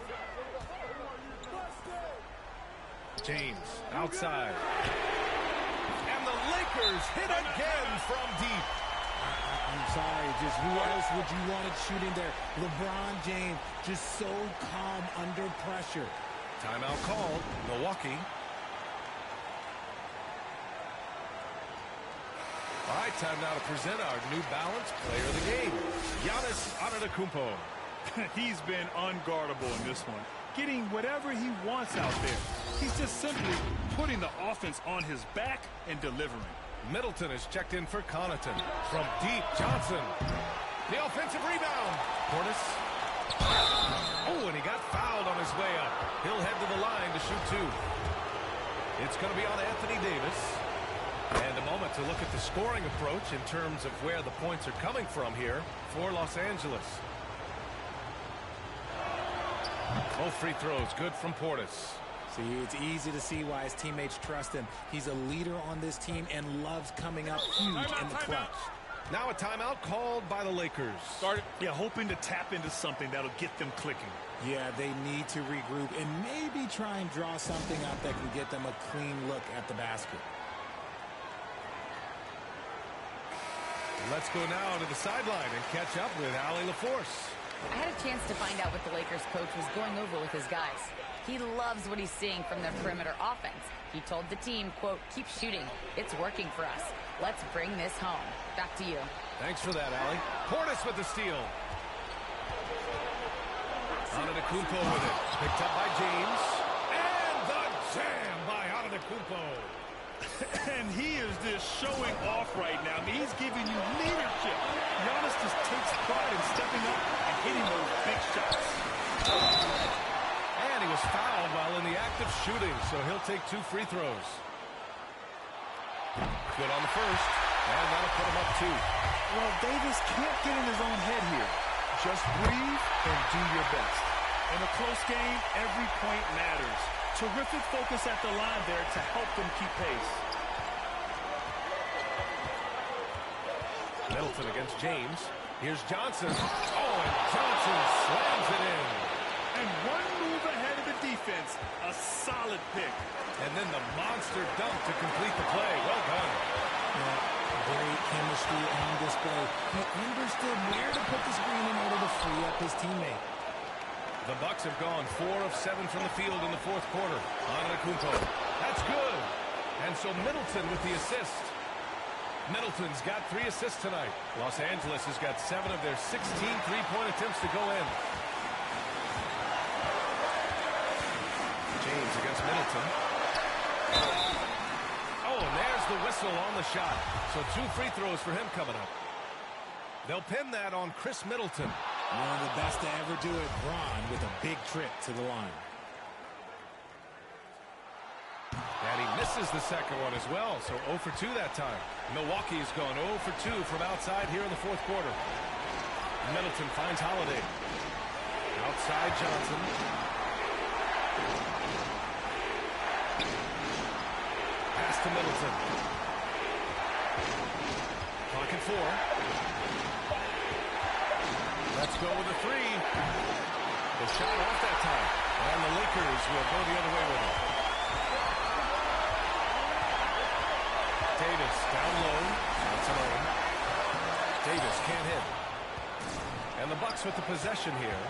James outside. And the Lakers hit again from deep. I'm sorry, just who else would you want it shooting there? LeBron James, just so calm under pressure. Timeout called. Milwaukee. All right, time now to present our New Balance Player of the Game, Giannis Antetokounmpo. He's been unguardable in this one, getting whatever he wants out there. He's just simply putting the offense on his back and delivering. Middleton is checked in for Connaughton. From deep, Johnson. The offensive rebound. Portis. Oh, and he got fouled on his way up. He'll head to the line to shoot 2. It's going to be on Anthony Davis. And a moment to look at the scoring approach in terms of where the points are coming from here for Los Angeles. Both free throws good from Portis. See, it's easy to see why his teammates trust him. He's a leader on this team and loves coming up huge in the clutch. Now a timeout called by the Lakers. Yeah, hoping to tap into something that'll get them clicking. Yeah, they need to regroup and maybe try and draw something up that can get them a clean look at the basket. Let's go now to the sideline and catch up with Allie LaForce. I had a chance to find out what the Lakers coach was going over with his guys. He loves what he's seeing from their perimeter offense. He told the team, quote, "Keep shooting. It's working for us. Let's bring this home." Back to you. Thanks for that, Allie. Portis with the steal. Antetokounmpo with it. Picked up by James. And the jam by Antetokounmpo. And he is just showing off right now. I mean, he's giving you leadership. Giannis just takes pride in stepping up and hitting those big shots. And he was fouled while in the act of shooting, so he'll take 2 free throws. Good on the first, and that'll put him up 2. Well, Davis can't get in his own head here. Just breathe and do your best. In a close game, every point matters. Terrific focus at the line there to help them keep pace. Middleton against James. Here's Johnson. Oh, and Johnson slams it in. And one move ahead of the defense. A solid pick. And then the monster dunk to complete the play. Well done. Great chemistry on display. He understood where to put the screen in order to free up his teammate. The Bucks have gone 4 of 7 from the field in the fourth quarter. Antetokounmpo. That's good. And so Middleton with the assist. Middleton's got 3 assists tonight. Los Angeles has got 7 of their 16 three-point attempts to go in. James against Middleton. Oh, and there's the whistle on the shot. So 2 free throws for him coming up. They'll pin that on Chris Middleton. One of the best to ever do it, Bron, with a big trip to the line. And he misses the second one as well, so 0 for 2 that time. Milwaukee's gone 0 for 2 from outside here in the fourth quarter. Middleton finds Holiday. Outside Johnson. Pass to Middleton. Clock at 4. Let's go with a 3. The shot off that time. And the Lakers will go the other way with it. Davis down low. That's alone. Davis can't hit. And the Bucks with the possession here.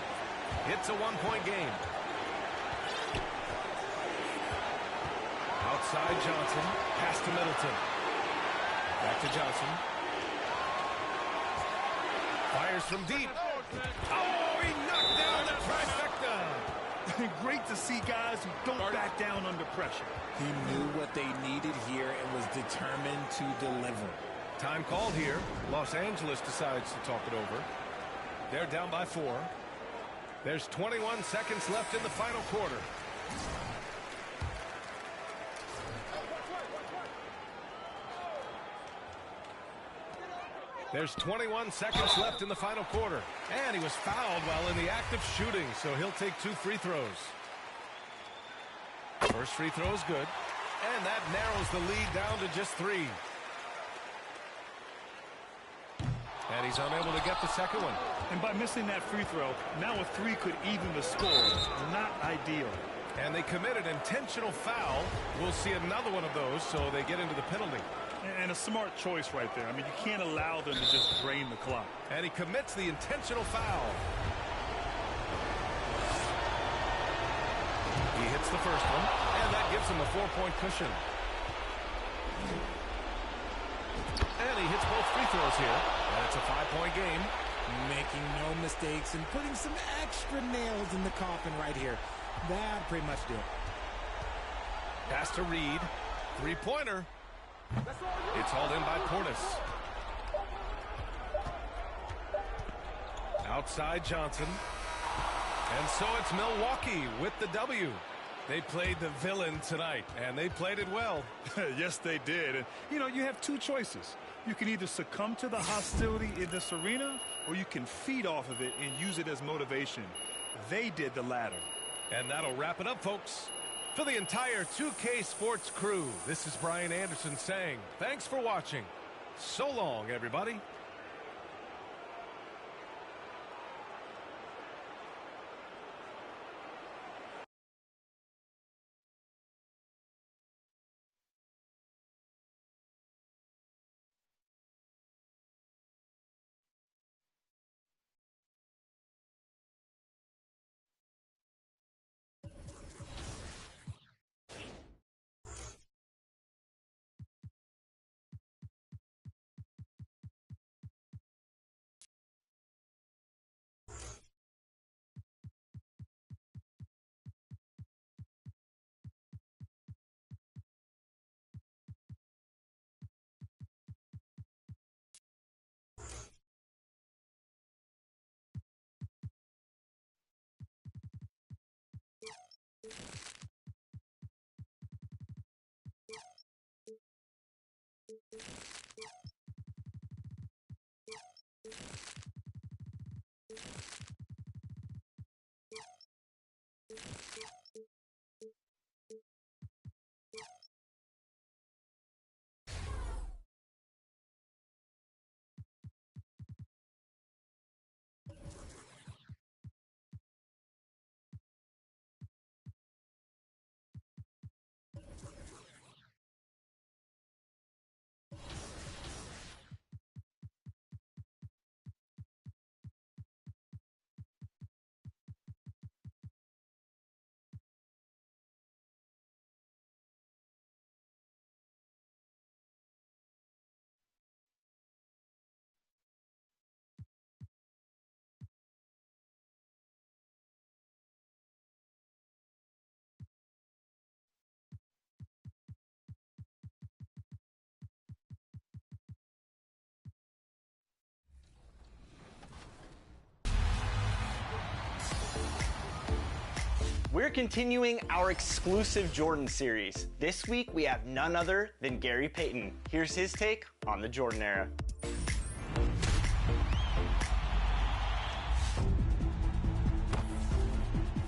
It's a 1-point game. Outside Johnson. Pass to Middleton. Back to Johnson. Fires from deep. Oh, he knocked down the trifecta. Great to see guys who don't back down under pressure. He knew what they needed here and was determined to deliver. Time called here. Los Angeles decides to talk it over. They're down by 4. There's 21 seconds left in the final quarter. There's 21 seconds left in the final quarter. And he was fouled while in the act of shooting, so he'll take 2 free throws. First free throw is good. And that narrows the lead down to just 3. And he's unable to get the second one. And by missing that free throw, now a 3 could even the score. Not ideal. And they committed intentional foul. We'll see another one of those, so they get into the penalty. And a smart choice right there. I mean, you can't allow them to just drain the clock. And he commits the intentional foul. He hits the first one, and that gives him a 4-point cushion. And he hits both free throws here. And it's a 5-point game. Making no mistakes and putting some extra nails in the coffin right here. That pretty much did. Pass to Reed. 3-pointer. It's hauled in by Portis. Outside Johnson. And so it's Milwaukee with the W. They played the villain tonight, and they played it well. Yes, they did. And, you know, you have 2 choices. You can either succumb to the hostility in this arena, or you can feed off of it and use it as motivation. They did the latter. And that'll wrap it up, folks. For the entire 2K Sports crew, this is Brian Anderson saying thanks for watching. So long, everybody. We're continuing our exclusive Jordan series. This week, we have none other than Gary Payton. Here's his take on the Jordan era.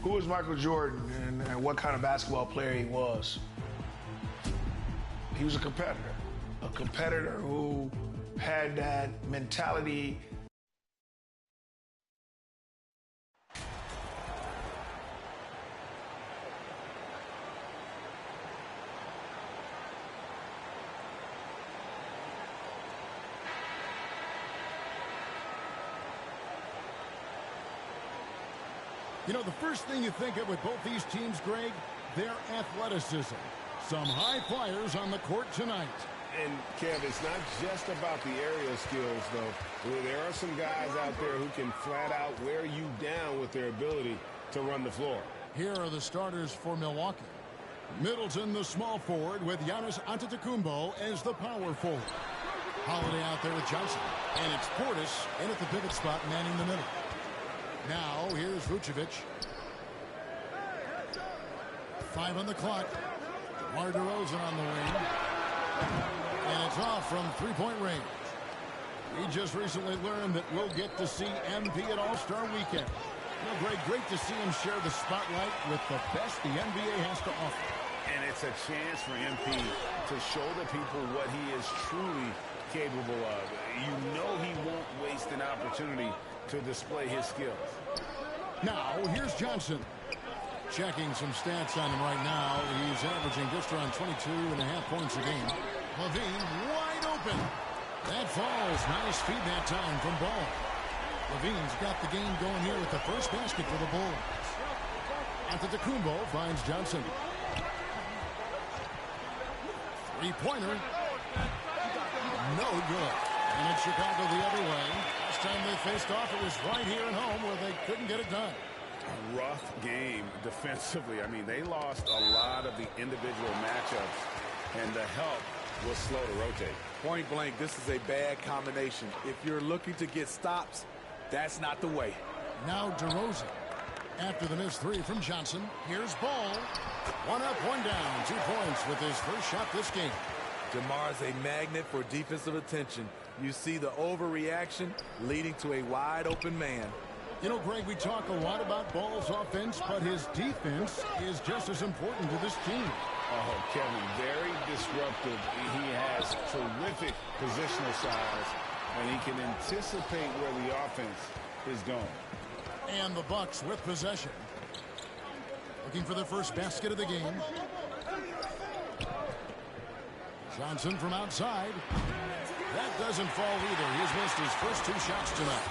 Who was Michael Jordan and what kind of basketball player he was? He was a competitor who had that mentality. You know, the first thing you think of with both these teams, Greg, their athleticism. Some high flyers on the court tonight. And, Kev, it's not just about the aerial skills, though. There are some guys out there who can flat out wear you down with their ability to run the floor. Here are the starters for Milwaukee. Middleton, the small forward, with Giannis Antetokounmpo as the power forward. Holiday out there with Johnson. And it's Portis in at the pivot spot, manning the middle. Now, here's Vucevic. 5 on the clock. DeMar DeRozan on the wing. And it's off from three-point range. We just recently learned that we'll get to see MP at All-Star Weekend. You know, Greg, great to see him share the spotlight with the best the NBA has to offer. And it's a chance for MP to show the people what he is truly capable of. You know he won't waste an opportunity to display his skills. Now, here's Johnson. Checking some stats on him right now. He's averaging just around 22.5 points a game. Levine wide open. That falls. Nice feed that time from Ball. Levine's got the game going here with the first basket for the Bulls. Antetokounmpo finds Johnson. Three-pointer. No good. And it's Chicago the other way. Last time they faced off, it was right here at home where they couldn't get it done. A rough game defensively. I mean, they lost a lot of the individual matchups, and the help was slow to rotate. Point blank, this is a bad combination. If you're looking to get stops, that's not the way. Now DeRozan. After the missed three from Johnson, here's Ball. One up, one down. 2 points with his first shot this game. DeMar's a magnet for defensive attention. You see the overreaction leading to a wide open man. You know, Greg, we talk a lot about Ball's offense, but his defense is just as important to this team. Oh, Kevin, very disruptive. He has terrific positional size, and he can anticipate where the offense is going. And the Bucks with possession. Looking for the first basket of the game. Johnson from outside. That doesn't fall either. He's missed his first 2 shots tonight.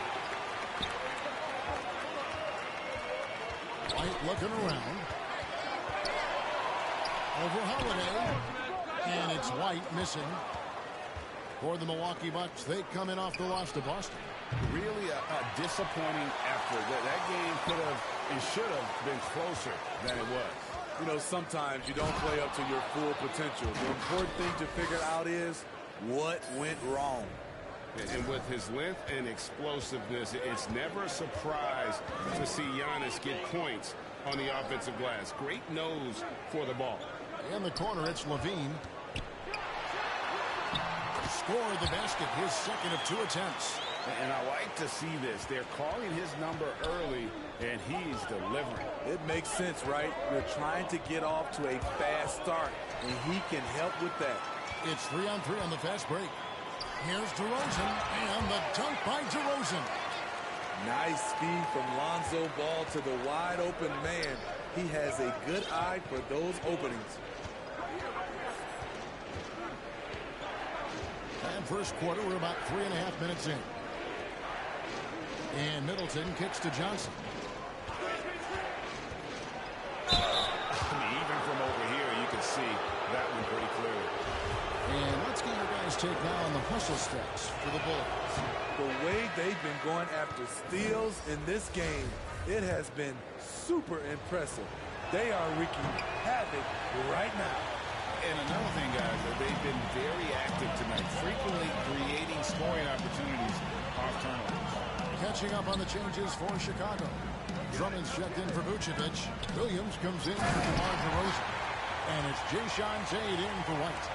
White looking around. Over Holiday. And it's White missing. For the Milwaukee Bucks, they come in off the loss to Boston. Really a disappointing effort. That game could have and should have been closer than it was. You know, sometimes you don't play up to your full potential. The important thing to figure out is what went wrong. And with his length and explosiveness, it's never a surprise to see Giannis get points on the offensive glass. Great nose for the ball. In the corner, it's Levine. Scored the basket, his second of 2 attempts. And I like to see this. They're calling his number early, and he's delivering. It makes sense, right? You're trying to get off to a fast start, and he can help with that. It's 3-on-3 on the fast break. Here's DeRozan, and the dunk by DeRozan. Nice speed from Lonzo Ball to the wide open man. He has a good eye for those openings. And first quarter, we're about 3.5 minutes in. And Middleton kicks to Johnson. Even from over here, you can see that one pretty clearly. And let's get your guys' take now on the hustle stats for the Bulls. The way they've been going after steals in this game, it has been super impressive. They are wreaking havoc right now. And another thing, guys, they've been very active tonight, frequently creating scoring opportunities off turnovers. Catching up on the changes for Chicago. Drummond's checked in for Vucevic. Williams comes in for DeMar DeRozan. And it's Jayshawn Tate in for White.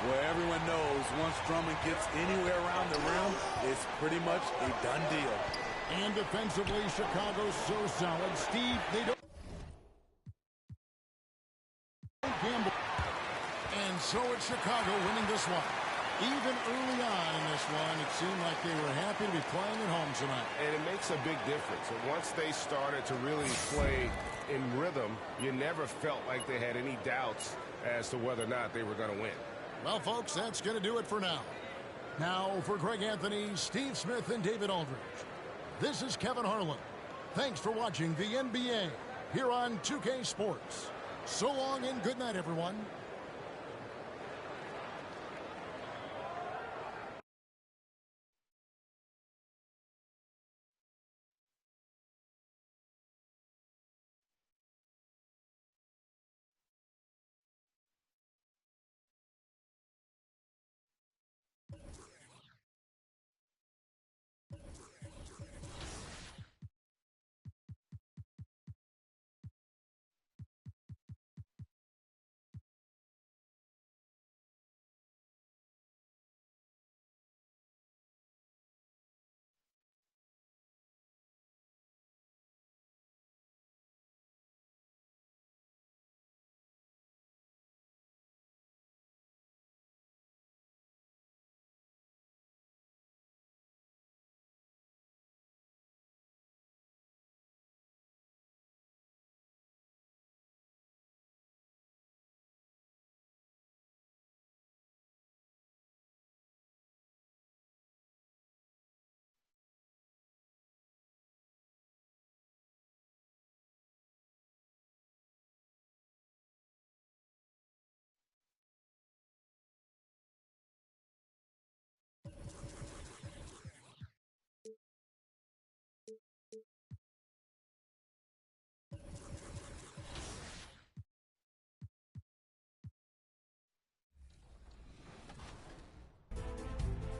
Well, everyone knows once Drummond gets anywhere around the rim, it's pretty much a done deal. And defensively, Chicago's so solid. Steve, they don't gamble. And so it's Chicago winning this one. Even early on in this one, it seemed like they were happy to be playing at home tonight. And it makes a big difference. And once they started to really play in rhythm, you never felt like they had any doubts as to whether or not they were going to win. Well, folks, that's going to do it for now. Now, for Greg Anthony, Steve Smith, and David Aldridge, this is Kevin Harlan. Thanks for watching the NBA here on 2K Sports. So long and good night, everyone.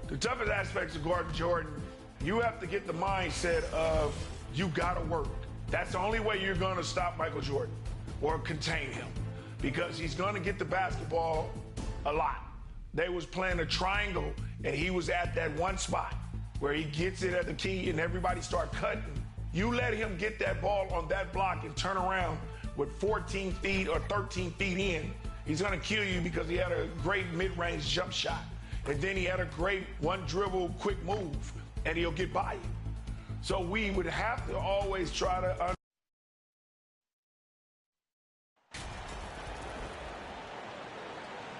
The toughest aspects of guarding Jordan, you have to get the mindset of you got to work. That's the only way you're going to stop Michael Jordan or contain him, because he's going to get the basketball a lot. They was playing a triangle, and he was at that one spot where he gets it at the key and everybody start cutting. You let him get that ball on that block and turn around with 14 feet or 13 feet in, he's going to kill you because he had a great mid-range jump shot. And then he had a great one-dribble quick move, and he'll get by you. So we would have to always try to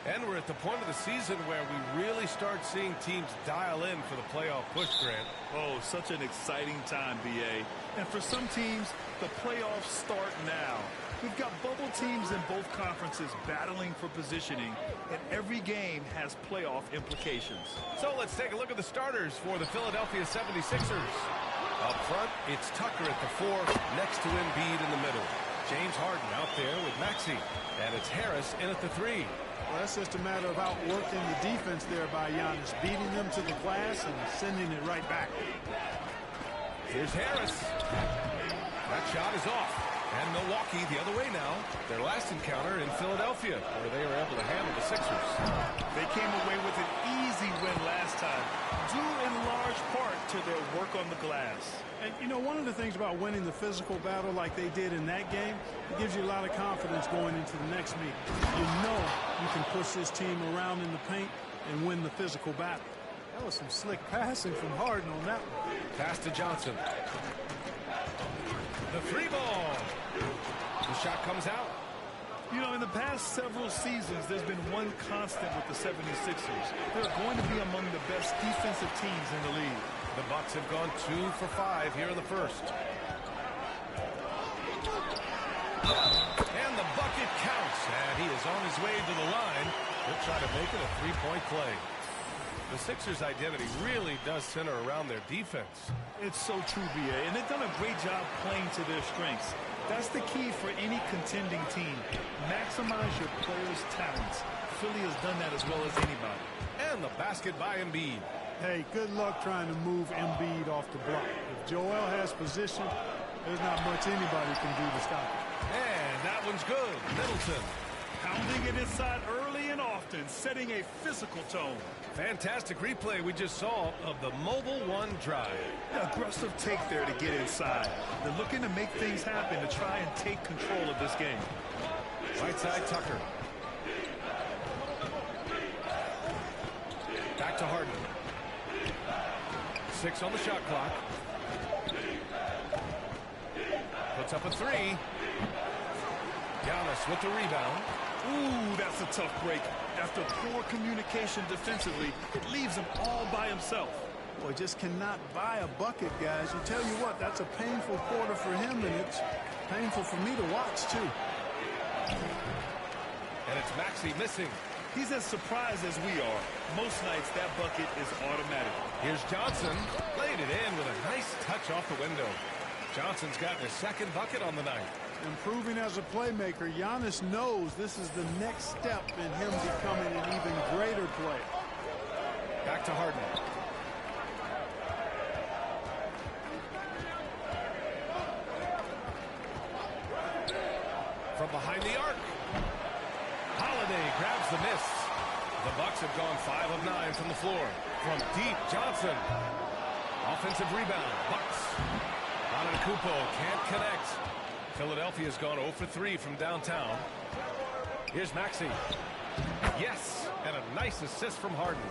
And we're at the point of the season where we really start seeing teams dial in for the playoff push, Grant. Oh, such an exciting time, B.A. And for some teams, the playoffs start now. We've got bubble teams in both conferences battling for positioning, and every game has playoff implications. So let's take a look at the starters for the Philadelphia 76ers. Up front, it's Tucker at the 4, next to Embiid in the middle. James Harden out there with Maxey, and it's Harris in at the 3. Well, that's just a matter of outworking the defense there by Giannis, beating them to the glass and sending it right back. Here's Harris. That shot is off. And Milwaukee the other way now. Their last encounter in Philadelphia, where they were able to handle the Sixers. They came away with an easy win last time, due in large part to their work on the glass. And, you know, one of the things about winning the physical battle like they did in that game, it gives you a lot of confidence going into the next meeting. You know you can push this team around in the paint and win the physical battle. That was some slick passing from Harden on that one. Pass to Johnson. The 3 ball. The shot comes out. You know, in the past several seasons, there's been one constant with the 76ers. They're going to be among the best defensive teams in the league. The Bucks have gone 2 for 5 here in the first. And the bucket counts. And he is on his way to the line. He'll try to make it a 3-point play. The Sixers' identity really does center around their defense. It's so true, B.A., and they've done a great job playing to their strengths. That's the key for any contending team. Maximize your players' talents. Philly has done that as well as anybody. And the basket by Embiid. Hey, good luck trying to move Embiid off the block. If Joel has position, There's not much anybody can do to stop it. And that one's good. Middleton. Pounding it inside early and often, setting a physical tone. Fantastic replay we just saw of the Mobile One drive. Aggressive take there to get inside. They're looking to make things happen to try and take control of this game. Right side, Tucker. Back to Harden. 6 on the shot clock. Puts up a 3. Giannis with the rebound. Ooh, that's a tough break. After poor communication defensively, it leaves him all by himself. Boy, just cannot buy a bucket, guys. You tell you what, that's a painful quarter for him, and it's painful for me to watch, too. And it's Maxey missing. He's as surprised as we are. Most nights, that bucket is automatic. Here's Johnson. Laid it in with a nice touch off the window. Johnson's gotten his second bucket on the night. Improving as a playmaker, Giannis knows this is the next step in him becoming an even greater player. Back to Harden. From behind the arc. Holiday grabs the miss. The Bucks have gone 5 of 9 from the floor. From deep, Johnson. Offensive rebound, Bucks. Antetokounmpo can't connect. Philadelphia's gone 0 for 3 from downtown. Here's Maxey. Yes, and a nice assist from Harden.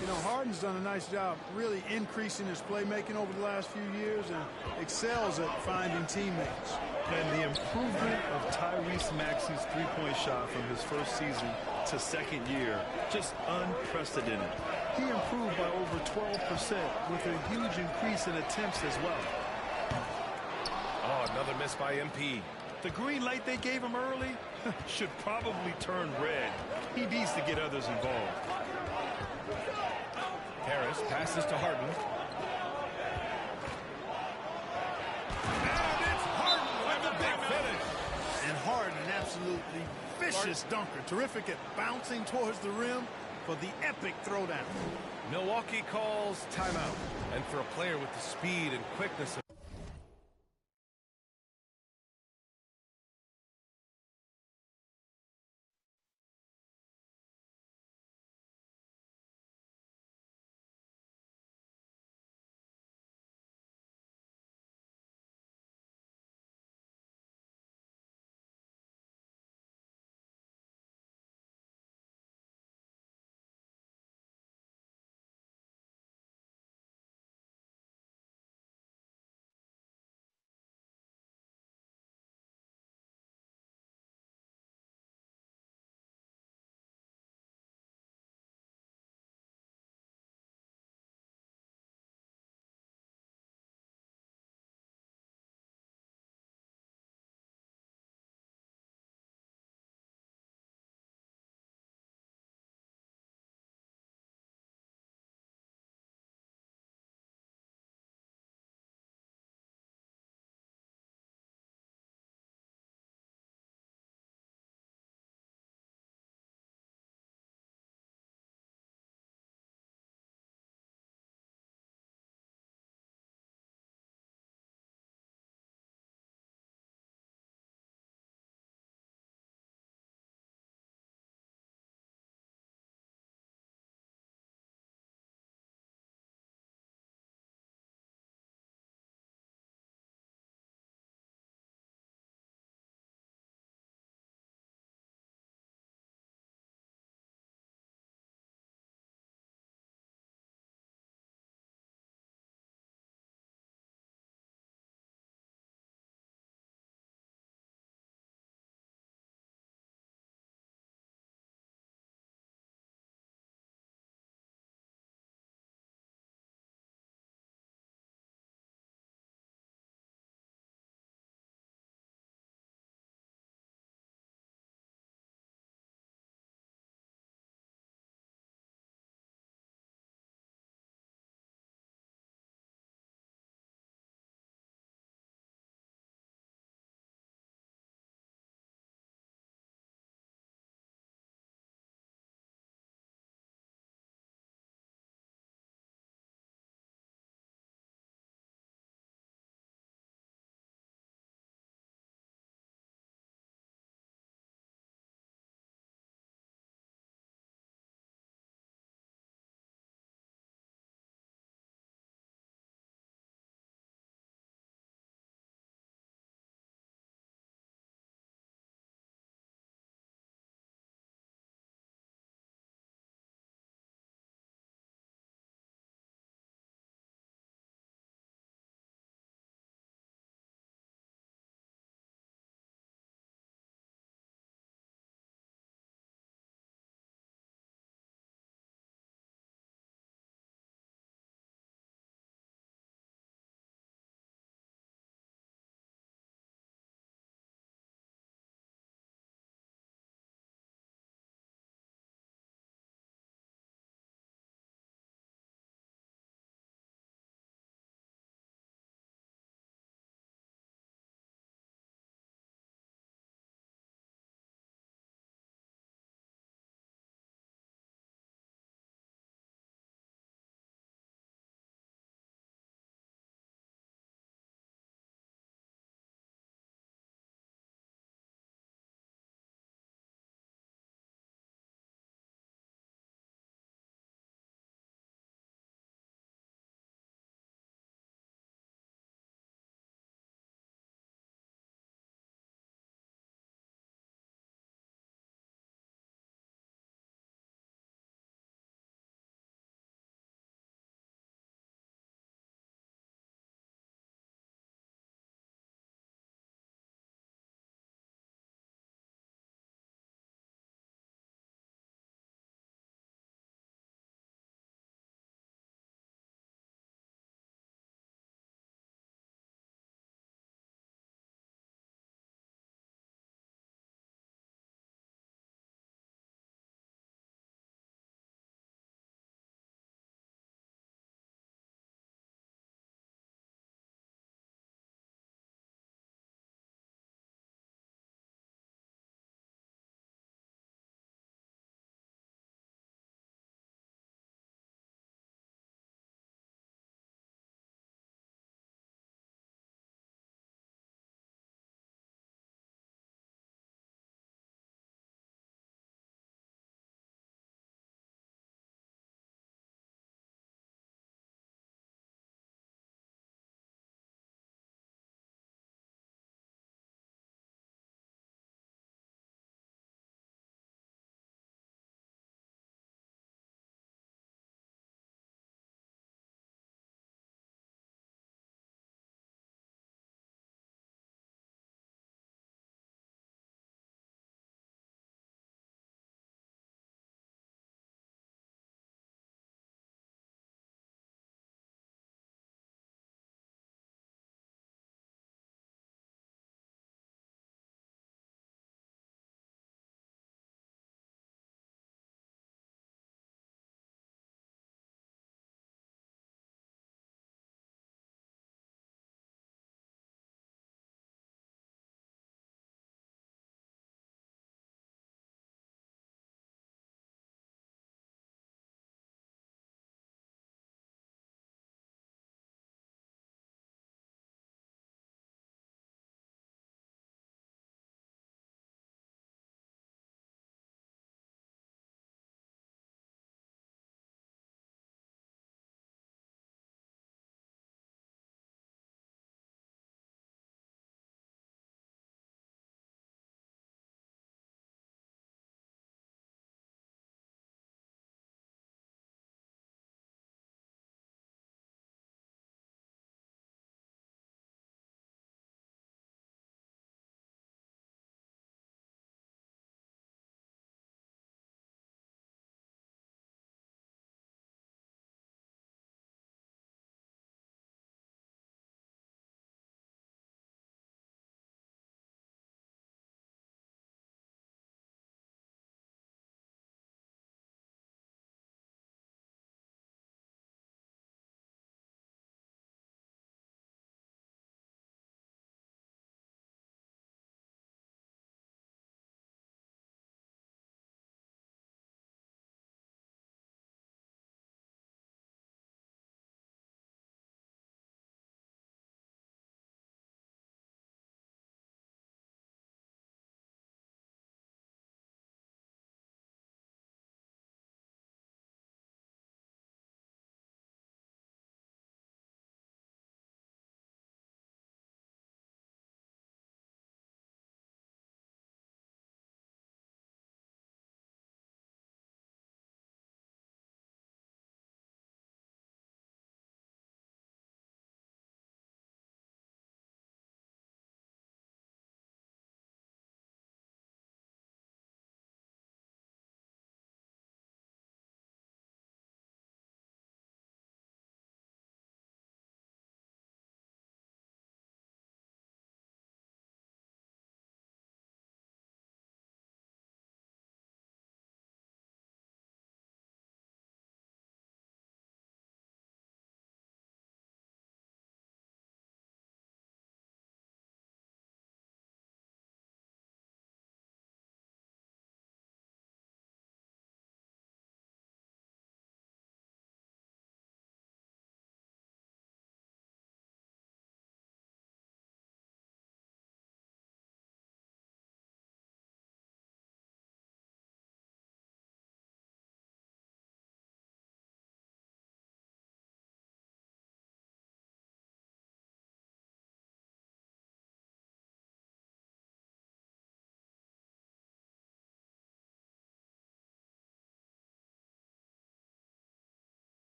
You know, Harden's done a nice job really increasing his playmaking over the last few years and excels at finding teammates. And the improvement of Tyrese Maxey's three-point shot from his first season to second year, just unprecedented. He improved by over 12% with a huge increase in attempts as well. Oh, another miss by MP. The green light they gave him early should probably turn red. He needs to get others involved. Harris passes to Harden. And it's Harden with the big finish. And Harden, an absolutely vicious dunker. Terrific at bouncing towards the rim for the epic throwdown. Milwaukee calls timeout. And for a player with the speed and quickness of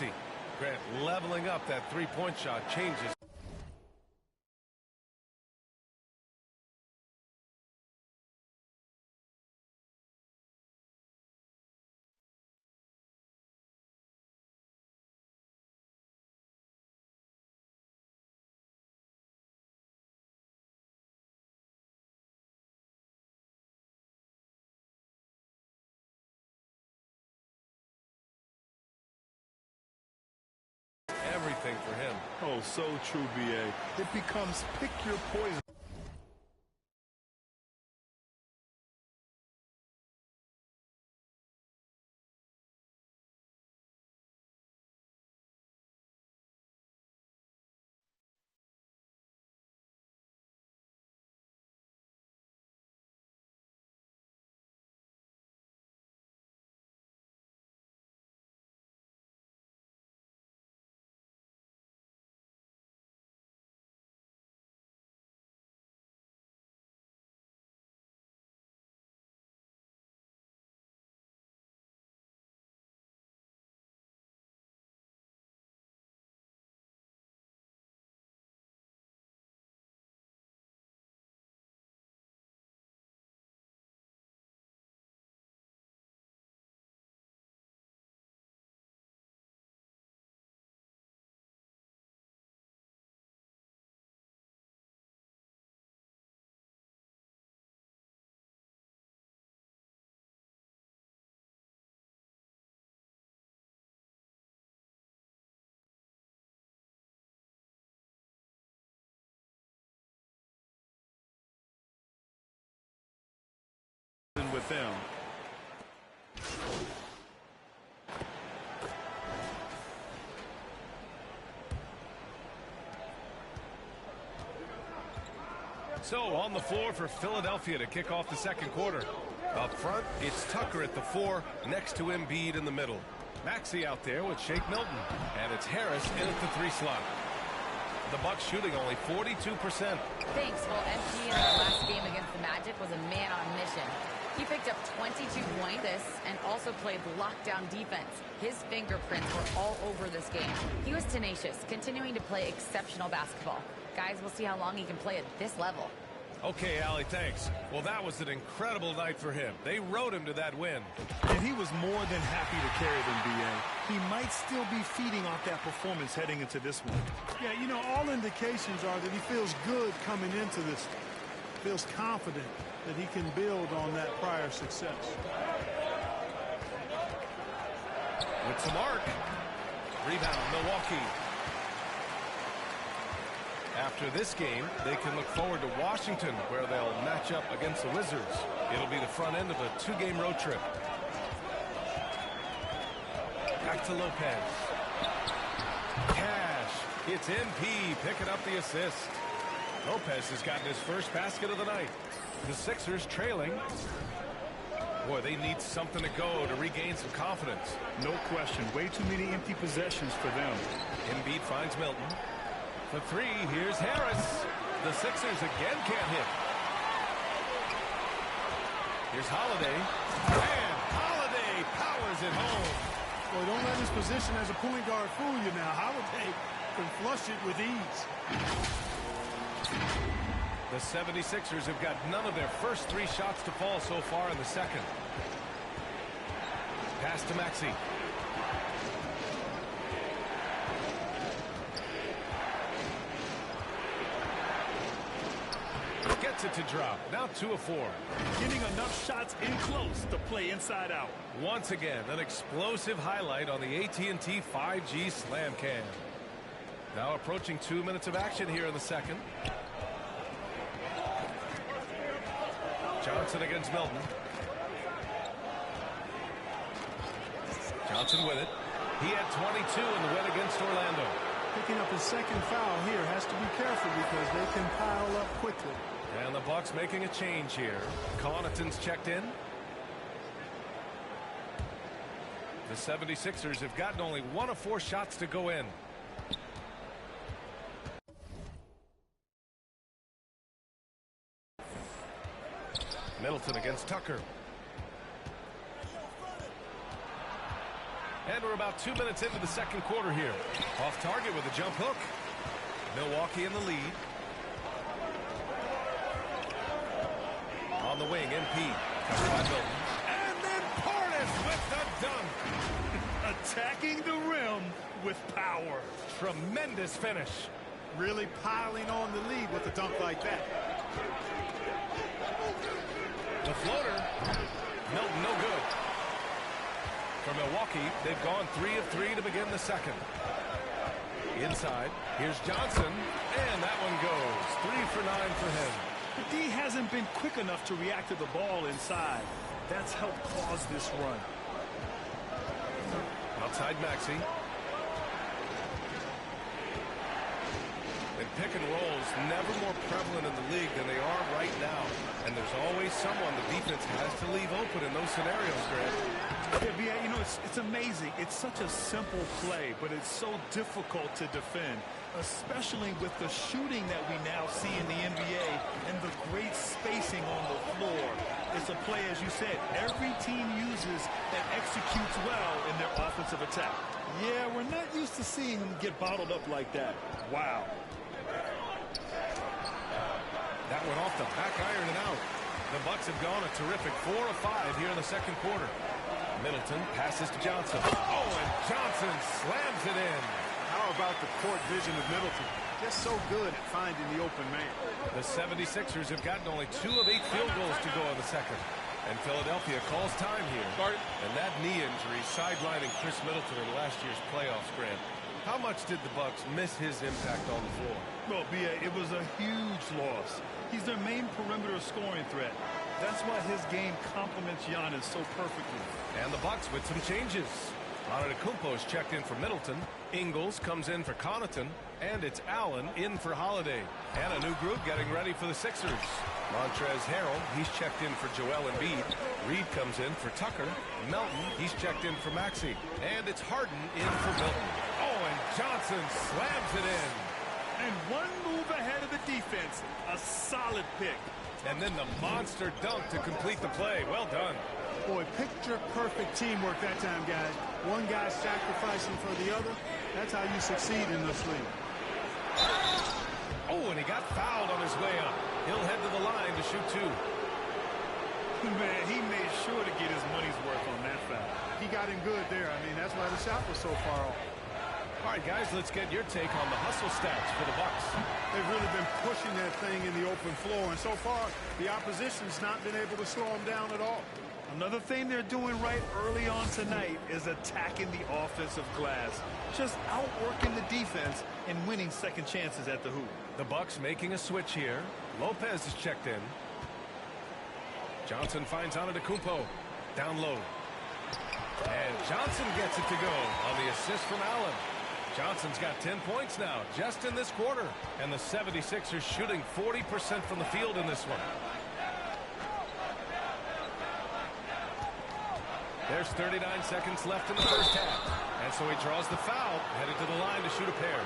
Maxey. Grant leveling up that three-point shot changes. Everything for him. Oh, so true, B.A. It becomes pick your poison. With them. So on the floor for Philadelphia to kick off the second quarter. Up front, it's Tucker at the 4, next to Embiid in the middle. Maxey out there with Shake Milton. And it's Harris in at the 3 slot. The Bucks shooting only 42%. Thanks. Well, MP in the last game against the Magic was a man on mission. He picked up 22 points and also played lockdown defense. His fingerprints were all over this game. He was tenacious, continuing to play exceptional basketball. Guys, we'll see how long he can play at this level. Okay, Allie, thanks. Well, that was an incredible night for him. They rode him to that win. And he was more than happy to carry them, B.A. He might still be feeding off that performance heading into this one. Yeah, you know, all indications are that he feels good coming into this. Feels confident that he can build on that prior success. With some arc. Rebound, Milwaukee. After this game, they can look forward to Washington, where they'll match up against the Wizards. It'll be the front end of a 2-game road trip. Back to Lopez. Cash. It's MP picking up the assist. Lopez has gotten his first basket of the night. The Sixers trailing. Boy, they need something to go to regain some confidence. No question. Way too many empty possessions for them. Embiid finds Milton. The 3, here's Harris. The Sixers again can't hit. Here's Holiday. And Holiday powers it home. Boy, don't let his position as a point guard fool you now. Holiday can flush it with ease. The 76ers have got none of their first 3 shots to fall so far in the second. Pass to Maxey. Gets it to drop. Now 2 of 4. Getting enough shots in close to play inside out. Once again, an explosive highlight on the AT&T 5G Slam Cam. Now approaching 2 minutes of action here in the second. Johnson against Milton. Johnson with it. He had 22 in the win against Orlando. Picking up his second foul here, has to be careful because they can pile up quickly. And the Bucks making a change here. Connaughton's checked in. The 76ers have gotten only 1 of 4 shots to go in. Middleton against Tucker. And we're about 2 minutes into the second quarter here. Off target with a jump hook. Milwaukee in the lead. On the wing, MP. Covered by Milton. And then Portis with the dunk. Attacking the rim with power. Tremendous finish. Really piling on the lead with a dunk like that. The floater. Milton, no good. For Milwaukee, they've gone 3 of 3 to begin the second. Inside, here's Johnson, and that one goes. 3 for 9 for him. The D hasn't been quick enough to react to the ball inside. That's helped cause this run. Outside Maxey. And pick and rolls never more prevalent in the league than they are right now. And there's always someone the defense has to leave open in those scenarios, Grant. Yeah, you know, it's amazing. It's such a simple play, but it's so difficult to defend, especially with the shooting that we now see in the NBA and the great spacing on the floor. It's a play, as you said, every team uses and executes well in their offensive attack. Yeah, we're not used to seeing him get bottled up like that. Wow. That went off the back iron and out. The Bucks have gone a terrific 4 of 5 here in the second quarter. Middleton passes to Johnson. Oh, and Johnson slams it in. How about the court vision of Middleton? Just so good at finding the open man. The 76ers have gotten only 2 of 8 field goals to go in the second. And Philadelphia calls time here. And that knee injury sidelining Chris Middleton in last year's playoffs, Grant. How much did the Bucks miss his impact on the floor? Well, B.A., it was a huge loss. He's their main perimeter scoring threat. That's why his game complements Giannis so perfectly. And the Bucks with some changes. Antetokounmpo is checked in for Middleton. Ingles comes in for Connaughton. And it's Allen in for Holiday. And a new group getting ready for the Sixers. Montrezl Harrell, he's checked in for Joel Embiid. Reed comes in for Tucker. Melton, he's checked in for Maxey. And it's Harden in for Milton. Oh, and Johnson slams it in. And one move ahead of the defense. A solid pick. And then the monster dunk to complete the play. Well done. Boy, picture-perfect teamwork that time, guys. One guy sacrificing for the other. That's how you succeed in this league. Oh, and he got fouled on his way up. He'll head to the line to shoot 2. Man, he made sure to get his money's worth on that foul. He got him good there. I mean, that's why the shot was so far off. All right, guys, let's get your take on the hustle stats for the Bucks. They've really been pushing that thing in the open floor, and so far, the opposition's not been able to slow them down at all. Another thing they're doing right early on tonight is attacking the offensive glass. Just outworking the defense and winning second chances at the hoop. The Bucks making a switch here. Lopez is checked in. Johnson finds Antetokounmpo. Down low. And Johnson gets it to go on the assist from Allen. Johnson's got 10 points now, just in this quarter. And the 76ers shooting 40% from the field in this one. There's 39 seconds left in the first half. And so he draws the foul, headed to the line to shoot a pair.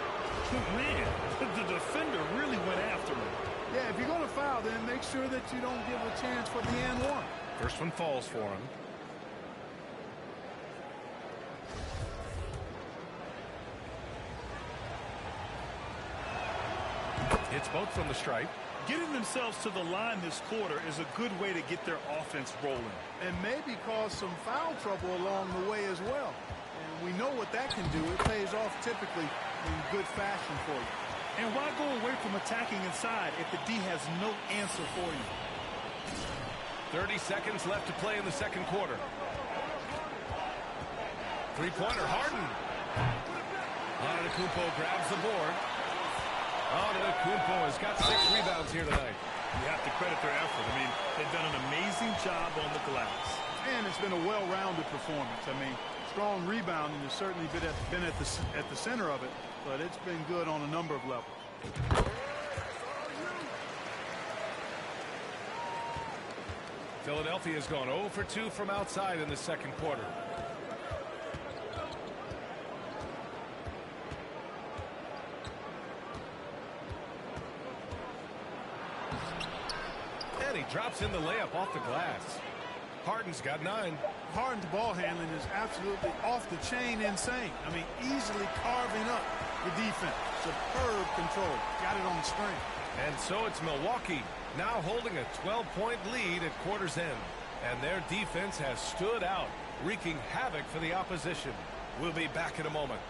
Man, the defender really went after him. Yeah, if you're going to foul, then make sure that you don't give a chance for the and one. First one falls for him. It's both from the stripe. Getting themselves to the line this quarter is a good way to get their offense rolling. And maybe cause some foul trouble along the way as well. And we know what that can do. It pays off typically in good fashion for you. And why go away from attacking inside if the D has no answer for you? 30 seconds left to play in the second quarter. Three-pointer, Harden. Antetokounmpo grabs the board. Antetokounmpo has got 6 rebounds here tonight. You have to credit their effort. I mean, they've done an amazing job on the glass. And it's been a well-rounded performance. I mean, strong rebounding has certainly been at the center of it, but it's been good on a number of levels. Philadelphia has gone 0 for 2 from outside in the second quarter. And he drops in the layup off the glass. Harden's got 9. Harden's ball handling is absolutely off the chain insane. I mean, easily carving up the defense. Superb control. Got it on the string. And so it's Milwaukee now holding a 12-point lead at quarter's end. And their defense has stood out, wreaking havoc for the opposition. We'll be back in a moment.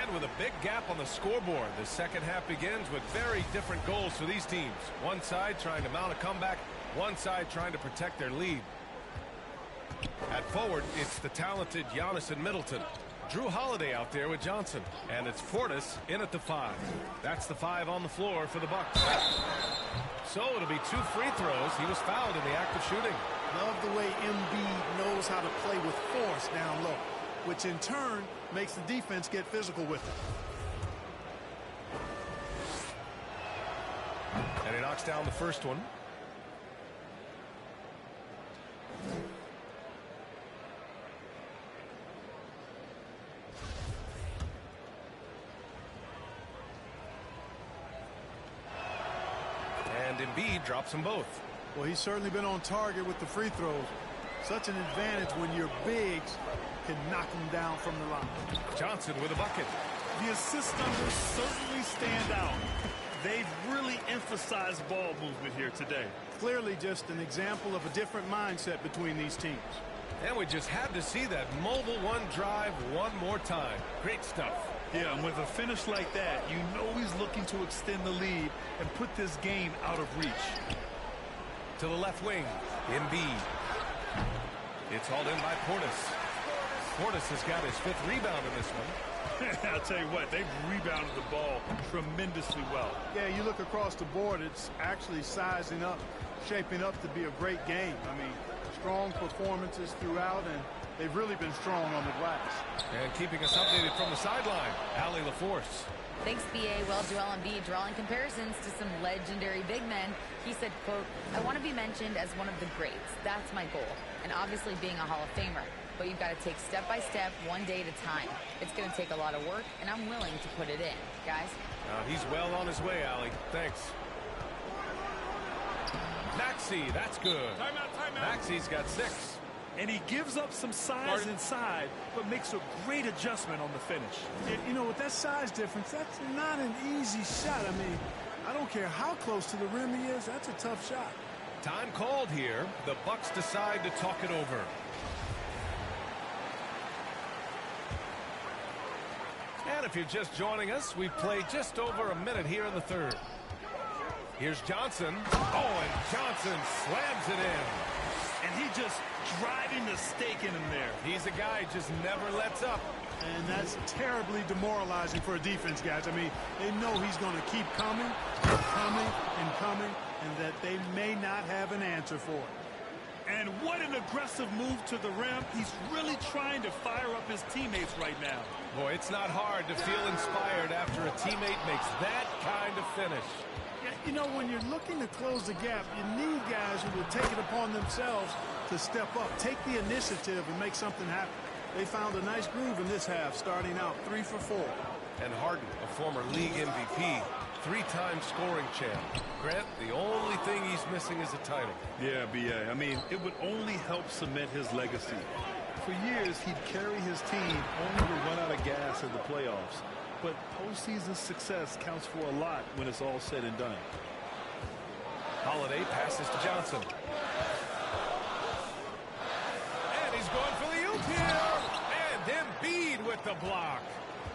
And with a big gap on the scoreboard, the second half begins with very different goals for these teams. One side trying to mount a comeback, one side trying to protect their lead. At forward, it's the talented Giannis and Middleton. Drew Holiday out there with Johnson. And it's Portis in at the 5. That's the 5 on the floor for the Bucks. So it'll be 2 free throws. He was fouled in the act of shooting. Love the way Embiid knows how to play with force down low, which in turn makes the defense get physical with it. And he knocks down the first one. And Embiid drops them both. Well, he's certainly been on target with the free throws. Such an advantage when your bigs can knock them down from the line. Johnson with a bucket. The assist numbers certainly stand out. They've really emphasized ball movement here today. Clearly just an example of a different mindset between these teams. And we just had to see that mobile one drive one more time. Great stuff. Yeah, and with a finish like that, you know he's looking to extend the lead and put this game out of reach. To the left wing, Embiid. It's hauled in by Portis. Portis has got his 5th rebound in this one. I'll tell you what, they've rebounded the ball tremendously well. Yeah, you look across the board, it's actually sizing up, shaping up to be a great game. I mean, strong performances throughout, and they've really been strong on the glass. And keeping us updated from the sideline, Allie LaForce. Thanks, B.A. Well, Joel Embiid drawing comparisons to some legendary big men. He said, quote, "I want to be mentioned as one of the greats. That's my goal. And obviously being a Hall of Famer. But you've got to take step by step, one day at a time. It's going to take a lot of work, and I'm willing to put it in. Guys." He's well on his way, Allie. Thanks. Maxey, that's good. Timeout, timeout. Maxey's got 6. And he gives up some size inside, but makes a great adjustment on the finish. You know, with that size difference, that's not an easy shot. I mean, I don't care how close to the rim he is. That's a tough shot. Time called here. The Bucks decide to talk it over. And if you're just joining us, we've played just over a minute here in the third. Here's Johnson. Oh, and Johnson slams it in. And he just driving the stake in him there. He's a guy who just never lets up. And that's terribly demoralizing for a defense, guys. I mean, they know he's going to keep coming, and coming, and that they may not have an answer for it. And what an aggressive move to the rim. He's really trying to fire up his teammates right now. Boy, it's not hard to feel inspired after a teammate makes that kind of finish. Yeah, you know, when you're looking to close the gap, you need guys who will take it upon themselves to step up, take the initiative, and make something happen. They found a nice groove in this half, starting out 3 for 4. And Harden, a former league MVP, 3-time scoring champ. Grant, the only thing he's missing is a title. Yeah, B.A. I mean, it would only help cement his legacy. For years, he'd carry his team only to run out of gas in the playoffs. But postseason success counts for a lot when it's all said and done. Holiday passes to Johnson. And he's going for the oop here. And Embiid with the block.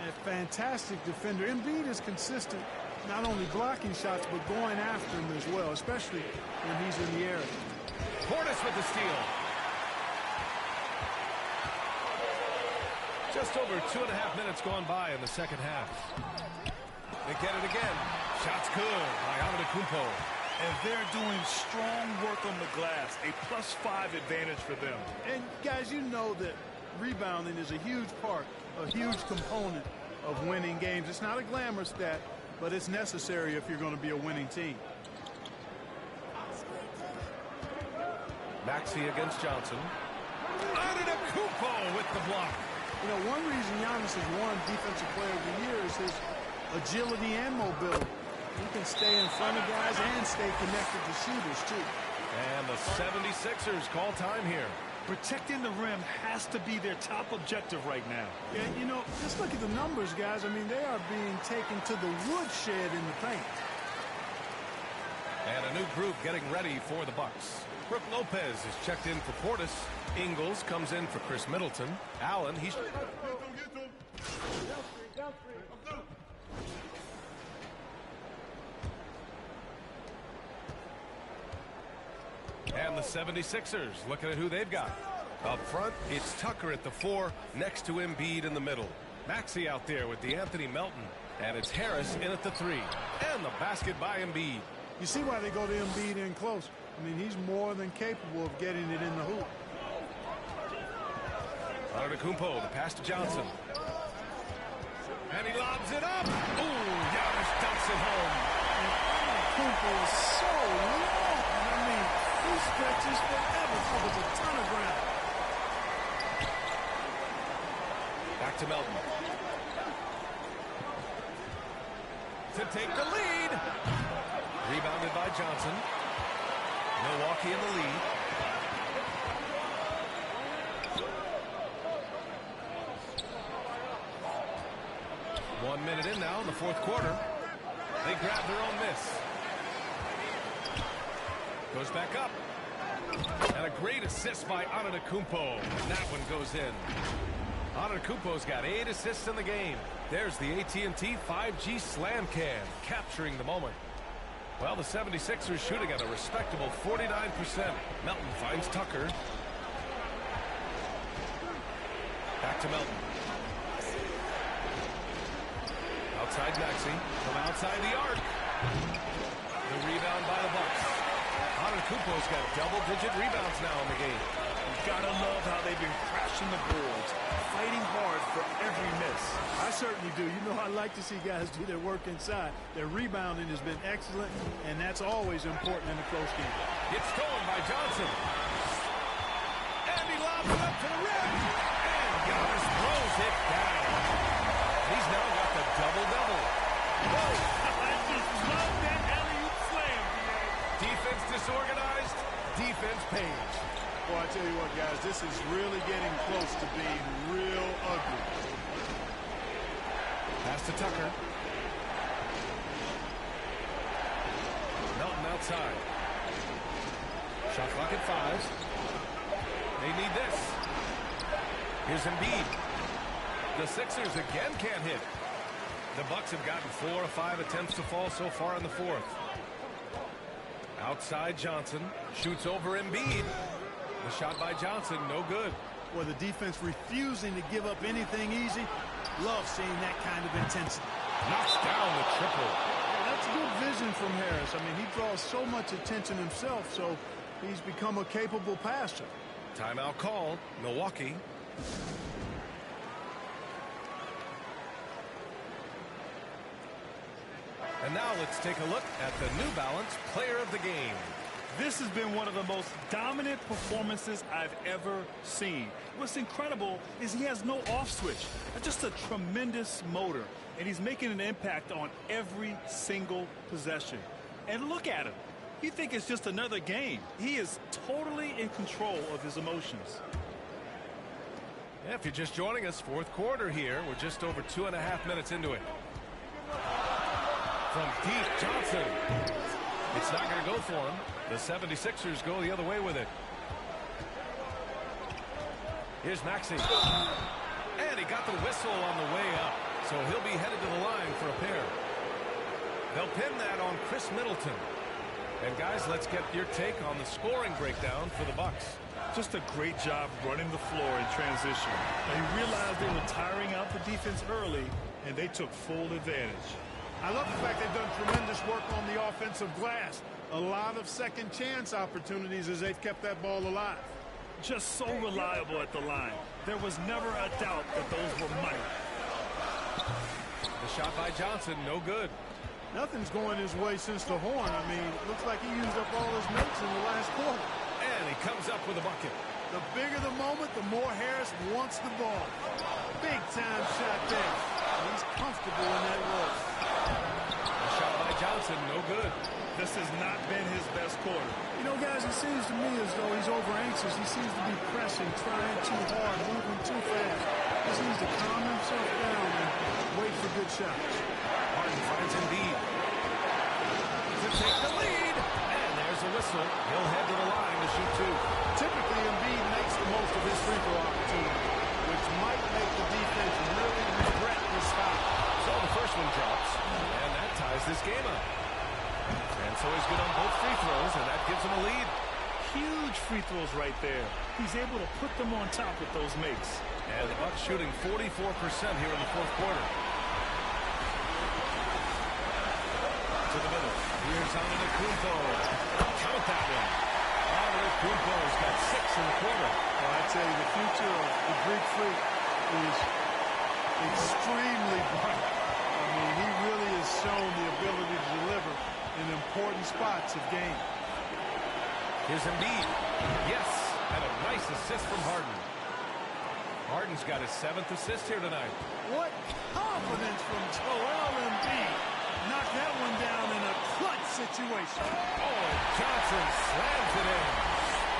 A fantastic defender. Embiid is consistent, not only blocking shots, but going after them as well, especially when he's in the area. Portis with the steal. Just over 2.5 minutes gone by in the second half. They get it again. Shots good by Antetokounmpo. And they're doing strong work on the glass. A +5 advantage for them. And guys, you know that rebounding is a huge part, a huge component of winning games. It's not a glamour stat, but it's necessary if you're going to be a winning team. Maxey against Johnson. Antetokounmpo with the block. You know, one reason Giannis has won Defensive Player of the Year is his agility and mobility. He can stay in front of guys and stay connected to shooters, too. And the 76ers call time here. Protecting the rim has to be their top objective right now. Yeah, you know, just look at the numbers, guys. I mean, they are being taken to the woodshed in the paint. And a new group getting ready for the Bucks. Brook Lopez is checked in for Portis. Ingles comes in for Chris Middleton. Allen, he's... And the 76ers looking at who they've got. Up front, it's Tucker at the 4, next to Embiid in the middle. Maxey out there with DeAnthony Melton. And it's Harris in at the 3. And the basket by Embiid. You see why they go to Embiid in close. I mean, he's more than capable of getting it in the hoop. Antetokounmpo, the pass to Johnson. And he lobs it up. Ooh, Giannis dumps it home. Antetokounmpo is so long. I mean, he stretches forever, covers a ton of ground. Back to Melton. To take the lead. Rebounded by Johnson. Milwaukee in the lead. One minute in now in the fourth quarter. They grab their own miss. Goes back up. And a great assist by Antetokounmpo. And that one goes in. Antetokounmpo's got 8 assists in the game. There's the AT&T 5G Slam Cam, capturing the moment. Well, the 76ers shooting at a respectable 49%. Melton finds Tucker. Back to Melton. Outside Maxey. From outside the arc. The rebound by the Bucks. Antetokounmpo's got double-digit rebounds now in the game. You've got to love how they've been crashing the boards, fighting hard for every miss. I certainly do. You know, I like to see guys do their work inside. Their rebounding has been excellent, and that's always important in a close game. It's stolen by Johnson. And he lobs it up to the rim. And Giannis throws it down. He's now got the double-double. Whoa! I just love that alley-oop slam. Defense disorganized, defense pays. Boy, I tell you what, guys, this is really getting close to being real ugly. Pass to Tucker. Melton outside. Shot clock at 5. They need this. Here's Embiid. The Sixers again can't hit. The Bucks have gotten 4 or 5 attempts to fall so far in the fourth. Outside Johnson. Shoots over Embiid. The shot by Johnson, no good. Well, the defense refusing to give up anything easy. Love seeing that kind of intensity. Knocks down the triple. Yeah, that's good vision from Harris. I mean, he draws so much attention himself, so he's become a capable passer. Timeout called. Milwaukee. And now let's take a look at the New Balance Player of the Game. This has been one of the most dominant performances I've ever seen. What's incredible is he has no off switch. Just a tremendous motor. And he's making an impact on every single possession. And look at him. You think it's just another game. He is totally in control of his emotions. Yeah, if you're just joining us, fourth quarter here. We're just over 2.5 minutes into it. From deep, Johnson. It's not going to go for him. The 76ers go the other way with it. Here's Maxey. And he got the whistle on the way up. So he'll be headed to the line for a pair. They'll pin that on Chris Middleton. And guys, let's get your take on the scoring breakdown for the Bucks. Just a great job running the floor in transition. They realized they were tiring out the defense early, and they took full advantage. I love the fact they've done tremendous work on the offensive glass. A lot of second chance opportunities as they've kept that ball alive. Just so reliable at the line. There was never a doubt that those were money. The shot by Johnson, no good. Nothing's going his way since the horn. I mean, it looks like he used up all his mates in the last quarter. And he comes up with a bucket. The bigger the moment, the more Harris wants the ball. Big time shot there. He's comfortable in that role. A shot by Johnson, no good. This has not been his best quarter. You know, guys, it seems to me as though he's over anxious. He seems to be pressing, trying too hard, moving too fast. He needs to calm himself down and wait for good shots. Harden finds Embiid to take the lead. And there's a whistle. He'll head to the line to shoot two. Typically, Embiid makes the most of his free throw opportunity, which might make the defense really regret this foul. So the first one drops, and that ties this game up. And so he's good on both free throws, and that gives him a lead. Huge free throws right there. He's able to put them on top with those makes. And the Bucks shooting 44% here in the fourth quarter. To the middle. Here's Antetokounmpo. Count that one. Antetokounmpo's got 6 in the quarter. Well, I tell you, the future of the Greek Freak is extremely bright. I mean, he really has shown the ability to deliver in important spots of game. Here's Embiid. Yes, and a nice assist from Harden. Harden's got his 7th assist here tonight. What confidence from Joel Embiid. Knocked that one down in a clutch situation. Oh, Johnson slams it in.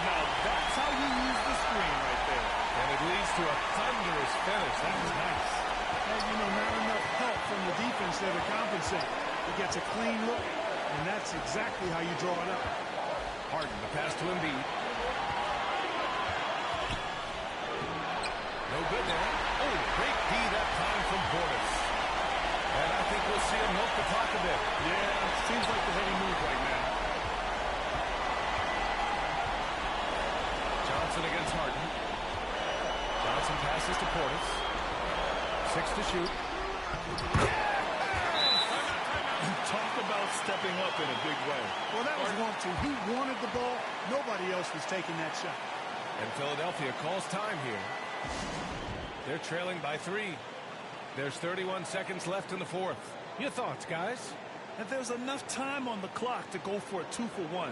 Now that's how you use the screen right there. And it leads to a thunderous finish. That was nice. And, you know, not enough help from the defense there to compensate. He gets a clean look, and that's exactly how you draw it up. Harden, the pass to Embiid. No good there. Oh, great D that time from Portis. And I think we'll see him milk the clock a bit. Yeah, seems like the heavy move right now. Johnson against Harden. Johnson passes to Portis. 6 to shoot. Talk about stepping up in a big way. Well, that was 1-2. He wanted the ball. Nobody else was taking that shot. And Philadelphia calls time here. They're trailing by 3. There's 31 seconds left in the fourth. Your thoughts, guys? And there's enough time on the clock to go for a 2-for-1.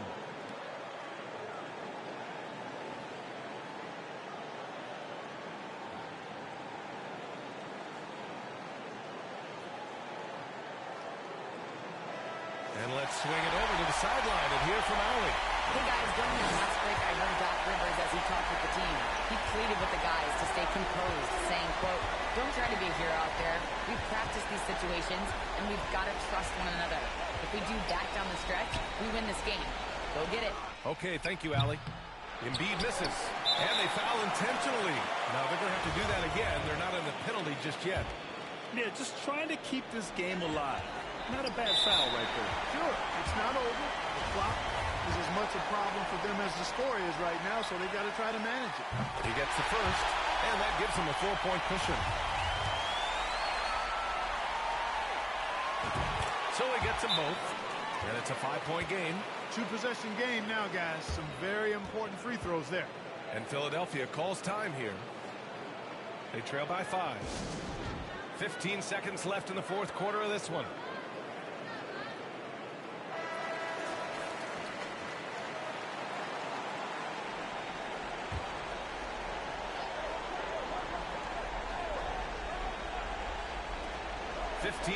And let's swing it over to the sideline and hear from Allie. Hey guys, during the last break, I heard Doc Rivers as he talked with the team. He pleaded with the guys to stay composed, saying, quote, "Don't try to be a hero out there. We've practiced these situations, and we've got to trust one another. If we do that down the stretch, we win this game. Go get it." Okay, thank you, Allie. Embiid misses, and they foul intentionally. Now they're going to have to do that again. They're not in the penalty just yet. Yeah, just trying to keep this game alive. Not a bad foul right there. Sure, it's not over. The clock is as much a problem for them as the score is right now, so they got to try to manage it. He gets the first, and that gives him a 4-point cushion. So he gets them both, and it's a 5-point game. 2-possession game now, guys. Some very important free throws there. And Philadelphia calls time here. They trail by 5. 15 seconds left in the fourth quarter of this one.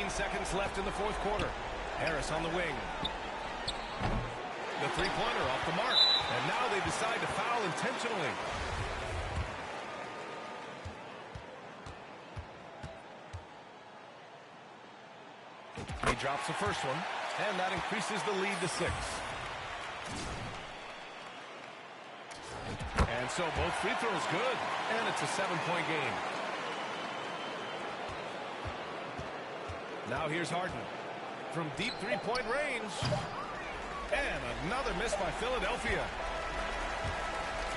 Seconds left in the fourth quarter. Harris on the wing. The three-pointer off the mark. And now they decide to foul intentionally. He drops the first one, and that increases the lead to 6. And so both free throws good, and it's a 7-point game. Now here's Harden from deep three-point range. And another miss by Philadelphia.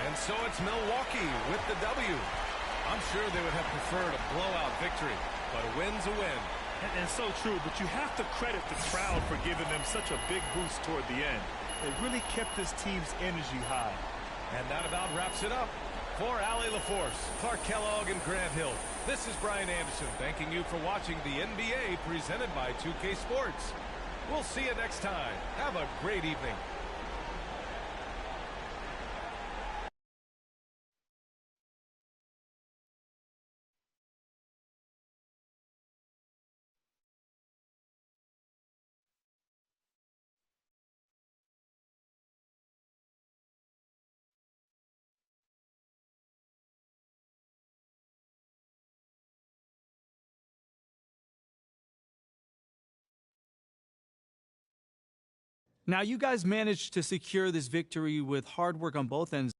And so it's Milwaukee with the W. I'm sure they would have preferred a blowout victory, but a win's a win. And so true, but you have to credit the crowd for giving them such a big boost toward the end. It really kept this team's energy high. And that about wraps it up. For Allie LaForce, Clark Kellogg, and Grant Hill, this is Brian Anderson thanking you for watching the NBA presented by 2K Sports. We'll see you next time. Have a great evening. Now, you guys managed to secure this victory with hard work on both ends.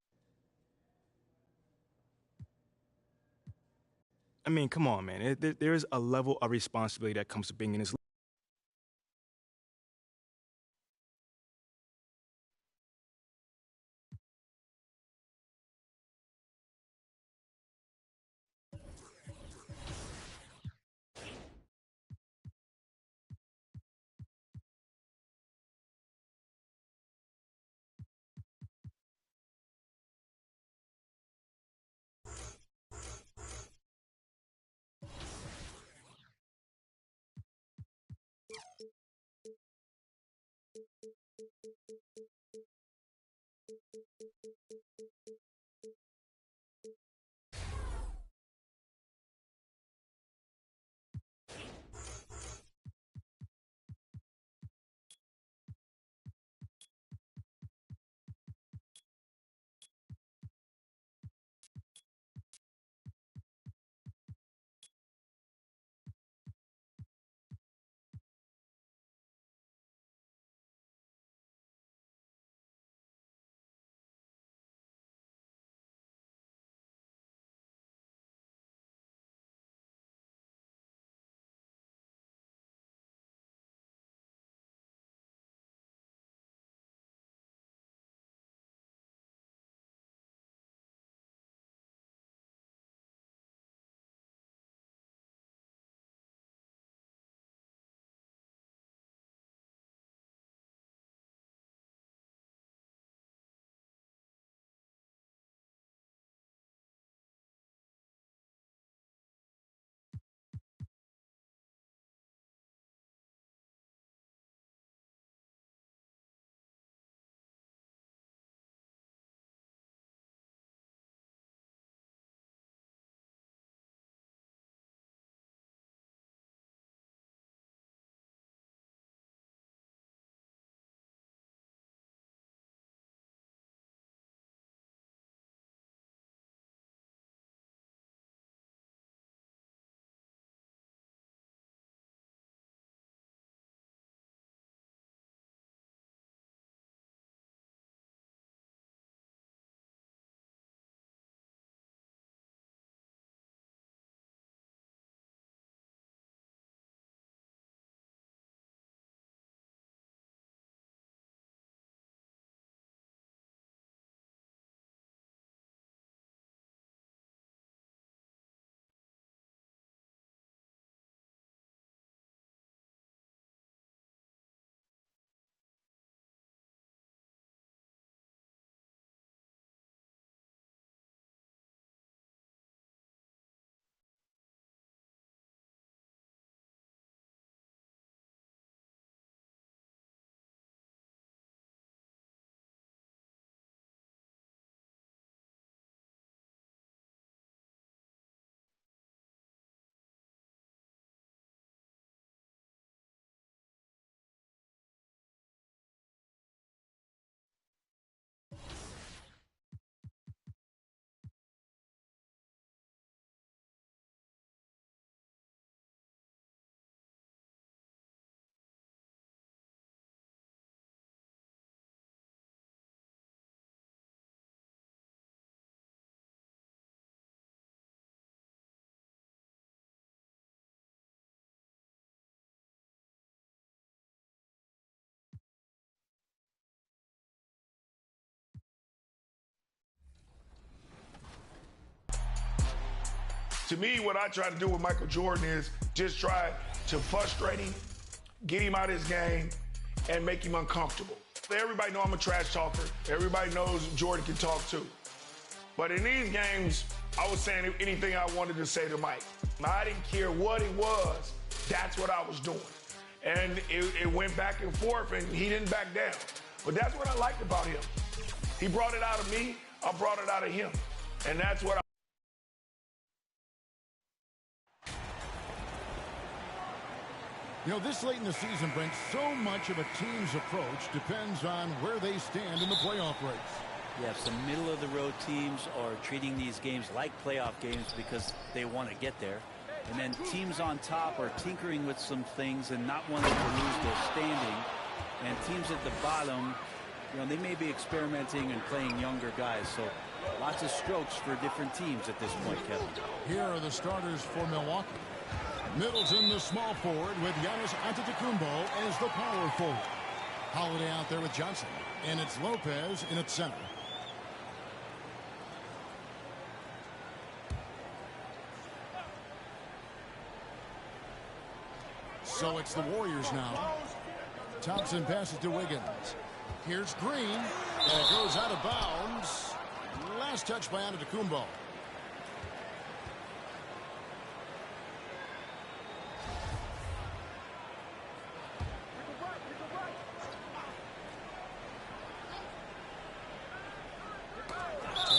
I mean, come on, man. There is a level of responsibility that comes to being in this league. To me, what I try to do with Michael Jordan is just try to frustrate him, get him out of his game, and make him uncomfortable. Everybody know I'm a trash talker. Everybody knows Jordan can talk too. But in these games, I was saying anything I wanted to say to Mike. I didn't care what it was. That's what I was doing. And it went back and forth, and he didn't back down. But that's what I liked about him. He brought it out of me. I brought it out of him. And that's what You know, this late in the season, Brent, so much of a team's approach depends on where they stand in the playoff race. Yeah, some middle-of-the-road teams are treating these games like playoff games because they want to get there. And then teams on top are tinkering with some things and not wanting to lose their standing. And teams at the bottom, they may be experimenting and playing younger guys. So lots of strokes for different teams at this point, Kevin. Here are the starters for Milwaukee. Middleton, the small forward, with Giannis Antetokounmpo as the power forward. Holiday out there with Johnson. And it's Lopez in at center. So it's the Warriors now. Thompson passes to Wiggins. Here's Green. And it goes out of bounds. Last touch by Antetokounmpo.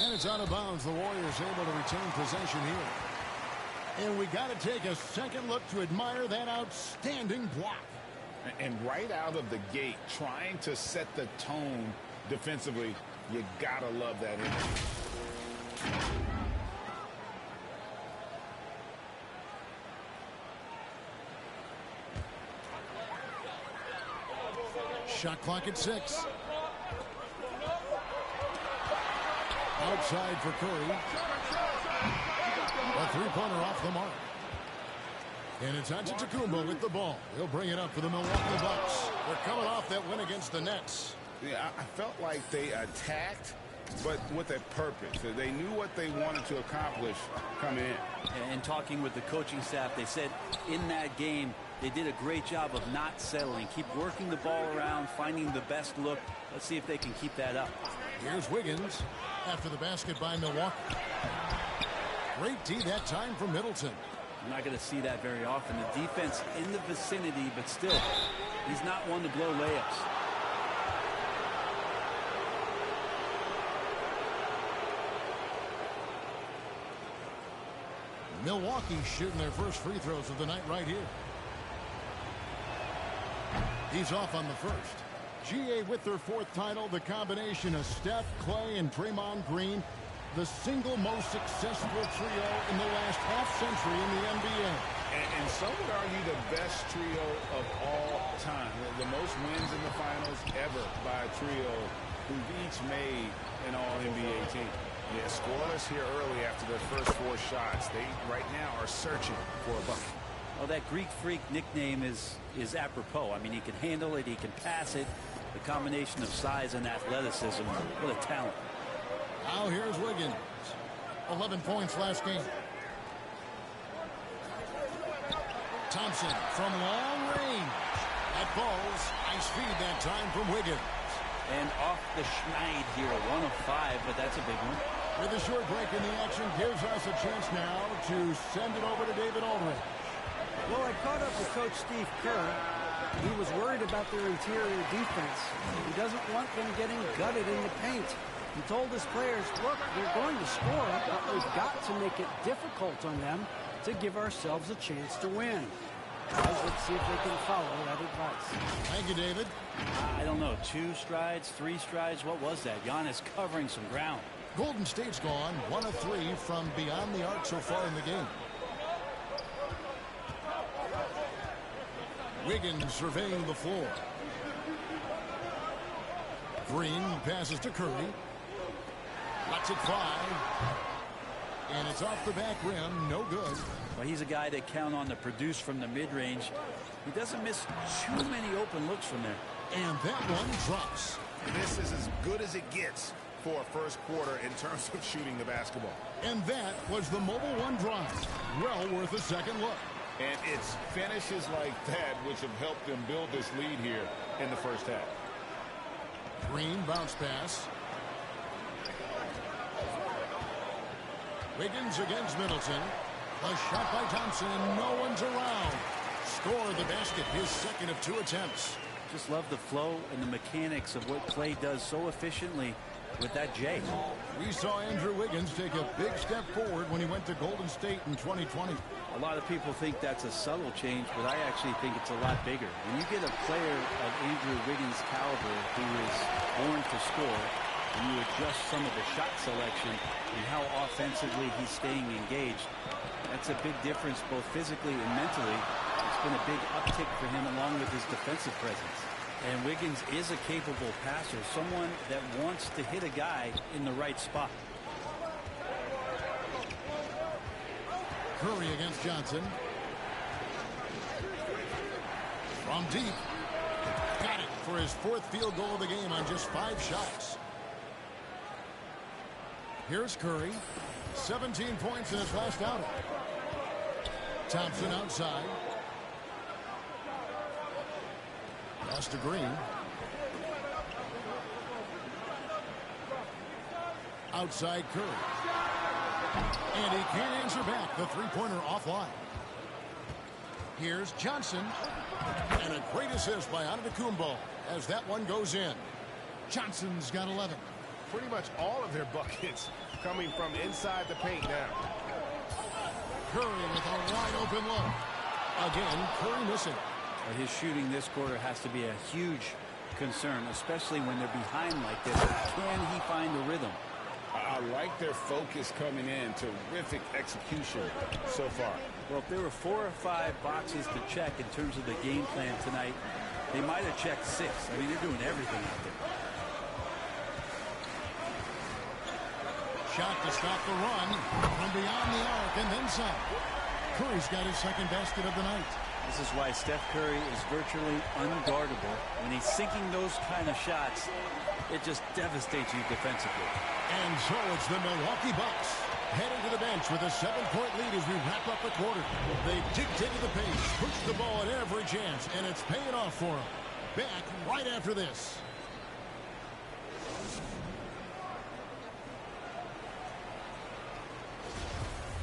And it's out of bounds. The Warriors able to retain possession here. And we got to take a second look to admire that outstanding block. And right out of the gate, trying to set the tone defensively, you gotta love that energy. Shot clock at 6. Outside for Curry. A three-pointer off the mark. And it's Antetokounmpo with the ball. He'll bring it up for the Milwaukee Bucks. They're coming off that win against the Nets. Yeah, I felt like they attacked, but with a purpose. They knew what they wanted to accomplish coming in. And talking with the coaching staff, they said in that game, they did a great job of not settling. Keep working the ball around, finding the best look. Let's see if they can keep that up. Here's Wiggins after the basket by Milwaukee. Great D that time from Middleton. You're not going to see that very often. The defense in the vicinity, but still, he's not one to blow layups. Milwaukee shooting their first free throws of the night right here. He's off on the first. GA with their fourth title, the combination of Steph, Clay, and Draymond Green, the single most successful trio in the last half-century in the NBA. And some would argue the best trio of all time. The most wins in the finals ever by a trio who've each made an All-NBA team. Yeah, scoreless here early after their first 4 shots. They, right now, are searching for a bucket. Well, that Greek Freak nickname is apropos. I mean, he can handle it, he can pass it. The combination of size and athleticism, what a talent. Now here's Wiggins. 11 points last game. Thompson from long range. That falls. Nice feed that time from Wiggins. And off the schneid here, 1 of 5, but that's a big one. With a short break in the action gives us a chance now to send it over to David Aldridge. Well, I caught up with Coach Steve Kerr. He was worried about their interior defense. He doesn't want them getting gutted in the paint. He told his players, look, they're going to score, but we've got to make it difficult on them to give ourselves a chance to win. Guys, let's see if they can follow that advice. Thank you, David. I don't know, 2 strides, 3 strides, what was that? Giannis covering some ground. Golden State's gone 1 of 3 from beyond the arc so far in the game. Wiggins surveying the floor. Green passes to Curry. Lets it fly. And it's off the back rim. No good. Well, he's a guy that count on to produce from the mid-range. He doesn't miss too many open looks from there. And that one drops. This is as good as it gets for a first quarter in terms of shooting the basketball. And that was the Mobile One drive. Well worth a second look. And it's finishes like that which have helped them build this lead here in the first half. Green bounce pass. Wiggins against Middleton. A shot by Thompson. No one's around. Score the basket. His second of 2 attempts. Just love the flow and the mechanics of what Clay does so efficiently with that J. We saw Andrew Wiggins take a big step forward when he went to Golden State in 2020. A lot of people think that's a subtle change, but I actually think it's a lot bigger. When you get a player of Andrew Wiggins' caliber who is born to score, and you adjust some of the shot selection and how offensively he's staying engaged, that's a big difference both physically and mentally. It's been a big uptick for him along with his defensive presence. And Wiggins is a capable passer, someone that wants to hit a guy in the right spot. Curry against Johnson. From deep. Got it for his 4th field goal of the game on just 5 shots. Here's Curry. 17 points in his last outing. Thompson outside. Pass to Green. Outside Curry. And he can't answer back. The three-pointer offline. Here's Johnson. And a great assist by Antetokounmpo as that one goes in. Johnson's got 11. Pretty much all of their buckets coming from inside the paint now. Curry with a wide open look. Again, Curry missing. But his shooting this quarter has to be a huge concern, especially when they're behind like this. Can he find the rhythm? I like their focus coming in. Terrific execution so far. Well, if there were 4 or 5 boxes to check in terms of the game plan tonight, they might have checked 6. I mean, they're doing everything out there. Shot to stop the run from beyond the arc and then some. Curry's got his 2nd basket of the night. This is why Steph Curry is virtually unguardable. When he's sinking those kind of shots, it just devastates you defensively. And so it's the Milwaukee Bucks heading to the bench with a 7-point lead as we wrap up the quarter. They dictated the pace, pushed the ball at every chance, and it's paying off for them. Back right after this.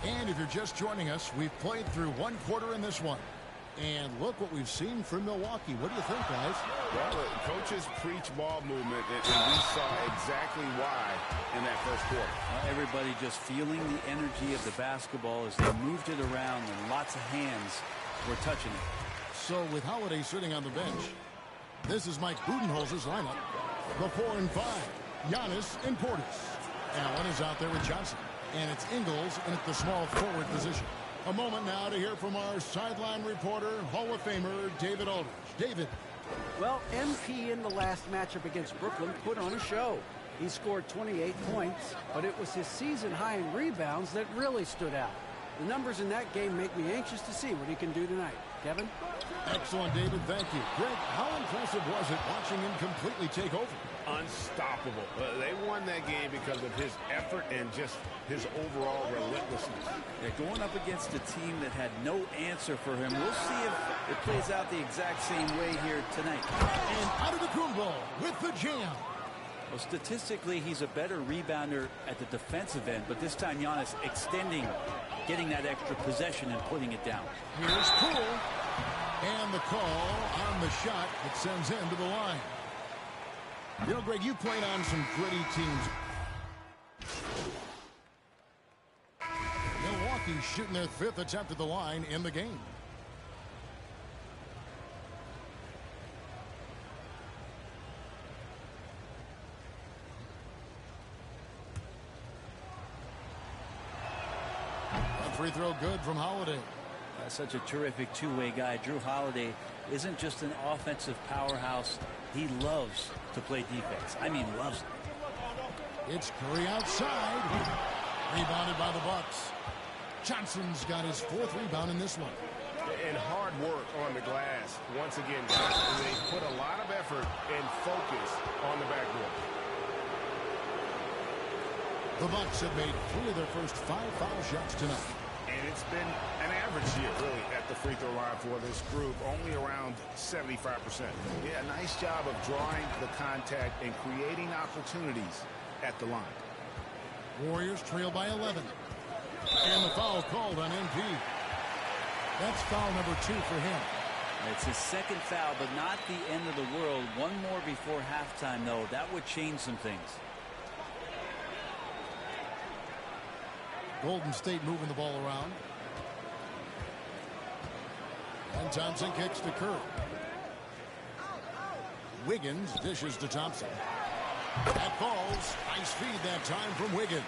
And if you're just joining us, we've played through 1 quarter in this one. And look what we've seen from Milwaukee. What do you think, guys? Well, the coaches preach ball movement, and we saw exactly why in that first quarter. Everybody just feeling the energy of the basketball as they moved it around, and lots of hands were touching it. So with Holiday sitting on the bench, this is Mike Budenholzer's lineup. The 4 and 5, Giannis and Portis. Allen is out there with Johnson. And it's Ingles in at the small forward position. A moment now to hear from our sideline reporter, Hall of Famer David Aldridge. David. Well, MP in the last matchup against Brooklyn put on a show. He scored 28 points, but it was his season high in rebounds that really stood out. The numbers in that game make me anxious to see what he can do tonight. Kevin? Excellent, David. Thank you. Greg, how impressive was it watching him completely take over? Unstoppable. They won that game because of his effort and just his overall relentlessness. They're going up against a team that had no answer for him. We'll see if it plays out the exact same way here tonight. And Antetokounmpo with the jam. Well, statistically, he's a better rebounder at the defensive end, but this time Giannis extending, getting that extra possession and putting it down. Here's Poole. And the call on the shot that sends him to the line. You know, Greg, you played on some gritty teams. Milwaukee's shooting their 5th attempt at the line in the game. A free throw good from Holiday. Such a terrific two-way guy. Drew Holiday isn't just an offensive powerhouse. He loves to play defense. I mean, loves it. It's Curry outside. Rebounded by the Bucks. Johnson's got his 4th rebound in this one. And hard work on the glass. Once again, guys, they put a lot of effort and focus on the backboard. The Bucks have made 3 of their first 5 foul shots tonight. And it's been an average year, really, at the free throw line for this group, only around 75%. Yeah, nice job of drawing the contact and creating opportunities at the line. Warriors trail by 11. And the foul called on MP. That's foul number 2 for him. It's his 2nd foul, but not the end of the world. One more before halftime, though. That would change some things. Golden State moving the ball around. And Thompson kicks to Curry. Wiggins dishes to Thompson. That falls. Nice feed that time from Wiggins.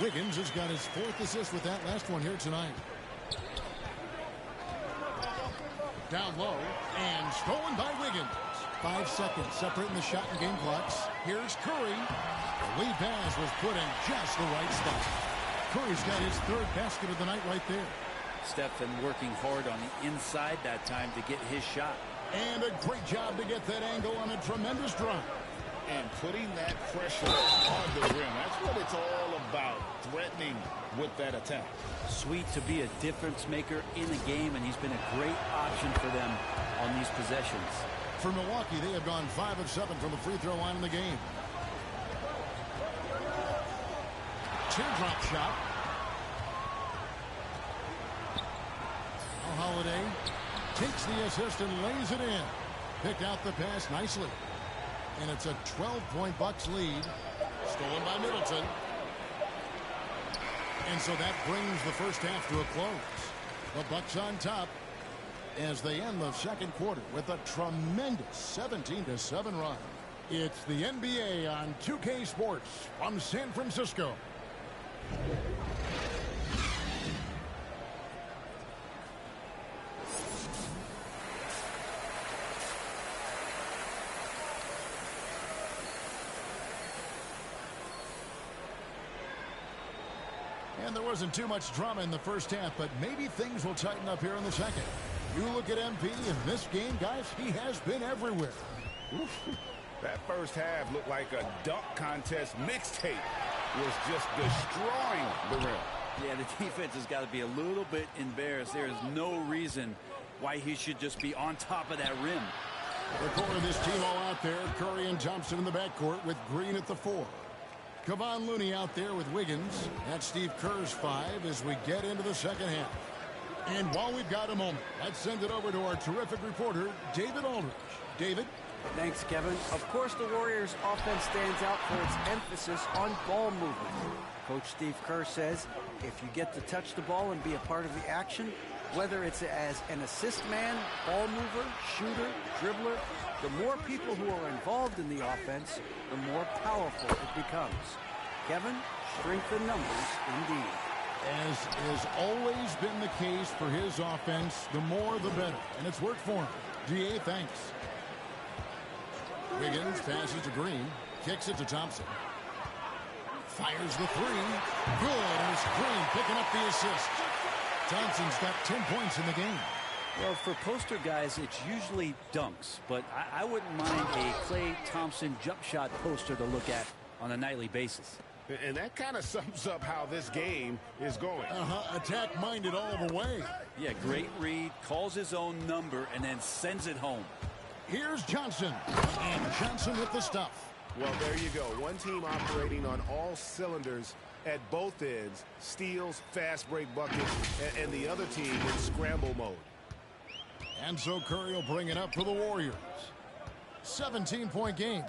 Wiggins has got his 4th assist with that last one here tonight. Down low and stolen by Wiggins. 5 seconds separating the shot and game clocks. Here's Curry. The lead pass was put in just the right spot. Curry's got his 3rd basket of the night right there. Stephen working hard on the inside that time to get his shot. And a great job to get that angle on a tremendous drive. And putting that pressure on the rim. That's what it's all about, threatening with that attack. Sweet to be a difference maker in the game, and he's been a great option for them on these possessions. For Milwaukee, they have gone 5 of 7 from the free throw line in the game. Teardrop shot. Now Holiday takes the assist and lays it in. Picked out the pass nicely. And it's a 12-point Bucks lead. Stolen by Middleton. And so that brings the first half to a close. The Bucks on top as they end the second quarter with a tremendous 17-7 run. It's the NBA on 2K Sports from San Francisco. And there wasn't too much drama in the first half, but maybe things will tighten up here in the second. You look at MP in this game, guys, he has been everywhere. Oof. That first half looked like a dunk contest mixtape. Was just destroying the rim. Yeah, the defense has got to be a little bit embarrassed. There is no reason why he should just be on top of that rim. The core of this team all out there. Curry and Thompson in the backcourt with Green at the 4. Kevon Looney out there with Wiggins. That's Steve Kerr's 5 as we get into the second half. And while we've got a moment, let's send it over to our terrific reporter, David Aldridge. David? Thanks, Kevin. Of course, the Warriors' offense stands out for its emphasis on ball movement. Coach Steve Kerr says if you get to touch the ball and be a part of the action, whether it's as an assist man, ball mover, shooter, dribbler, the more people who are involved in the offense, the more powerful it becomes. Kevin, strength in numbers indeed. As has always been the case for his offense, the more the better. And it's worked for him. DA, thanks. Wiggins passes to Green. Kicks it to Thompson. Fires the 3. Good. And it's Green picking up the assist. Thompson's got 10 points in the game. Well, for poster guys, it's usually dunks. But I wouldn't mind a Klay Thompson jump shot poster to look at on a nightly basis. And that kind of sums up how this game is going. Attack-minded all the way. Yeah, great read, calls his own number, and then sends it home. Here's Johnson. And Johnson with the stuff. Well, there you go. One team operating on all cylinders at both ends. Steals, fast break buckets, and the other team in scramble mode. And so Curry will bring it up for the Warriors. 17-point game.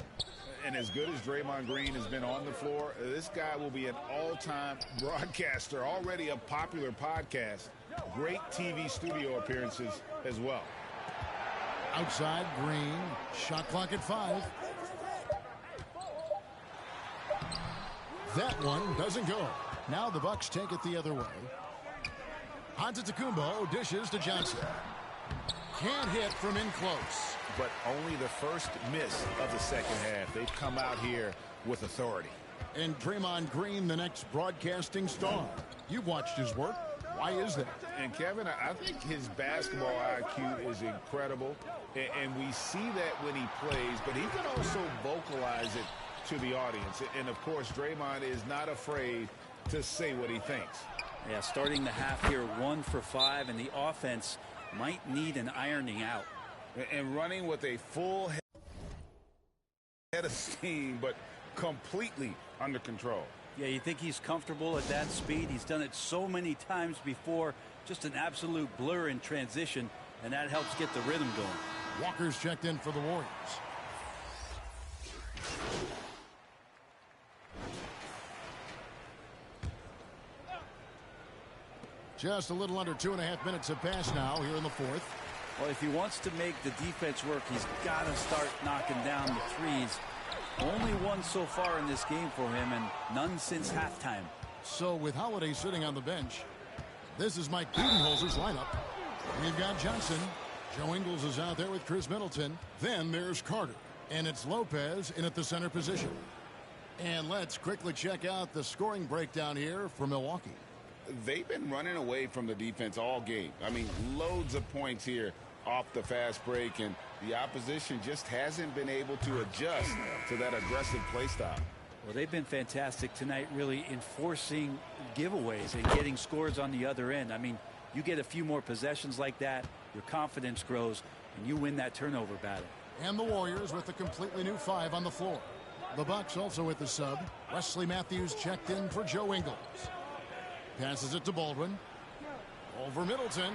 And as good as Draymond Green has been on the floor, this guy will be an all-time broadcaster, already a popular podcast. Great TV studio appearances as well. Outside, Green. Shot clock at 5. That one doesn't go. Now the Bucks take it the other way. Antetokounmpo dishes to Johnson. Can't hit from in close. But only the first miss of the second half. They've come out here with authority. And Draymond Green, the next broadcasting star. You've watched his work. Why is that? And Kevin, I think his basketball IQ is incredible. And we see that when he plays, but he can also vocalize it to the audience. And of course, Draymond is not afraid to say what he thinks. Yeah, starting the half here 1 for 5, and the offense might need an ironing out. And running with a full head of steam, but completely under control. Yeah, you think he's comfortable at that speed? He's done it so many times before. Just an absolute blur in transition, and that helps get the rhythm going. Walker's checked in for the Warriors. Just a little under 2.5 minutes have passed now here in the fourth. Well, if he wants to make the defense work, he's got to start knocking down the threes. Only one so far in this game for him, and none since halftime. So with Holiday sitting on the bench, this is Mike Budenholzer's lineup. We've got Johnson. Joe Ingles is out there with Chris Middleton. Then there's Carter. And it's Lopez in at the center position. And let's quickly check out the scoring breakdown here for Milwaukee. They've been running away from the defense all game. I mean, loads of points here off the fast break, and the opposition just hasn't been able to adjust to that aggressive play style. Well, they've been fantastic tonight, really enforcing giveaways and getting scores on the other end. I mean, you get a few more possessions like that, your confidence grows, and you win that turnover battle. And the Warriors with a completely new 5 on the floor. The Bucks also with the sub. Wesley Matthews checked in for Joe Ingles. Passes it to Baldwin. Over Middleton.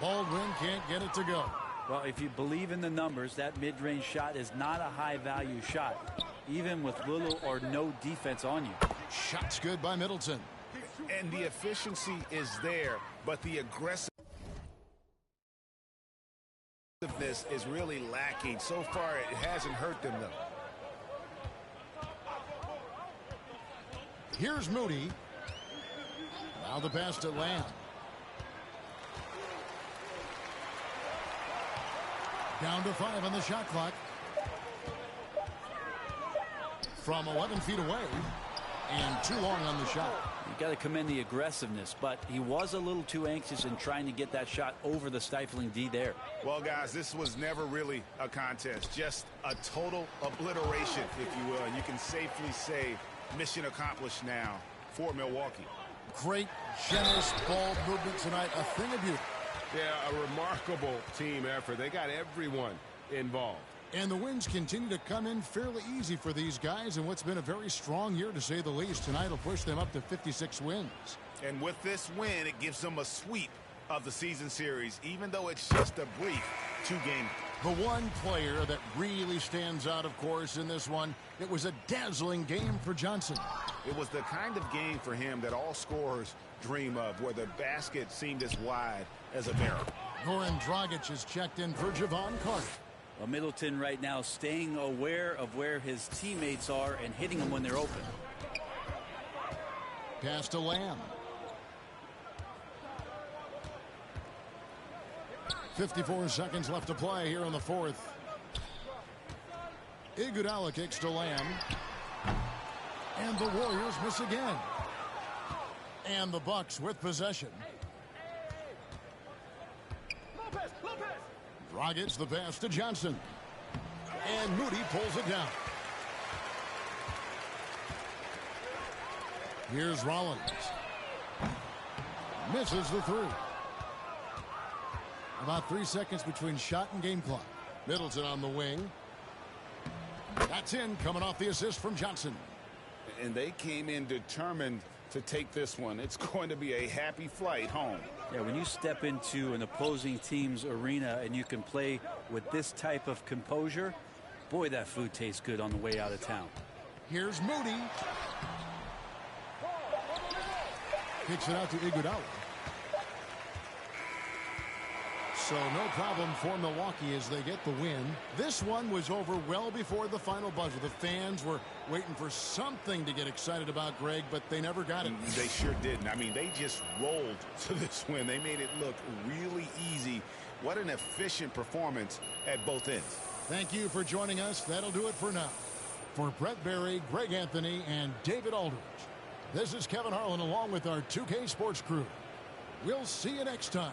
Baldwin can't get it to go. Well, if you believe in the numbers, that mid-range shot is not a high-value shot, even with little or no defense on you. Shot's good by Middleton. And the efficiency is there, but the aggressiveness is really lacking. So far, it hasn't hurt them, though. Here's Moody. Now the pass to Lamb. Down to 5 on the shot clock. From 11 feet away. And too long on the shot. You got to commend the aggressiveness, but he was a little too anxious in trying to get that shot over the stifling D there. Well, guys, this was never really a contest, just a total obliteration, if you will. And you can safely say mission accomplished now for Milwaukee. Great, generous ball movement tonight. A thing of beauty. Yeah, a remarkable team effort. They got everyone involved. And the wins continue to come in fairly easy for these guys in what's been a very strong year, to say the least. Tonight will push them up to 56 wins. And with this win, it gives them a sweep of the season series, even though it's just a brief 2-game. The one player that really stands out, of course, in this one, it was a dazzling game for Johnson. It was the kind of game for him that all scorers dream of, where the basket seemed as wide as a barrel. Goran Dragic has checked in for Javon Carter. Well, Middleton right now staying aware of where his teammates are and hitting them when they're open. Pass to Lamb. 54 seconds left to play here in the fourth. Iguodala kicks to Lamb. And the Warriors miss again. And the Bucks with possession. Dragic the pass to Johnson. And Moody pulls it down. Here's Rollins. Misses the 3. About 3 seconds between shot and game clock. Middleton on the wing. That's in, coming off the assist from Johnson. And they came in determined to take this one. It's going to be a happy flight home. Yeah, when you step into an opposing team's arena and you can play with this type of composure, boy, that food tastes good on the way out of town. Here's Moody. Kicks it out to Iguodala. So no problem for Milwaukee as they get the win. This one was over well before the final buzzer. The fans were waiting for something to get excited about, Greg, but they never got it. They sure didn't. I mean, they just rolled to this win. They made it look really easy. What an efficient performance at both ends. Thank you for joining us. That'll do it for now. For Brett Barry, Greg Anthony, and David Aldridge, this is Kevin Harlan along with our 2K Sports crew. We'll see you next time.